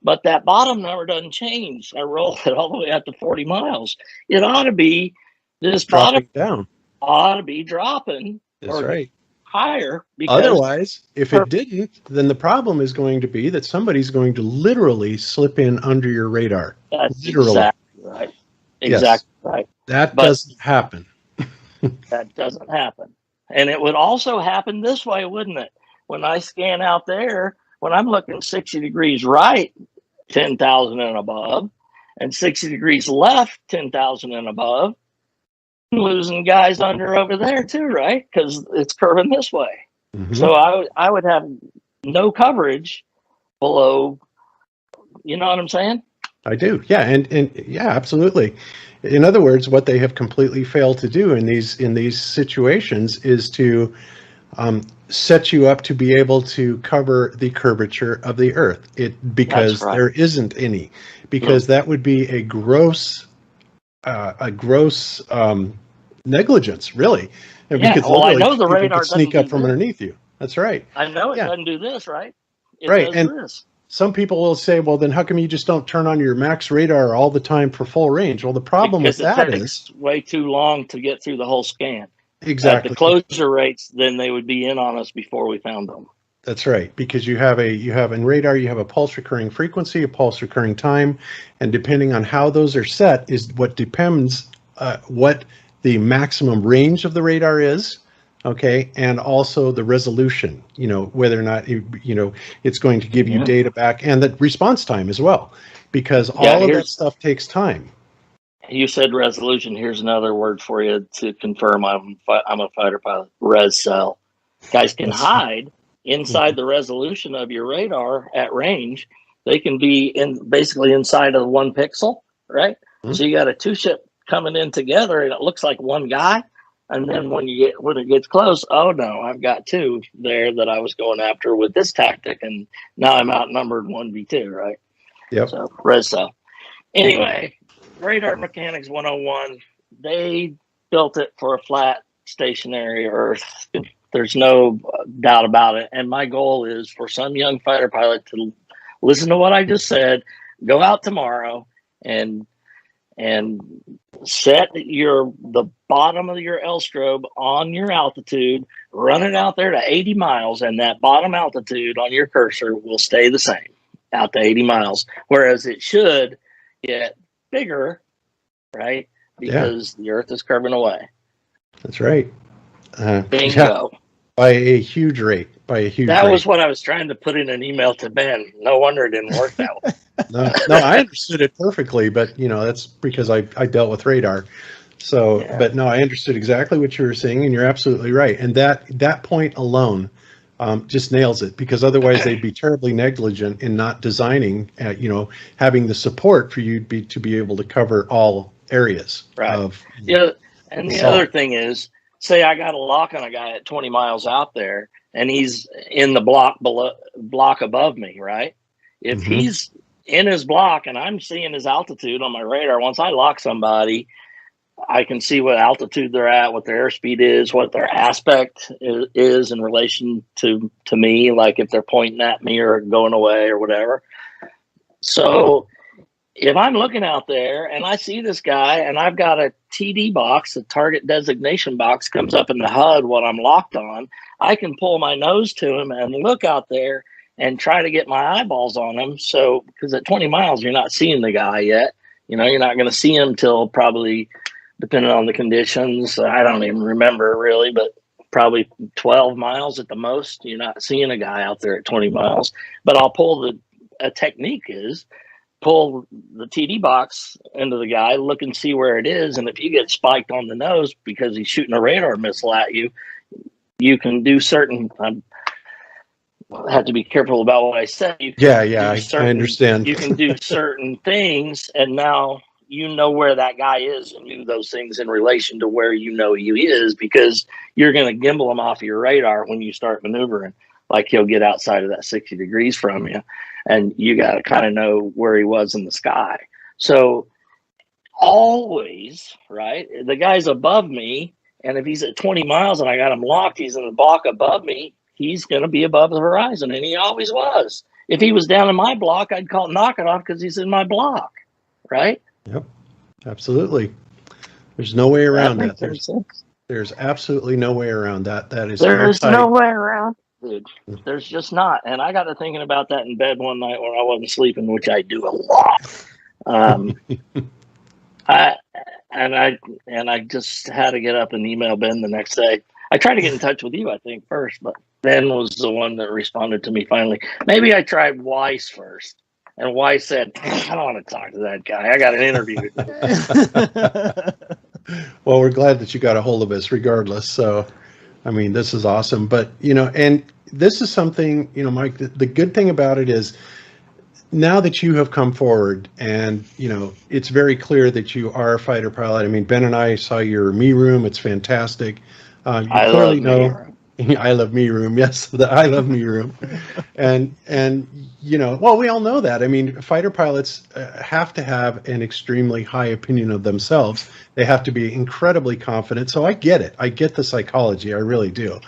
but that bottom number doesn't change. I roll it all the way out to 40 miles. It ought to be this dropping bottom down. Ought to be dropping. That's right. Higher, because otherwise, if it didn't, then the problem is going to be that somebody's going to literally slip in under your radar. That's literally. exactly right. Exactly right. That doesn't happen. That doesn't happen. And it would also happen this way, wouldn't it? When I scan out there, when I'm looking 60 degrees right, 10,000 and above, and 60 degrees left, 10,000 and above, I'm losing guys under over there too, right? Because it's curving this way. Mm-hmm. So I would have no coverage below. You know what I'm saying? I do. Yeah. And yeah, absolutely. In other words, what they have completely failed to do in these situations is to set you up to be able to cover the curvature of the Earth. Because there isn't any, because that would be a gross negligence, really. And yeah. because I know the radar could sneak up from underneath you. That's right. I know it doesn't do this, right? It right. does And this. some people will say, well, then how come you just don't turn on your max radar all the time for full range? Well, the problem with that is way too long to get through the whole scan. Exactly. At the closure rates, then they would be in on us before we found them. That's right, because you have in radar, you have a pulse recurring frequency, a pulse recurring time, and depending on how those are set is what depends what the maximum range of the radar is, okay, and also the resolution, whether or not it's going to give you data back, and the response time as well, because all of that stuff takes time. You said resolution. Here's another word for you to confirm I'm a fighter pilot. Res cell. Guys can hide inside the resolution of your radar at range. They can be basically inside of 1 pixel, right? Mm-hmm. So you got a 2 ship coming in together, and it looks like one guy. And then when it gets close, oh no, I've got 2 there that I was going after with this tactic, and now I'm outnumbered 1v2, right? Yep. So res cell. Anyway. Radar Mechanics 101, they built it for a flat, stationary Earth. There's no doubt about it. And my goal is for some young fighter pilot to listen to what I just said, go out tomorrow and set the bottom of your L strobe on your altitude, run it out there to 80 miles, and that bottom altitude on your cursor will stay the same out to 80 miles, whereas it should get bigger, right? Because the Earth is curving away. That's right. Bingo. By a huge rate. That was what I was trying to put in an email to Ben. No wonder it didn't work that way. No, I understood it perfectly, but that's because I dealt with radar. So, but no, I understood exactly what you were saying, and you're absolutely right. And that point alone just nails it, because otherwise they'd be terribly negligent in not designing, having the support for you to be able to cover all areas of. Yeah, and the other thing is, say I got a lock on a guy at 20 miles out there, and he's in the block above me, right? If he's in his block and I'm seeing his altitude on my radar, once I lock somebody, I can see what altitude they're at, what their airspeed is, what their aspect is in relation to me, like if they're pointing at me or going away or whatever. So if I'm looking out there and I see this guy and I've got a TD box, a target designation box, comes up in the HUD what I'm locked on, I can pull my nose to him and look out there and try to get my eyeballs on him. So, because at 20 miles, you're not seeing the guy yet. You're not going to see him till probably, depending on the conditions, I don't even remember really, but probably 12 miles at the most. You're not seeing a guy out there at 20 miles. But I'll pull a technique is pull the TD box into the guy, look and see where it is. And if you get spiked on the nose because he's shooting a radar missile at you, you can do certain, I have to be careful about what I say. I understand. You can do certain things, and now you know where that guy is and do those things in relation to where he is, because you're going to gimbal him off your radar when you start maneuvering. Like he'll get outside of that 60 degrees from you, and you got to kind of know where he was in the sky. So always, right, the guy's above me, and if he's at 20 miles and I got him locked, he's in the block above me, he's going to be above the horizon, and he always was. If he was down in my block, I'd knock it off because he's in my block, right? Yep, absolutely. There's no way around that. There's absolutely no way around that. There's no way around, dude. There's just not. And I got to thinking about that in bed one night when I wasn't sleeping, which I do a lot. I just had to get up and email Ben the next day. I tried to get in touch with you, I think, first, but Ben was the one that responded to me finally. Maybe I tried Weiss first. And Weiss said, I don't want to talk to that guy. I got an interview. Well, we're glad that you got a hold of us regardless. So, I mean, this is awesome. But, and this is something, Mike, the good thing about it is now that you have come forward and, it's very clear that you are a fighter pilot. I mean, Ben and I saw your Me Room. It's fantastic. You clearly know. I love me room. Yes, the I love me room. And well, we all know that. I mean, fighter pilots have to have an extremely high opinion of themselves. They have to be incredibly confident. So I get it. I get the psychology. I really do.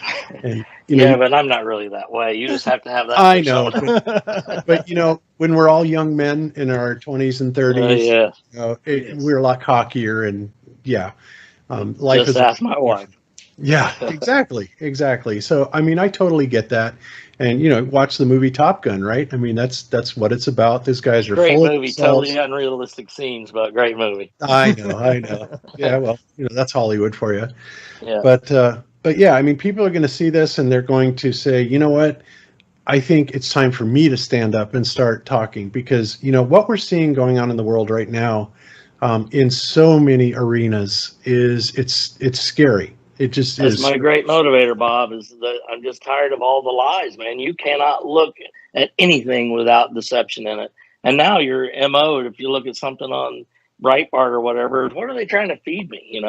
And but I'm not really that way. You just have to have that. I know. But when we're all young men in our 20s and 30s, we're a lot cockier, and life just is. Ask my wife. Yeah, exactly. So, I mean, I totally get that. And, watch the movie Top Gun, right? I mean, that's what it's about. These guys are great full movie, of themselves. totally unrealistic scenes, but great movie. I know. Yeah, well, that's Hollywood for you. Yeah. But yeah, I mean, people are going to see this and they're going to say, you know what? I think it's time for me to stand up and start talking, because, what we're seeing going on in the world right now, in so many arenas it's scary. It just That's is. my great motivator, Bob, is that I'm just tired of all the lies, man. You cannot look at anything without deception in it. And now you're MO'd. If you look at something on Breitbart or whatever, what are they trying to feed me?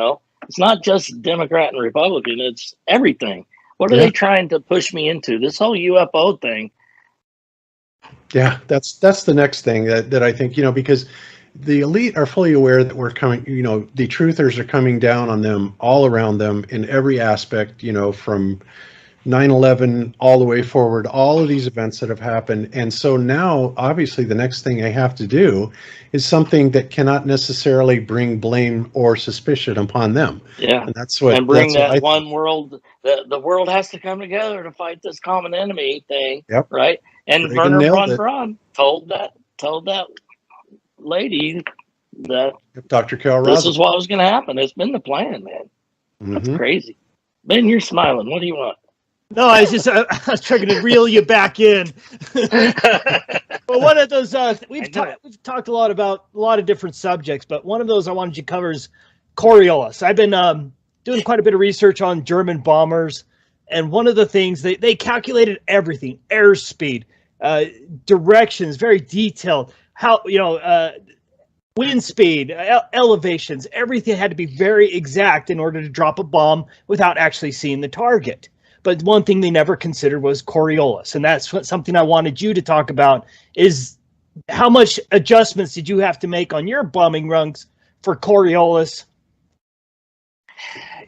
It's not just Democrat and Republican, it's everything. What are they trying to push me into? This whole UFO thing. Yeah, that's the next thing that I think, because the elite are fully aware that we're coming, the truthers are coming down on them all around them in every aspect, from 9/11 all the way forward, all of these events that have happened. And so now, obviously, the next thing they have to do is something that cannot necessarily bring blame or suspicion upon them. Yeah. And that's what. And bring that one world, the world has to come together to fight this common enemy thing. Yep. Right. And Reagan Werner nailed von it. Braun told that lady that Dr. Carol this Rosen. is what was going to happen. It's been the plan, man. That's crazy. Ben, you're smiling. What do you want? No, I was trying to reel you back in. But one of those we've talked a lot about a lot of different subjects, but one of those I wanted you to cover is Coriolis. I've been doing quite a bit of research on German bombers, and one of the things they calculated everything: airspeed, directions, very detailed. How wind speed, elevations, everything had to be very exact in order to drop a bomb without actually seeing the target. But one thing they never considered was Coriolis, and that's something I wanted you to talk about. Is how much adjustments did you have to make on your bombing runs for Coriolis?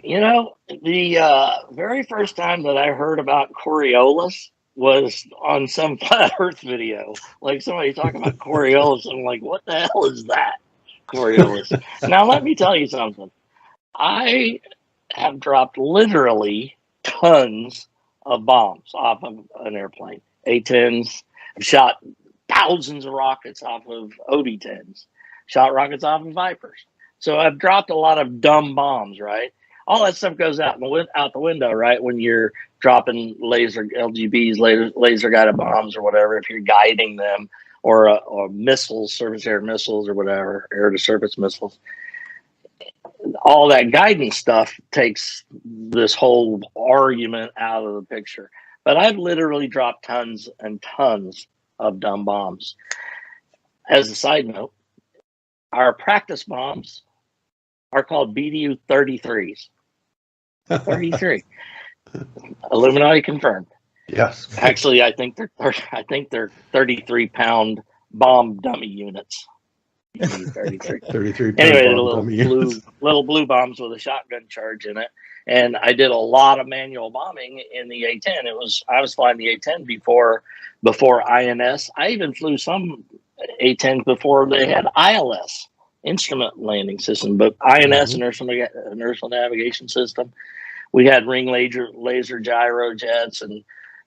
The very first time that I heard about Coriolis was on some flat Earth video. Like somebody talking about Coriolis. I'm like, what the hell is that? Coriolis. Now, let me tell you something. I have dropped literally tons of bombs off of an airplane. A-10s. I've shot thousands of rockets off of OD-10s. Shot rockets off of Vipers. So I've dropped a lot of dumb bombs, right? All that stuff goes out the window, right? When you're dropping laser LGBs, laser guided bombs or whatever, if you're guiding them, or missiles, surface air missiles or whatever, air to surface missiles. All that guidance stuff takes this whole argument out of the picture. But I've literally dropped tons and tons of dumb bombs. As a side note, our practice bombs are called BDU 33s. 33. Illuminati confirmed. Yes. Actually, I think they're 33-pound bomb dummy units. 33. 33 Anyway, bomb little dummy units. blue bombs with a shotgun charge in it. And I did a lot of manual bombing in the A-10. I was flying the A-10 before INS. I even flew some A-10s before they had ILS, instrument landing system, but INS, inertial navigation system. We had ring laser gyro jets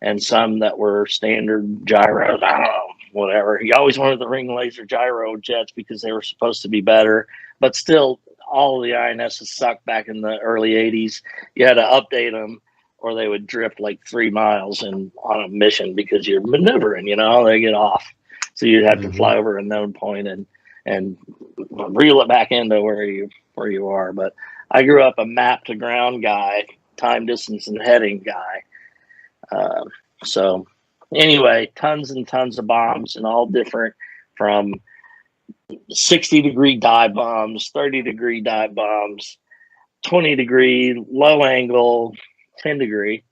and some that were standard gyros. I don't know, whatever. He always wanted the ring laser gyro jets because they were supposed to be better, but still, all of the INSs sucked back in the early 80s. You had to update them or they would drift like 3 miles on a mission because you're maneuvering, they get off. So you'd have to fly over a known point and reel it back into where you are. But I grew up a map to ground guy, time, distance, and heading guy. So anyway, tons and tons of bombs, and all different, from 60-degree dive bombs, 30-degree dive bombs, 20-degree, low angle, 10-degree,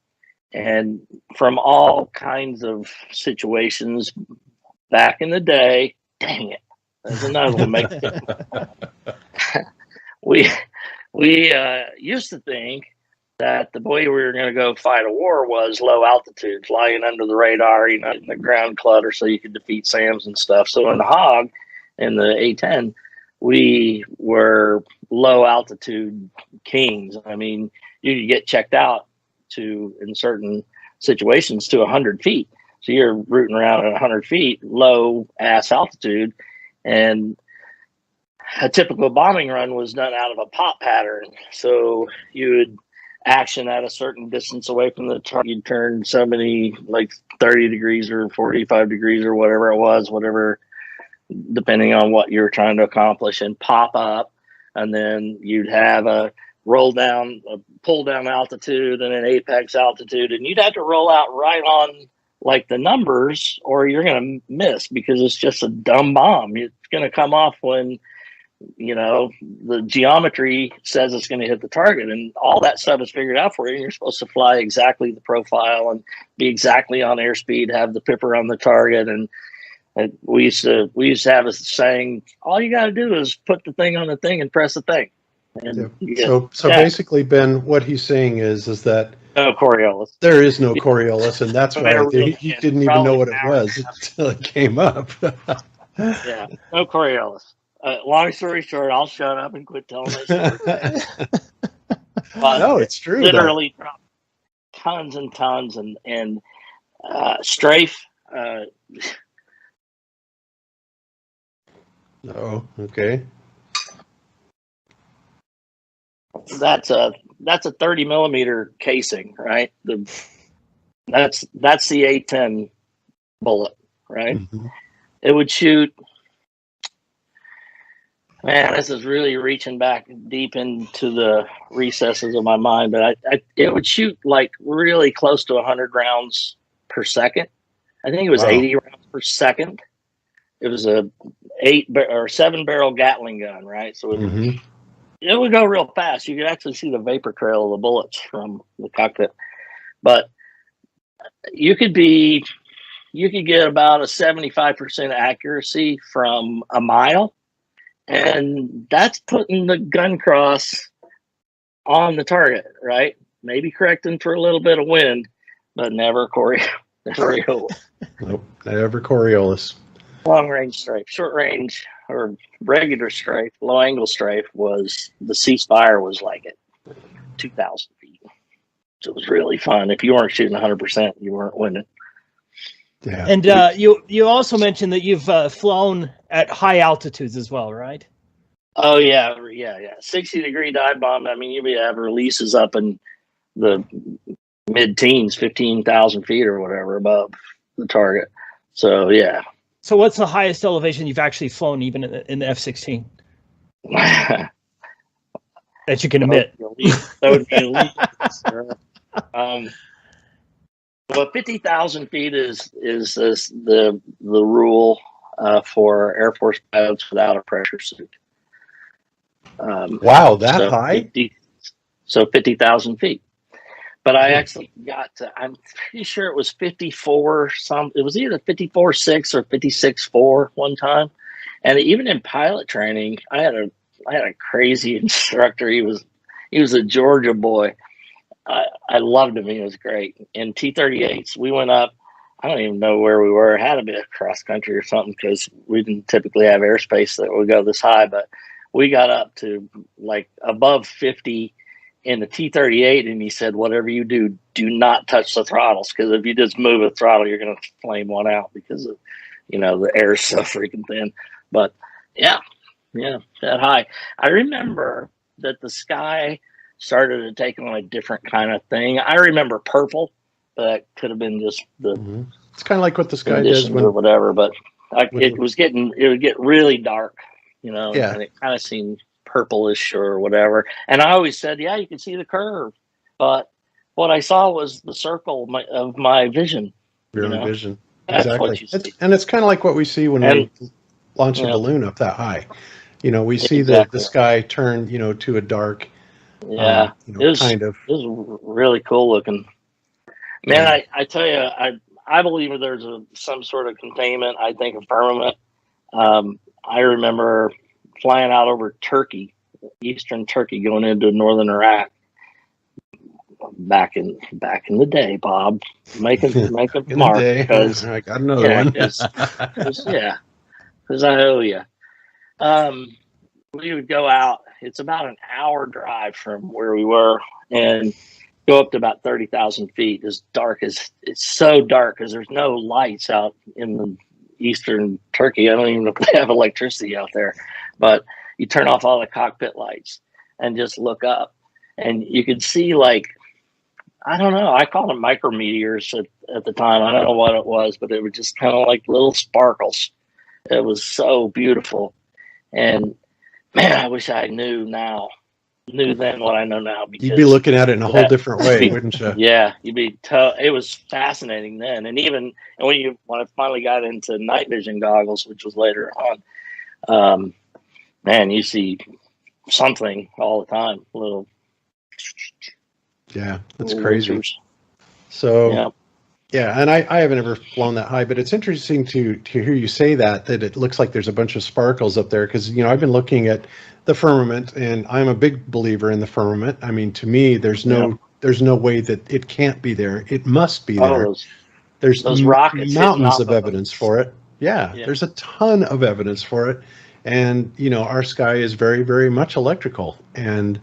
and from all kinds of situations back in the day. Dang it. There's another one. We used to think that the way we were going to go fight a war was low altitude, flying under the radar, in the ground clutter, so you could defeat SAMs and stuff. So in the HOG, in the A-10, we were low altitude kings. I mean, you could get checked out in certain situations to 100 feet. So you're rooting around at 100 feet, low ass altitude, and a typical bombing run was done out of a pop pattern. So you would action at a certain distance away from the target. You'd turn so many, like 30 degrees or 45 degrees or whatever it was, depending on what you're trying to accomplish, and pop up. And then you'd have a pull down altitude and an apex altitude. And you'd have to roll out right on like the numbers, or you're going to miss because it's just a dumb bomb. It's going to come off when, the geometry says it's going to hit the target, and all that stuff is figured out for you. And you're supposed to fly exactly the profile and be exactly on airspeed, have the pipper on the target. And we used to have a saying, all you got to do is put the thing on the thing and press the thing. And So basically, Ben, what he's saying is that no Coriolis. There is no Coriolis, and that's why he didn't even know what it was until it came up. Yeah, no Coriolis. Long story short, I'll shut up and quit telling that story. No, it's true. Literally tons and tons, and strafe. Oh, okay. That's a 30 millimeter casing, right? That's the A-10 bullet, right? Mm-hmm. It would shoot Man, this is really reaching back deep into the recesses of my mind, but it would shoot like really close to 100 rounds per second. I think it was 80 rounds per second. It was a 7-barrel Gatling gun, right? So it would go real fast. You could actually see the vapor trail of the bullets from the cockpit. But you could get about a 75% accuracy from a mile. And that's putting the gun cross on the target, right? Maybe correcting for a little bit of wind, but never Coriolis. Nope, never Coriolis. Long range strafe, short range or regular strafe, low angle strafe was the ceasefire was like at 2,000 feet. So it was really fun. If you weren't shooting 100%, you weren't winning. Yeah. And you also mentioned that you've flown at high altitudes as well, right? Oh yeah. 60-degree dive bomb. I mean, you have releases up in the mid-teens, 15,000 feet or whatever above the target. So yeah. So what's the highest elevation you've actually flown, even in the F-16? That you can admit. That would be illegal. Well, 50,000 feet is the rule for Air Force pilots without a pressure suit. Wow, that high? So 50,000 feet. But I actually got to, I'm pretty sure it was 54 it was either 54.6 or 56.4 one time. And even in pilot training, I had a crazy instructor. He was a Georgia boy. I loved him. He was great. In T-38s, we went up. I don't even know where we were. It had to be cross country or something because we didn't typically have airspace that would go this high. But we got up to like above 50 in the T-38, and he said, "Whatever you do, do not touch the throttles because if you just move a throttle, you're going to flame one out because of the air is so freaking thin." But yeah, that high. I remember that the sky started to take on a different kind of thing. I remember purple, but that could have been just the. It's kind of like what the sky does when or whatever, but it would get really dark, Yeah. and it kind of seemed purplish or whatever. And I always said, yeah, you can see the curve, but what I saw was the circle of my vision. Your own vision. That's Exactly. what you see. And it's kind of like what we see when we launch a balloon up that high. We see the sky turn, to a dark. Yeah, it was really cool looking. Man, I tell you, I believe there's some sort of containment. I think of firmament. I remember flying out over Turkey, eastern Turkey, going into northern Iraq. Back in the day, Bob, making mark because I got another one. because I owe you. We would go out. It's about an hour drive from where we were, and go up to about 30,000 feet. It's so dark because there's no lights out in the eastern Turkey. I don't even know if they have electricity out there, but you turn off all the cockpit lights and just look up, and you could see I don't know. I called them micrometeors at the time. I don't know what it was, but it was just kind of like little sparkles. It was so beautiful, and man, I wish I knew then what I know now. Because you'd be looking at it in a whole different way, wouldn't you? Yeah, you'd be. It was fascinating then, and when I finally got into night vision goggles, which was later on, man, you see something all the time. Little. Yeah, that's crazy. So. Yeah, and I haven't ever flown that high, but it's interesting to hear you say that it looks like there's a bunch of sparkles up there because I've been looking at the firmament, and I'm a big believer in the firmament. I mean, to me, there's no way that it can't be there. It must be there. There's those rockets mountains of evidence for it. Yeah, there's a ton of evidence for it, and our sky is very, very much electrical, and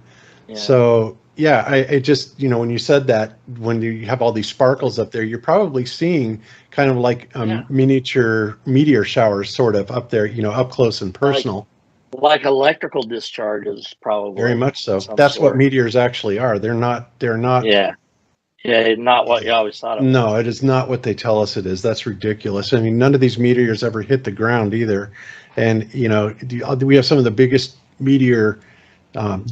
so. Yeah, I just, when you said that, when you have all these sparkles up there, you're probably seeing kind of like miniature meteor showers sort of up there, up close and personal. Like electrical discharges, probably. Very much so. That's what meteors actually are. They're not. Yeah. Yeah, not what you always thought it was. No, it is not what they tell us it is. That's ridiculous. I mean, none of these meteors ever hit the ground either. And, you know, we have some of the biggest meteor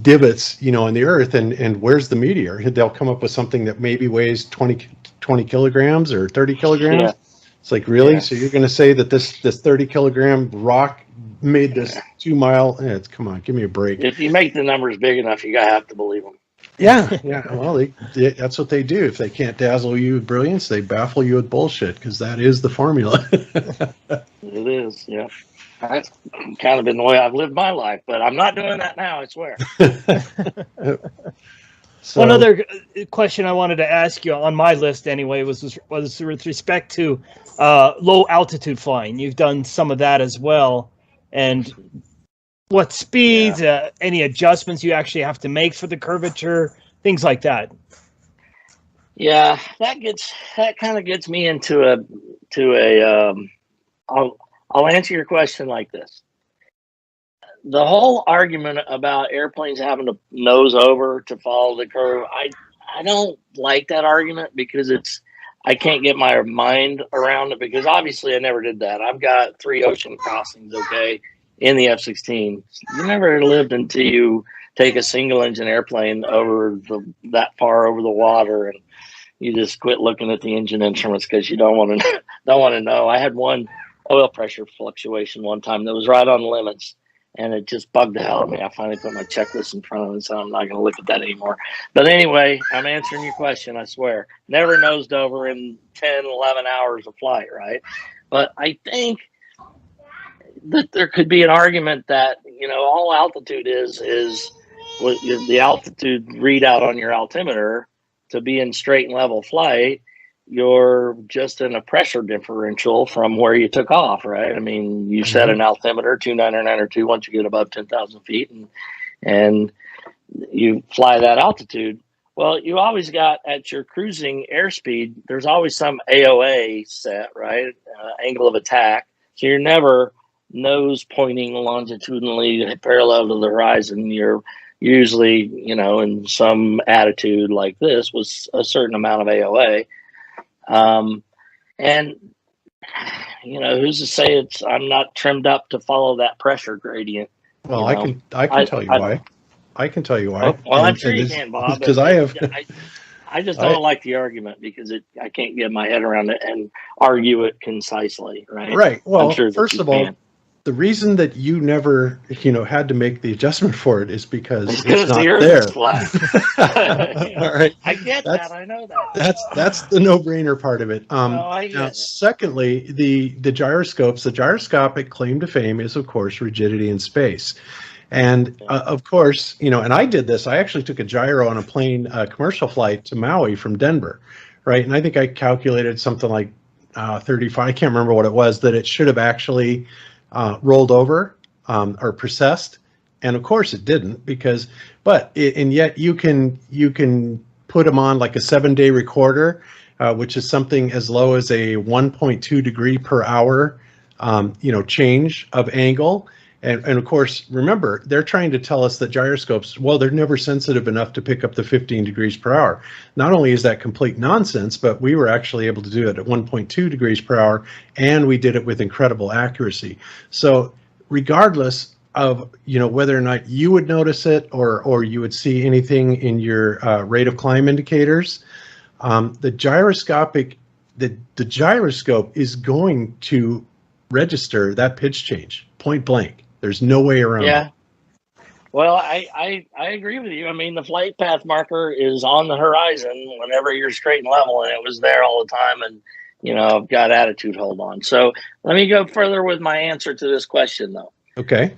divots, you know, in the earth. And where's the meteor? They'll come up with something that maybe weighs 20 kilograms or 30 kilograms. Yeah. It's like, really? Yeah. So you're going to say that this 30 kilogram rock made this 2 mile? Come on, give me a break. If you make the numbers big enough, you have to believe them. Yeah, yeah. Well, that's what they do. If they can't dazzle you with brilliance, they baffle you with bullshit, because that is the formula. It is, yeah. That's kind of been the way I've lived my life, but I'm not doing that now, I swear. So, one other question I wanted to ask you on my list anyway was with respect to low altitude flying. You've done some of that as well. And what speeds, any adjustments you actually have to make for the curvature, things like that. Yeah, that kind of gets me into I'll answer your question like this. The whole argument about airplanes having to nose over to follow the curve, I don't like that argument, because I can't get my mind around it, because obviously I never did that. I've got 3 ocean crossings, okay, in the F-16. You never lived until you take a single engine airplane over that far over the water, and you just quit looking at the engine instruments because you don't want to know. I had one oil pressure fluctuation one time that was right on the limits, and it just bugged the hell out of me. I finally put my checklist in front of me, so I'm not going to look at that anymore. But anyway, I'm answering your question, I swear. Never nosed over in 10, 11 hours of flight, right? But I think that there could be an argument that, you know, all altitude is what the altitude readout on your altimeter. To be in straight and level flight, you're just in a pressure differential from where you took off, right? I mean, you set an altimeter 299 or 2 once you get above 10,000 feet, and you fly that altitude. Well, you always got, at your cruising airspeed, there's always some AOA set, right? Angle of attack. So you're never nose pointing longitudinally parallel to the horizon. You're usually, you know, in some attitude like this was a certain amount of AOA. And, you know, who's to say I'm not trimmed up to follow that pressure gradient? well, I can tell you why. I can tell you why. Well, I'm sure you can, Bob. Because I have. I just don't like the argument, because I can't get my head around it and argue it concisely, right? Right. Well, I'm sure first of all, the reason that you never, you know, had to make the adjustment for it is because it's not the earth there. is flat. All right. I get that. I know that. That's the no-brainer part of it. I get Now, it. secondly, the gyroscopes, the gyroscopic claim to fame is, of course, rigidity in space. And of course, you know, and I did this. I actually took a gyro on a plane, commercial flight to Maui from Denver, right? And I think I calculated something like 35. I can't remember what it was, that it should have actually rolled over or precessed. And of course it didn't, and yet you can put them on like a 7-day recorder, which is something as low as a 1.2 degree per hour, you know, change of angle. And of course, remember, they're trying to tell us that gyroscopes, well, they're never sensitive enough to pick up the 15 degrees per hour. Not only is that complete nonsense, but we were actually able to do it at 1.2 degrees per hour, and we did it with incredible accuracy. So regardless of, you know, whether or not you would notice it or you would see anything in your rate of climb indicators, the gyroscope is going to register that pitch change, point blank. There's no way around it. Well, I agree with you. I mean, the flight path marker is on the horizon whenever you're straight and level, and it was there all the time. And, you know, I've got attitude hold on. So let me go further with my answer to this question, though. Okay.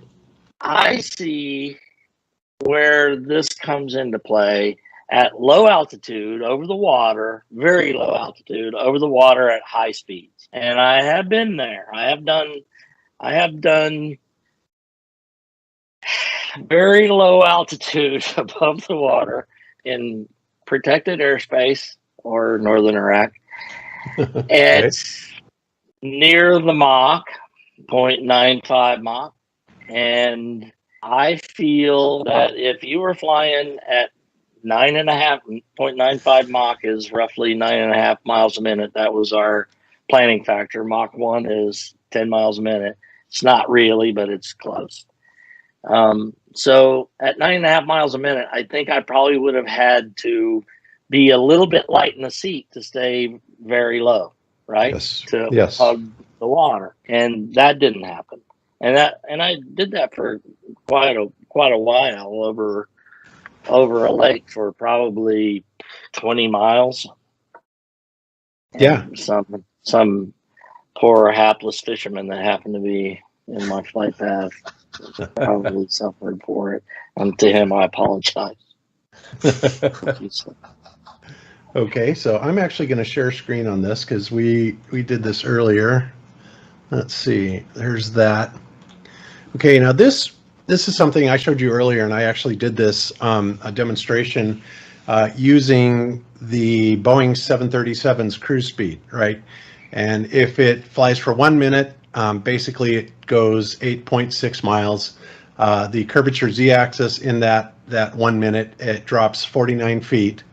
I see where this comes into play at low altitude over the water, very low altitude over the water at high speeds. And I have been there. I have done very low altitude above the water in protected airspace or northern Iraq. It's near the Mach, 0.95 Mach. And I feel that if you were flying at 0.95 Mach is roughly 9.5 miles a minute. That was our planning factor. Mach 1 is 10 miles a minute. It's not really, but it's close. So at 9.5 miles a minute, I think I probably would have had to be a little bit light in the seat to stay very low, right? Yes. To Yes. hug the water, and that didn't happen. And I did that for quite a while over a lake for probably 20 miles. Yeah. And some poor hapless fisherman that happened to be in my flight path probably suffered for it. And to him, I apologize. Okay, so I'm actually going to share screen on this because we did this earlier. Let's see. There's that. Okay, now this is something I showed you earlier, and I actually did this a demonstration using the Boeing 737's cruise speed, right? And if it flies for 1 minute, basically it goes 8.6 miles. The curvature z-axis in that 1 minute, it drops 49 feet.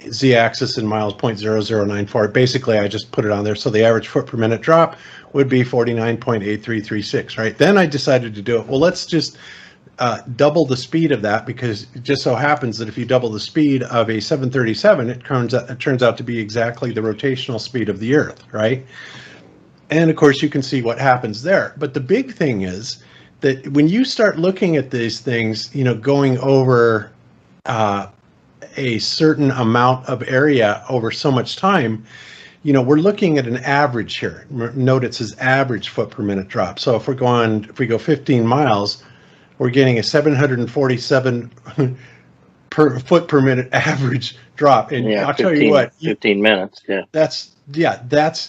Z-axis in miles 0.0094. Basically, I just put it on there. So the average foot per minute drop would be 49.8336, right? Then I decided to do it. Well, let's just double the speed of that, because it just so happens that if you double the speed of a 737, it turns out to be exactly the rotational speed of the Earth, right? And of course, you can see what happens there. But the big thing is that when you start looking at these things, going over a certain amount of area over so much time, we're looking at an average here. Note it says average foot per minute drop. So if we go 15 miles, we're getting a 747 per foot per minute average drop. And Yeah, I'll tell you what, 15 minutes. Yeah. That's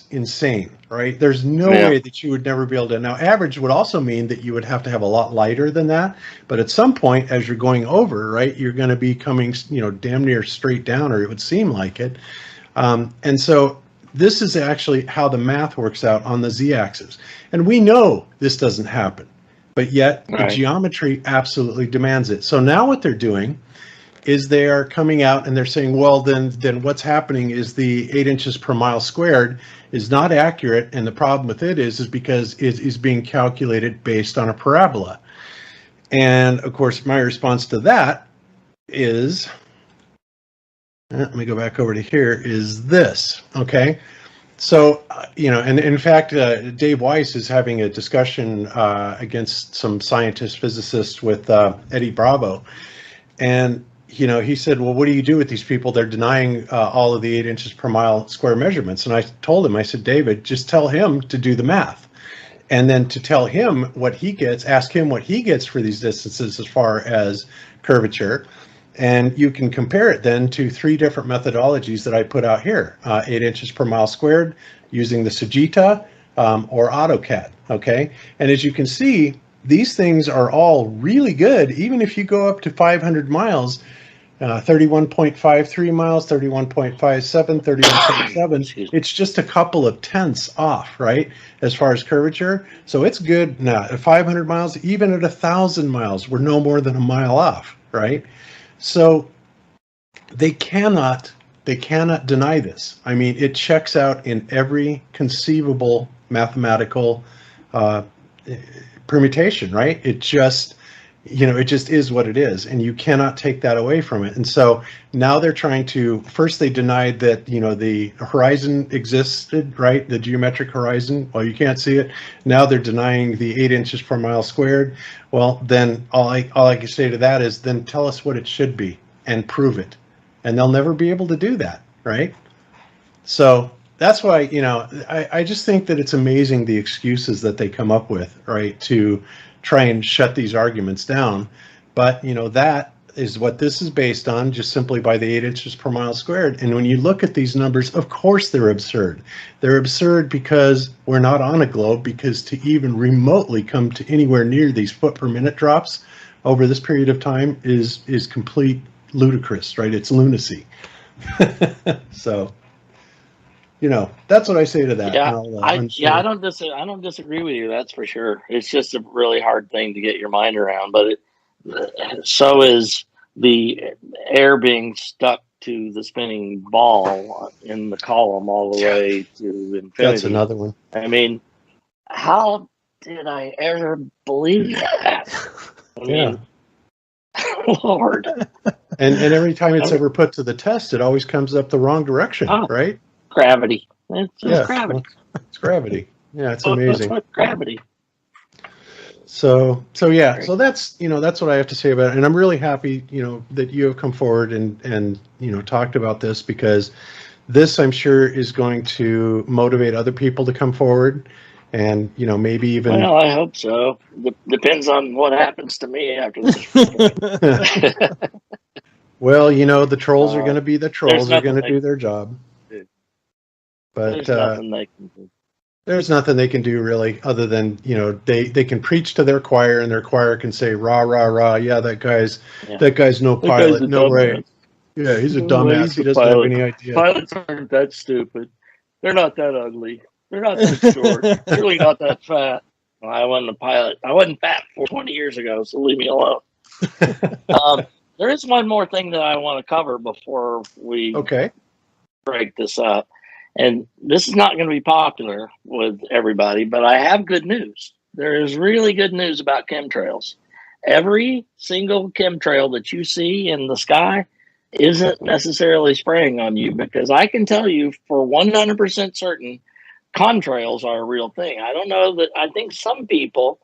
insane, right? There's no way that you would never be able to. Now, average would also mean that you would have to have a lot lighter than that. But at some point, as you're going over, right, you're going to be coming, damn near straight down, or it would seem like it. And so this is actually how the math works out on the z-axis. And we know this doesn't happen, but yet the geometry absolutely demands it. So now what they're doing is they are coming out and they're saying, well, then what's happening is the 8 inches per mile squared is not accurate, and the problem with it is because it is being calculated based on a parabola. And of course, my response to that is, let me go back over to here, is this, okay? So, and in fact, Dave Weiss is having a discussion against some scientists, physicists with Eddie Bravo. And he said, well, what do you do with these people? They're denying all of the 8 inches per mile square measurements. And I told him, I said, David, just tell him to do the math. And then to tell him what he gets, ask him what he gets for these distances as far as curvature. And you can compare it then to 3 different methodologies that I put out here. 8 inches per mile squared using the Sagitta or AutoCAD, okay? And as you can see, these things are all really good. Even if you go up to 500 miles, 31.53 miles, 31.57, 31.7, it's just a couple of tenths off, right, as far as curvature. So it's good now at 500 miles, even at 1,000 miles, we're no more than a mile off, right? So they cannot deny this. I mean, it checks out in every conceivable mathematical permutation, right? It just is what it is, and you cannot take that away from it. And so now they're trying to, first they denied that, the horizon existed, right? The geometric horizon. Well, you can't see it. Now they're denying the 8 inches per mile squared. Well, then all I can say to that is, then tell us what it should be and prove it. And they'll never be able to do that, right? So that's why, I just think that it's amazing the excuses that they come up with, right, to try and shut these arguments down. But, that is what this is based on, just simply by the 8 inches per mile squared. And when you look at these numbers, of course they're absurd. They're absurd because we're not on a globe, because to even remotely come to anywhere near these foot per minute drops over this period of time is complete ludicrous, right? It's lunacy. So, that's what I say to that. Yeah, I don't disagree with you. That's for sure. It's just a really hard thing to get your mind around. But so is the air being stuck to the spinning ball in the column all the way to infinity. That's another one. I mean, how did I ever believe that? I mean, Lord. And every time it's ever put to the test, it always comes up the wrong direction, right? Gravity. It's just gravity. It's gravity. Yeah, it's amazing. That's what gravity. So yeah, so that's that's what I have to say about it, and I'm really happy that you have come forward and talked about this, because this, I'm sure, is going to motivate other people to come forward, and maybe even. Well, I hope so. Depends on what happens to me after this. Well, the trolls are going to be the trolls. They're going to do their job. But there's nothing they can do. There's nothing they can do really, other than they can preach to their choir, and their choir can say rah rah rah. Yeah, that guy's no pilot, no way. Yeah, he's a dumbass. He doesn't have any idea. Pilots aren't that stupid. They're not that ugly. They're not that short. They're really not that fat. Well, I wasn't a pilot. I wasn't fat 20 years ago, so leave me alone. There is one more thing that I want to cover before we break this up. And this is not going to be popular with everybody, but I have good news. There is really good news about chemtrails. Every single chemtrail that you see in the sky isn't necessarily spraying on you, because I can tell you for 100% certain, contrails are a real thing. I don't know that. I think some people,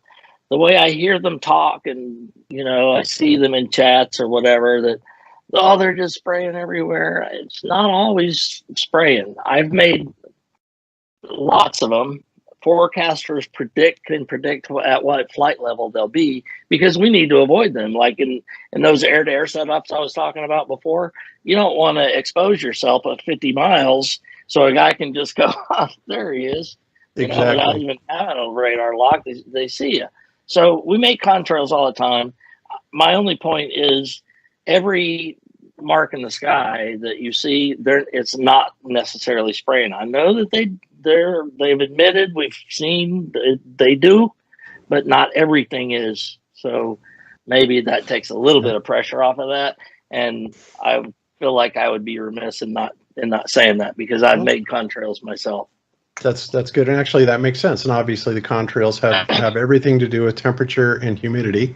the way I hear them talk and, I see them in chats or whatever, that, they're just spraying everywhere. It's not always spraying. I've made lots of them. Forecasters can predict at what flight level they'll be, because we need to avoid them. Like in those air-to-air setups I was talking about before, you don't want to expose yourself at 50 miles so a guy can just go, oh, there he is. Exactly. Without even having a radar lock, they see you. So we make contrails all the time. My only point is, every mark in the sky that you see, it's not necessarily spraying. I know that they've admitted, we've seen they do, but not everything is. So maybe that takes a little bit of pressure off of that. And I feel like I would be remiss in not saying that, because I've made contrails myself. That's good, and actually that makes sense. And obviously the contrails have everything to do with temperature and humidity,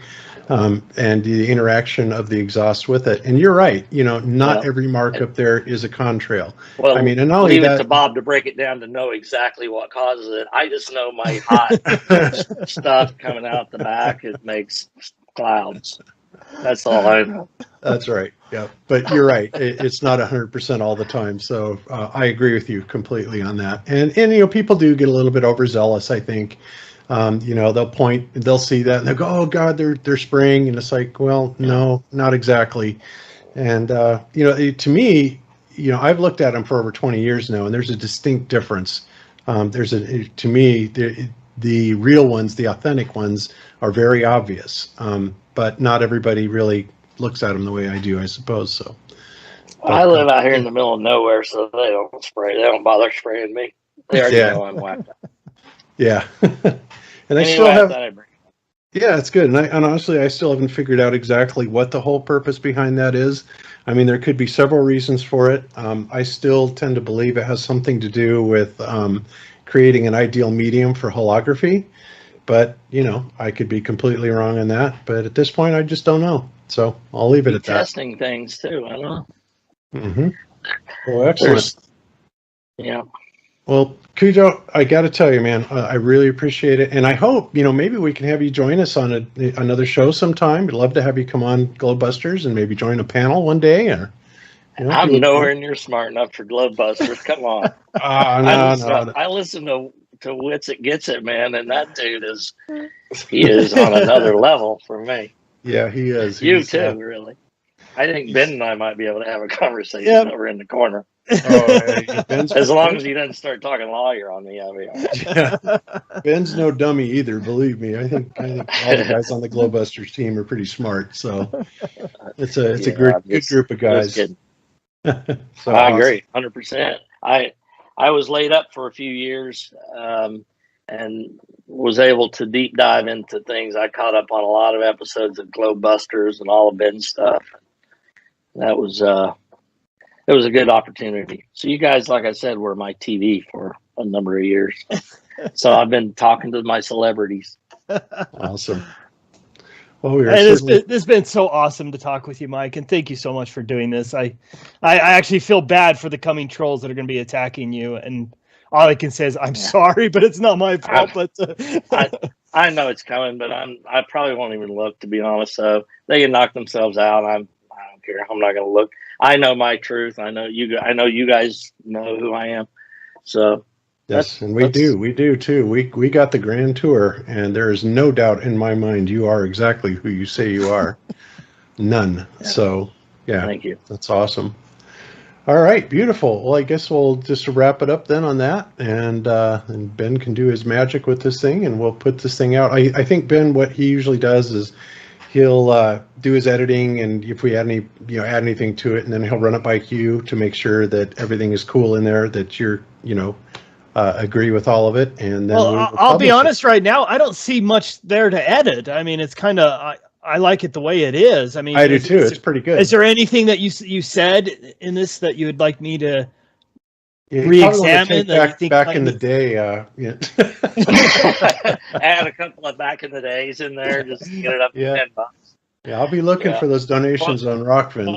and the interaction of the exhaust with it. And you're right, not every mark up there is a contrail. Well, I mean, and not only leave that, it to Bob to break it down to know exactly what causes it. I just know my hot stuff coming out the back, it makes clouds. That's all I know. That's right. Yeah, but you're right. It's not 100% all the time. So I agree with you completely on that. And people do get a little bit overzealous, I think. They'll see that and they'll go, oh God, they're spraying, and it's like, well, no, not exactly. And to me, I've looked at them for over 20 years now, and there's a distinct difference. To me, the real ones, the authentic ones, are very obvious. But not everybody really looks at them the way I do, I suppose. So, I live out here in the middle of nowhere, so they don't spray. They don't bother spraying me. They already know I'm whacked out. Yeah, and anyway, I still have. Yeah, it's good. And honestly, I still haven't figured out exactly what the whole purpose behind that is. I mean, there could be several reasons for it. I still tend to believe it has something to do with creating an ideal medium for holography. But, I could be completely wrong on that. But at this point, I just don't know. So I'll leave it at that. Testing things too. I don't know. Mm-hmm. Well, excellent. Yeah. Well, Cujo, I got to tell you, man, I really appreciate it. And I hope, maybe we can have you join us on another show sometime. We'd love to have you come on Globebusters and maybe join a panel one day. Or, I'm nowhere near smart enough for Globebusters. Come on. I listen to Wits It Gets It, man, and that dude is on another level for me. Yeah, he is. He's too, really. I think Ben and I might be able to have a conversation over in the corner. As long as he doesn't start talking lawyer on me, I'll be all right. Yeah. Ben's no dummy either, believe me. I think all the guys on the Globebusters team are pretty smart. So it's a good group of guys. So I agree, 100%. I was laid up for a few years and was able to deep dive into things. I caught up on a lot of episodes of Globebusters and all of Ben's stuff. that was it was a good opportunity. So you guys, like I said, were my TV for a number of years. So I've been talking to my celebrities. Awesome. Well, it's been so awesome to talk with you, Mike, and thank you so much for doing this. I actually feel bad for the coming trolls that are going to be attacking you, and all I can say is I'm sorry, but it's not my fault. But I know it's coming, but I probably won't even look, to be honest. So they can knock themselves out. I don't care. I'm not going to look. I know my truth. I know you guys know who I am. So. Yes, and we do too. We got the grand tour, and there is no doubt in my mind you are exactly who you say you are. None. Yeah. So, yeah. Thank you. That's awesome. All right, beautiful. Well, I guess we'll just wrap it up then on that, and Ben can do his magic with this thing, and we'll put this thing out. I think Ben, what he usually does is he'll do his editing, and if we add anything to it, and then he'll run it by Hugh to make sure that everything is cool in there, that you're agree with all of it, and then I'll be honest right now, I don't see much there to edit. I mean, it's kind of I like it the way it is. I mean, I do too. It's pretty good. Is there anything that you said in this that you would like me to re-examine? Back in the day, add a couple of back in the days in there, just to get it up to $10. Yeah, I'll be looking for those donations on Rockfin.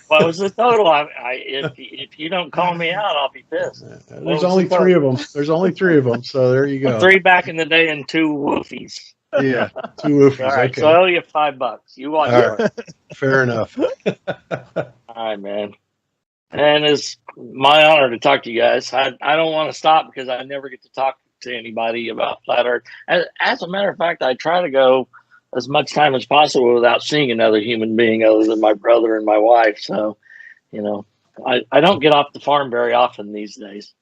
What was the total? If you don't call me out, I'll be pissed. There's only 3 of them. There's only 3 of them. So there you go. 3 back in the day and 2 woofies. Yeah, 2 woofies. All right, okay. so I owe you $5. You watch it. Right. Fair enough. All right, man. And it's my honor to talk to you guys. I don't want to stop because I never get to talk to anybody about Flat Earth. As a matter of fact, I try to go as much time as possible without seeing another human being other than my brother and my wife. So, I don't get off the farm very often these days.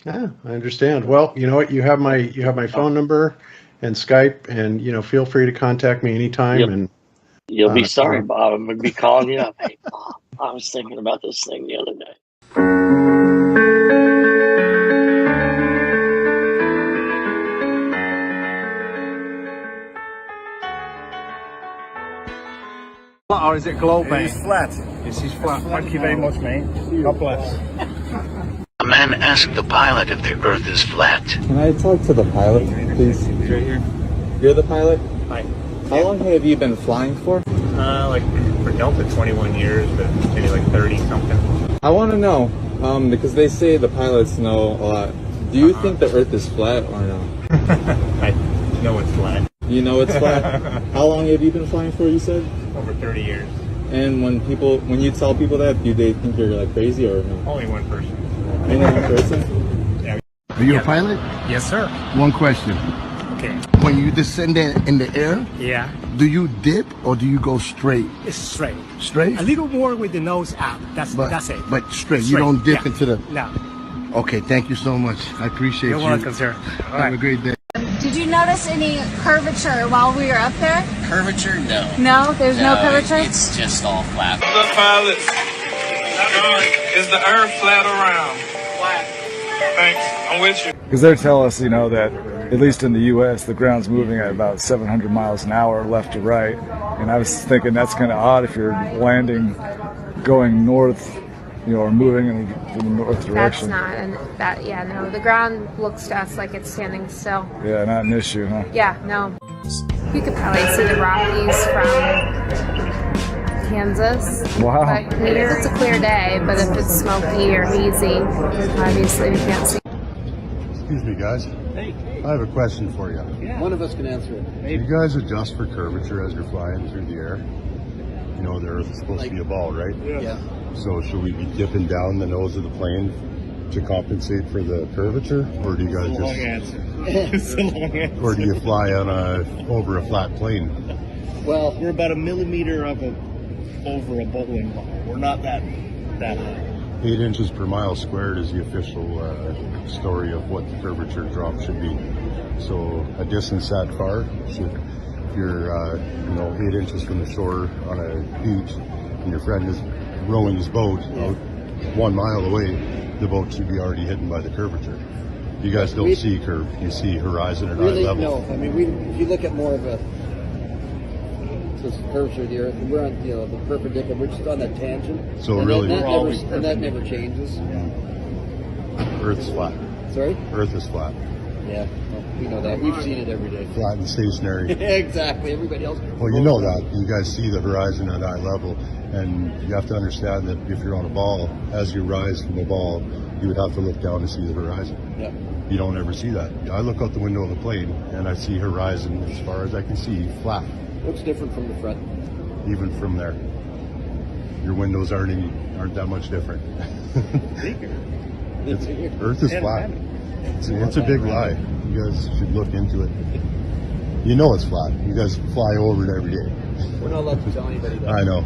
Yeah, I understand. Well, you know what? You have my phone number and Skype, and feel free to contact me anytime. Yep. And you'll be sorry, Bob. I'm gonna be calling you up. Hey, Bob, I was thinking about this thing the other day. Or is it globe, mate? It's flat. This is flat. Thank you very much, mate. God bless. A man asked the pilot if the Earth is flat. Can I talk to the pilot, please? Right here. You're the pilot? Hi. How long have you been flying for? For Delta, 21 years, but maybe 30 something. I want to know, because they say the pilots know a lot. Do you think the Earth is flat or no? I know it's flat. You know it's flat? How long have you been flying for, you said? Over 30 years. And when you tell people that, do they think you're crazy or no? Only one person. Only one person? Yeah. Are you a pilot? Yes, sir. One question. Okay. When you descend in the air, Yeah. do you dip or do you go straight? It's straight. Straight? A little more with the nose out. That's it. But straight. You don't dip into the... No. Okay, thank you so much. I appreciate you. You're welcome, sir. All Have a great day. Did you notice any curvature while we were up there? Curvature? No. No? There's no curvature? It's just all flat. The pilots. Is the Earth flat or round? Flat. Thanks. I'm with you. Because they tell us, that at least in the U.S., the ground's moving at about 700 miles an hour left to right. And I was thinking that's kind of odd if you're landing going north, or moving in the north direction. That's not, no. The ground looks to us like it's standing still. Yeah, not an issue, huh? Yeah, no. You could probably see the Rockies from Kansas. Wow. But if it's a clear day, but if it's smoky or hazy, obviously we can't see. Excuse me, guys. Hey. I have a question for you. Yeah. One of us can answer it. Do you guys adjust for curvature as you're flying through the air? The Earth is supposed to be a ball, right? Yeah. So should we be dipping down the nose of the plane to compensate for the curvature, or do you guys It's a long answer. It's a long answer. or do you fly on over a flat plane? Well, we're about a millimeter over a bowling ball. We're not that high. 8 inches per mile squared is the official story of what the curvature drop should be. So a distance that far, if you're 8 inches from the shore on a beach, and your friend is rowing his boat out 1 mile away, the boat should be already hidden by the curvature. You guys don't see curve; you see horizon and eye level. No, I mean, if you look at more of a axis, curvature of the Earth, and we're on the perpendicular. We're just on that tangent. So and really, that never changes. Earth's flat. Sorry? Earth is flat. Yeah, well, we know that. We've seen it every day. Flat and stationary. Exactly. Everybody else. Well, you know that. You guys see the horizon at eye level, and you have to understand that if you're on a ball, as you rise from the ball, you would have to look down to see the horizon. Yeah. You don't ever see that. I look out the window of the plane, and I see horizon as far as I can see, flat. What's different from the front? Even from there. Your windows aren't that much different. Earth is flat. It's a big lie. You guys should look into it. You know it's flat. You guys fly over it every day. We're not allowed to tell anybody that. I know.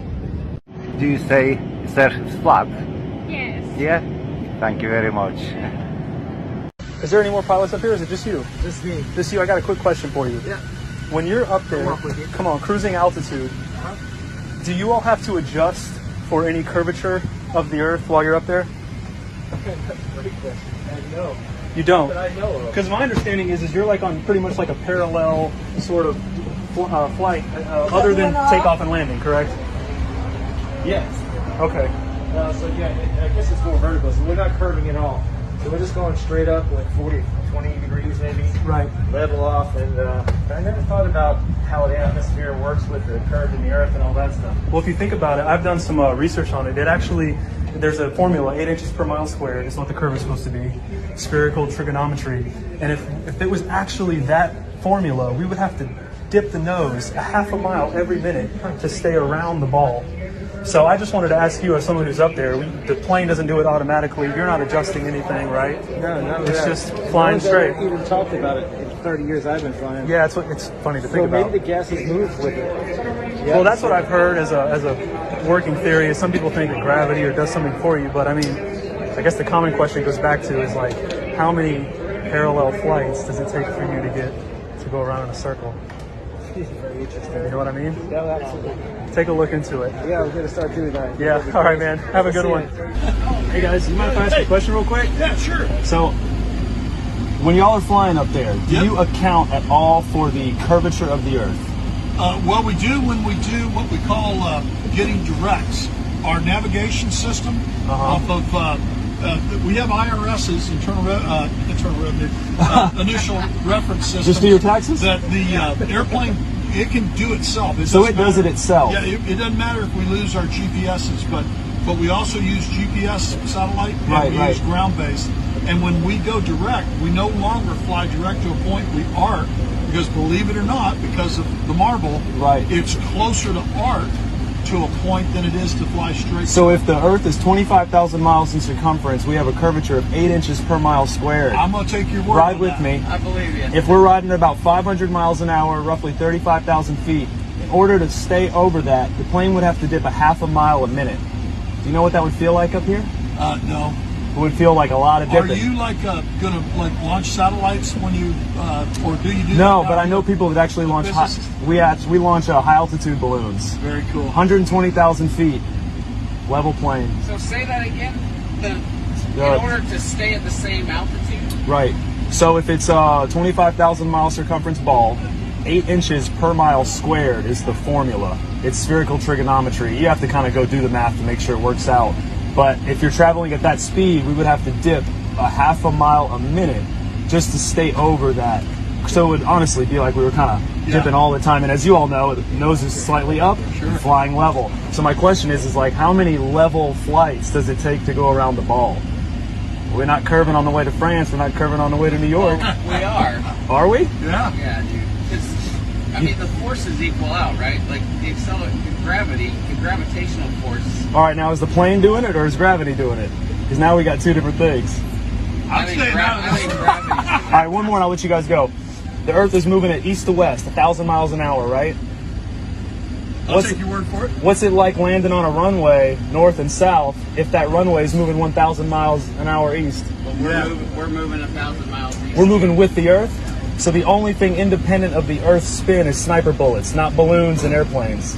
Do you say that it's flat? Yes. Yeah? Thank you very much. Is there any more pilots up here, or is it just you? Just me. Just you. I got a quick question for you. Yeah. When you're up there, come on, cruising altitude, do you all have to adjust for any curvature of the Earth while you're up there? Great question. No. You don't? But I know of. Because my understanding is you're like on pretty much like a parallel sort of flight, other than takeoff and landing, correct? Yes. Okay. So yeah, I guess it's more vertical. So we're not curving at all. So we're just going straight up, like 40, 20 degrees maybe. Right. Level off, and I never thought about how the atmosphere works with the curve in the Earth and all that stuff. Well, if you think about it, I've done some research on it. It actually, there's a formula, 8 inches per mile squared is what the curve is supposed to be, spherical trigonometry. And if it was actually that formula, we would have to dip the nose a half a mile every minute to stay around the ball. So I just wanted to ask you, as someone who's up there, the plane doesn't do it automatically. You're not adjusting anything, right? No, none of it's that. just flying straight. I've even talked about it in 30 years I've been flying. Yeah, it's funny to think about. So maybe the gases move with it. Yeah. Well, that's what I've heard as a working theory. Is some people think that gravity or does something for you, but I mean, I guess the common question goes back to is like, how many parallel flights does it take for you to go around in a circle? Very interesting. You know what I mean? Yeah, absolutely. Take a look into it. Yeah, we're going to start doing that. Yeah, all right, man. Have a good one. Hey, guys, you mind if I ask you a question real quick? Yeah, sure. So, when y'all are flying up there, do you account at all for the curvature of the Earth? Well, we do when we do what we call getting directs. Our navigation system off of, we have IRS's internal revenue, initial reference system. Just do your taxes? That the airplane, it can do itself. So it does it itself? Yeah, it doesn't matter if we lose our GPSs, but we also use GPS satellite and we use ground-based. And when we go direct, we no longer fly direct to a point. We arc, because believe it or not, because of the marble, it's closer to arc to a point than it is to fly straight. So if the Earth is 25,000 miles in circumference, we have a curvature of 8 inches per mile squared. I'm going to take your word Ride on with that. me. I believe you. If we're riding at about 500 miles an hour, roughly 35,000 feet, in order to stay over that, the plane would have to dip a half a mile a minute. Do you know what that would feel like up here? No. It would feel like a lot of dipping. Are you going to launch satellites when you, or do you do No, that but I know people that actually launch we launch high altitude balloons. Very cool. 120,000 feet, level plane. So say that again. In order to stay at the same altitude. Right. So if it's a 25,000 mile circumference ball, 8 inches per mile squared is the formula. It's spherical trigonometry. You have to kind of go do the math to make sure it works out. But if you're traveling at that speed, we would have to dip a half a mile a minute just to stay over that. So it would honestly be like we were kind of dipping all the time. And as you all know, the nose is slightly up, flying level. So my question is like, how many level flights does it take to go around the ball? We're not curving on the way to France. We're not curving on the way to New York. We are. Are we? Yeah. Yeah, dude. I mean, the forces equal out, right? Like the gravity, the gravitational force. All right, now is the plane doing it or is gravity doing it? Because now we got two different things. I'm saying gravity. All right, one more and I'll let you guys go. The Earth is moving at east to west, 1,000 miles an hour, right? I'll take your word for it. What's it like landing on a runway north and south if that runway is moving 1,000 miles an hour east? Well, we're moving 1,000 miles east. We're moving with the Earth? So the only thing independent of the Earth's spin is sniper bullets, not balloons and airplanes.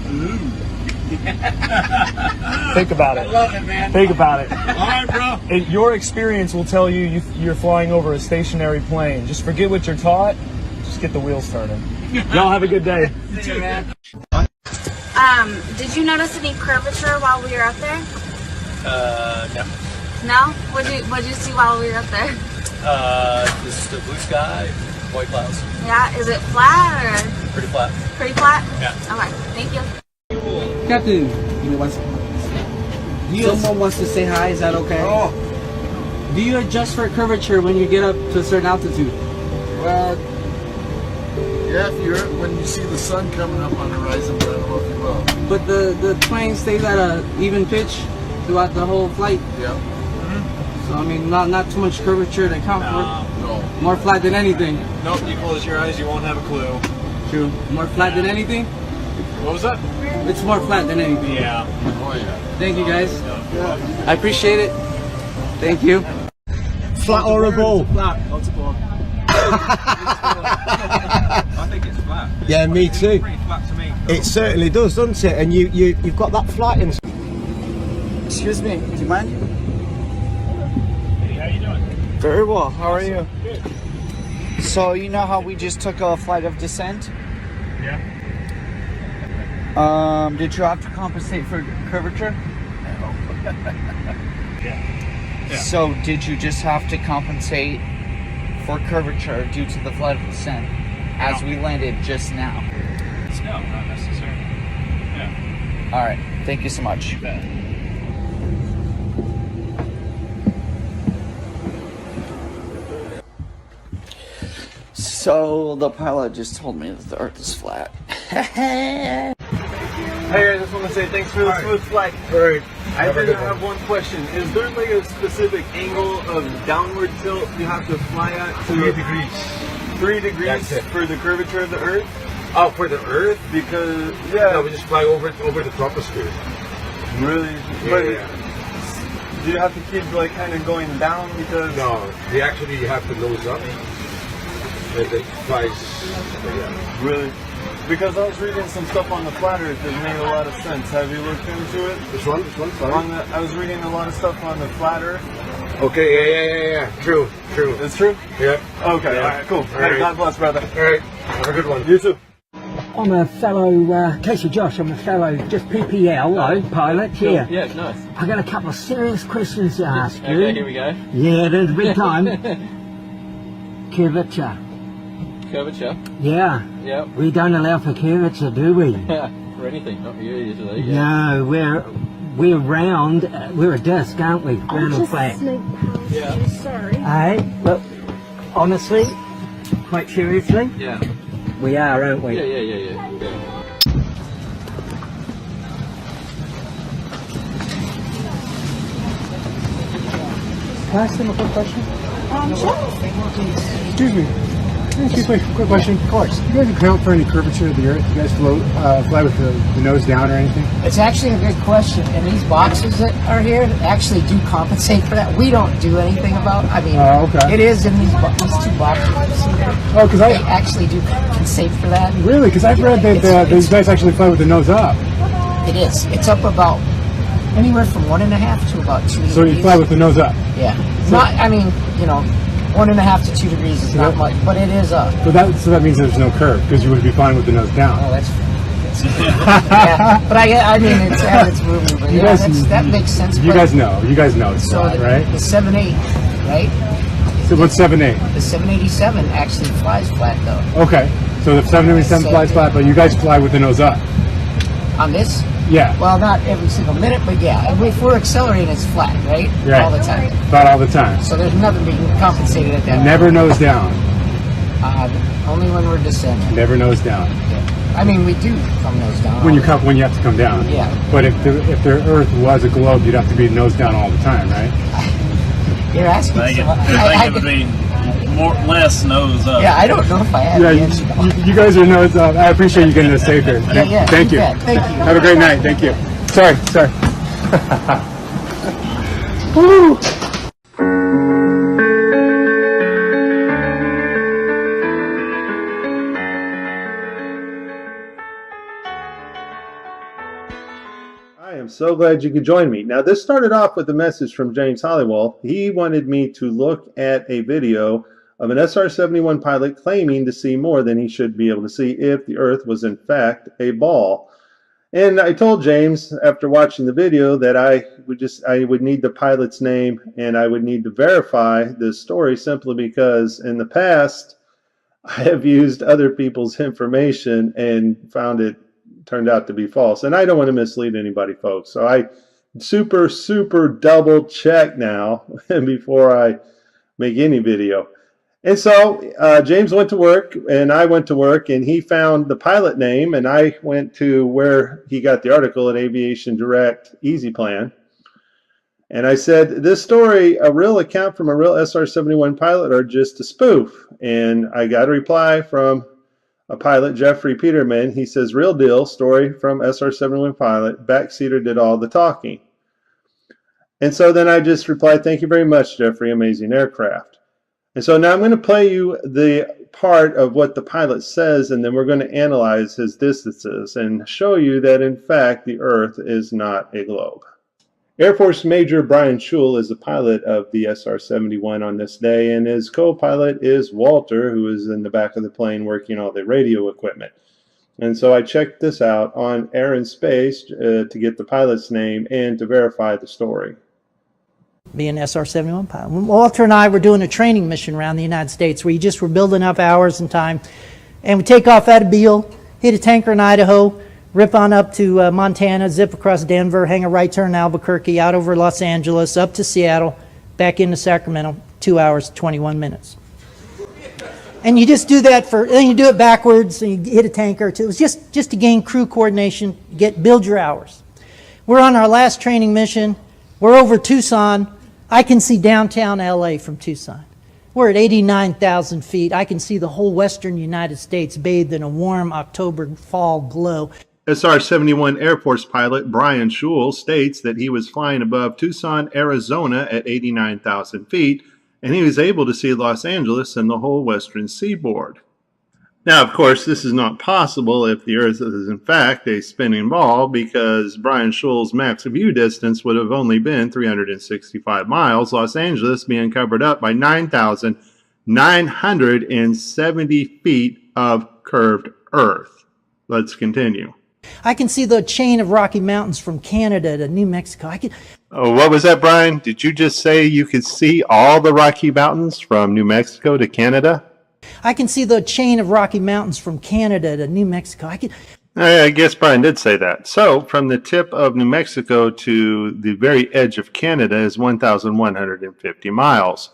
Think about it. I love it, man. Think about it. All right, bro. Your experience will tell you you're flying over a stationary plane. Just forget what you're taught. Just get the wheels turning. Y'all have a good day. See you, man. Did you notice any curvature while we were up there? No. No? What'd you see while we were up there? Just the blue sky, white clouds. Yeah, is it flat or? Pretty flat. Pretty flat? Yeah. Okay, thank you. Captain, someone wants to say hi, is that okay? Oh. Do you adjust for curvature when you get up to a certain altitude? Well, yeah, when you see the sun coming up on the horizon, but I don't know if you will. But the plane stays at an even pitch throughout the whole flight. Yeah. So I mean, not too much curvature to count for. No. More flat than anything. Nope, you close your eyes, you won't have a clue. True. More flat than anything? What was that? It's more flat than anything. Yeah. Oh yeah. Thank you guys. Yeah. I appreciate it. Thank you. Flat or a ball? Flat. Oh, it's a ball. I think it's flat. Yeah, me too. Pretty flat to me. It certainly does, doesn't it? And you've got that flat in. Excuse me, do you mind? Hey, how you doing? Very well. How are you? Good. So you know how we just took a flight of descent? Yeah. Did you have to compensate for curvature? Yeah. So did you just have to compensate for curvature due to the flight of descent as we landed just now? No, not necessarily. Yeah. All right. Thank you so much. You bet. So the pilot just told me that the Earth is flat. Hey, I just want to say thanks for the smooth flight. Alright. I did have one question. Is there like a specific angle of downward tilt you have to fly at? 3 degrees. 3 degrees for the curvature of the Earth? Oh, for the Earth? Because, No, we just fly over the troposphere. Really? Yeah. Do you have to keep like kind of going down because? No, you actually have to nose up. It flies. Really? Because I was reading some stuff on the flat Earth that made a lot of sense. Have you looked into it? Which one? Sorry? I was reading a lot of stuff on the flat Earth. Okay, yeah. True. It's true? Yeah. Okay, Yeah. alright, cool. All Hey, right. God bless, brother. Alright, have a good one. You too. I'm a fellow, Casey Josh, I'm a fellow just PPL pilot here. Yeah, nice. I've got a couple of serious questions to ask you. Okay, here we go. Yeah, there's a big time. Curvature. Curvature? Yeah. Yep. We don't allow for curvature, do we? For anything, not for you usually. No, we're round, we're a disc, aren't we? Round and flat. Yeah. Sorry. Hey, look, honestly, quite seriously, Yeah. we are, aren't we? Yeah. Can I ask them a quick question? Sure. Excuse me. Can I ask you a quick question? Of course. Do you guys account for any curvature of the Earth? You guys fly with the nose down or anything? It's actually a good question, and these boxes that are here actually do compensate for that. We don't do anything about. I mean, okay. It is in these two boxes you see there. Oh, because they actually do compensate for that. Really? Because I've read that these guys actually fly with the nose up. It is. It's up about anywhere from 1.5 to about 2 degrees. So you fly with the nose up. Yeah. So, Not. I mean, 1.5 to 2 degrees is not much, but it is up. so that means there's no curve because you would be flying with the nose down. Oh, that's. Yeah, but I mean, it's as it's moving, but yeah, that makes sense. You guys know it's So flat, right? The 78, right? So what's 78? The 787 actually flies flat though. Okay, so the 787 flies flat, but you guys fly with the nose up. On this? Yeah. Well, not every single minute, but yeah. If we're accelerating, it's flat, right? Right. All the time. About all the time. So there's nothing being compensated at that. Never nose down. Only when we're descending. Never nose down. I mean, we do come nose down. When you have to come down. Yeah. But if the Earth was a globe, you'd have to be nose down all the time, right? You're asking. I think it would be less nose up. Yeah, I don't know if I have. Yeah, you guys are nose up. I appreciate you getting us safe here. Yeah, Thank you. Thank you. Have a great night. Thank you. Sorry. Woo! I am so glad you could join me. Now, this started off with a message from James Hollywell. He wanted me to look at a video of an SR-71 pilot claiming to see more than he should be able to see if the Earth was in fact a ball. And I told James after watching the video that I would need the pilot's name and I would need to verify this story simply because in the past I have used other people's information and found it turned out to be false. And I don't want to mislead anybody, folks. So I super double check now before I make any video. And so James went to work and I went to work, and he found the pilot name, and I went to where he got the article at Aviation Direct Easy Plan. And I said, this story, a real account from a real SR-71 pilot or just a spoof? And I got a reply from a pilot, Jeffrey Peterman. He says, real deal, story from SR-71 pilot, backseater did all the talking. And so then I just replied, thank you very much, Jeffrey, amazing aircraft. And so now I'm going to play you the part of what the pilot says, and then we're going to analyze his distances and show you that, in fact, the Earth is not a globe. Air Force Major Brian Schul is the pilot of the SR-71 on this day, and his co-pilot is Walter, who is in the back of the plane working all the radio equipment. And so I checked this out on Air and Space to get the pilot's name and to verify the story. Be an SR-71 pilot. Walter and I were doing a training mission around the United States where you just were building up hours and time. And we take off out of Beale, hit a tanker in Idaho, rip on up to Montana, zip across Denver, hang a right turn in Albuquerque, out over Los Angeles, up to Seattle, back into Sacramento, 2 hours, 21 minutes. And you just do that then you do it backwards, and you hit a tanker or two. It was just to gain crew coordination, build your hours. We're on our last training mission. We're over Tucson. I can see downtown LA from Tucson. We're at 89,000 feet. I can see the whole western United States bathed in a warm October fall glow. SR-71 Air Force pilot Brian Schul states that he was flying above Tucson, Arizona at 89,000 feet, and he was able to see Los Angeles and the whole western seaboard. Now, of course, this is not possible if the Earth is in fact a spinning ball, because Brian Schul's max view distance would have only been 365 miles, Los Angeles being covered up by 9,970 feet of curved Earth. Let's continue. I can see the chain of Rocky Mountains from Canada to New Mexico. Oh, what was that, Brian? Did you just say you could see all the Rocky Mountains from New Mexico to Canada? I can see the chain of Rocky Mountains from Canada to New Mexico. I guess Brian did say that. So, from the tip of New Mexico to the very edge of Canada is 1,150 miles.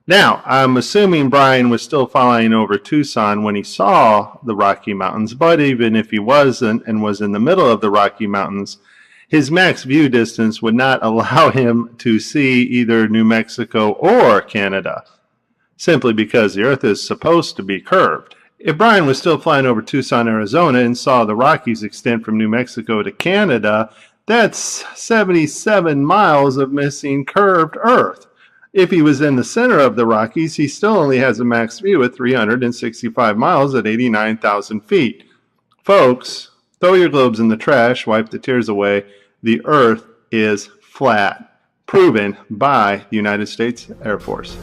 Now, I'm assuming Brian was still flying over Tucson when he saw the Rocky Mountains, but even if he wasn't and was in the middle of the Rocky Mountains, his max view distance would not allow him to see either New Mexico or Canada, simply because the Earth is supposed to be curved. If Brian was still flying over Tucson, Arizona, and saw the Rockies extend from New Mexico to Canada, that's 77 miles of missing curved Earth. If he was in the center of the Rockies, he still only has a max view at 365 miles at 89,000 feet. Folks, throw your globes in the trash, wipe the tears away. The Earth is flat, proven by the United States Air Force.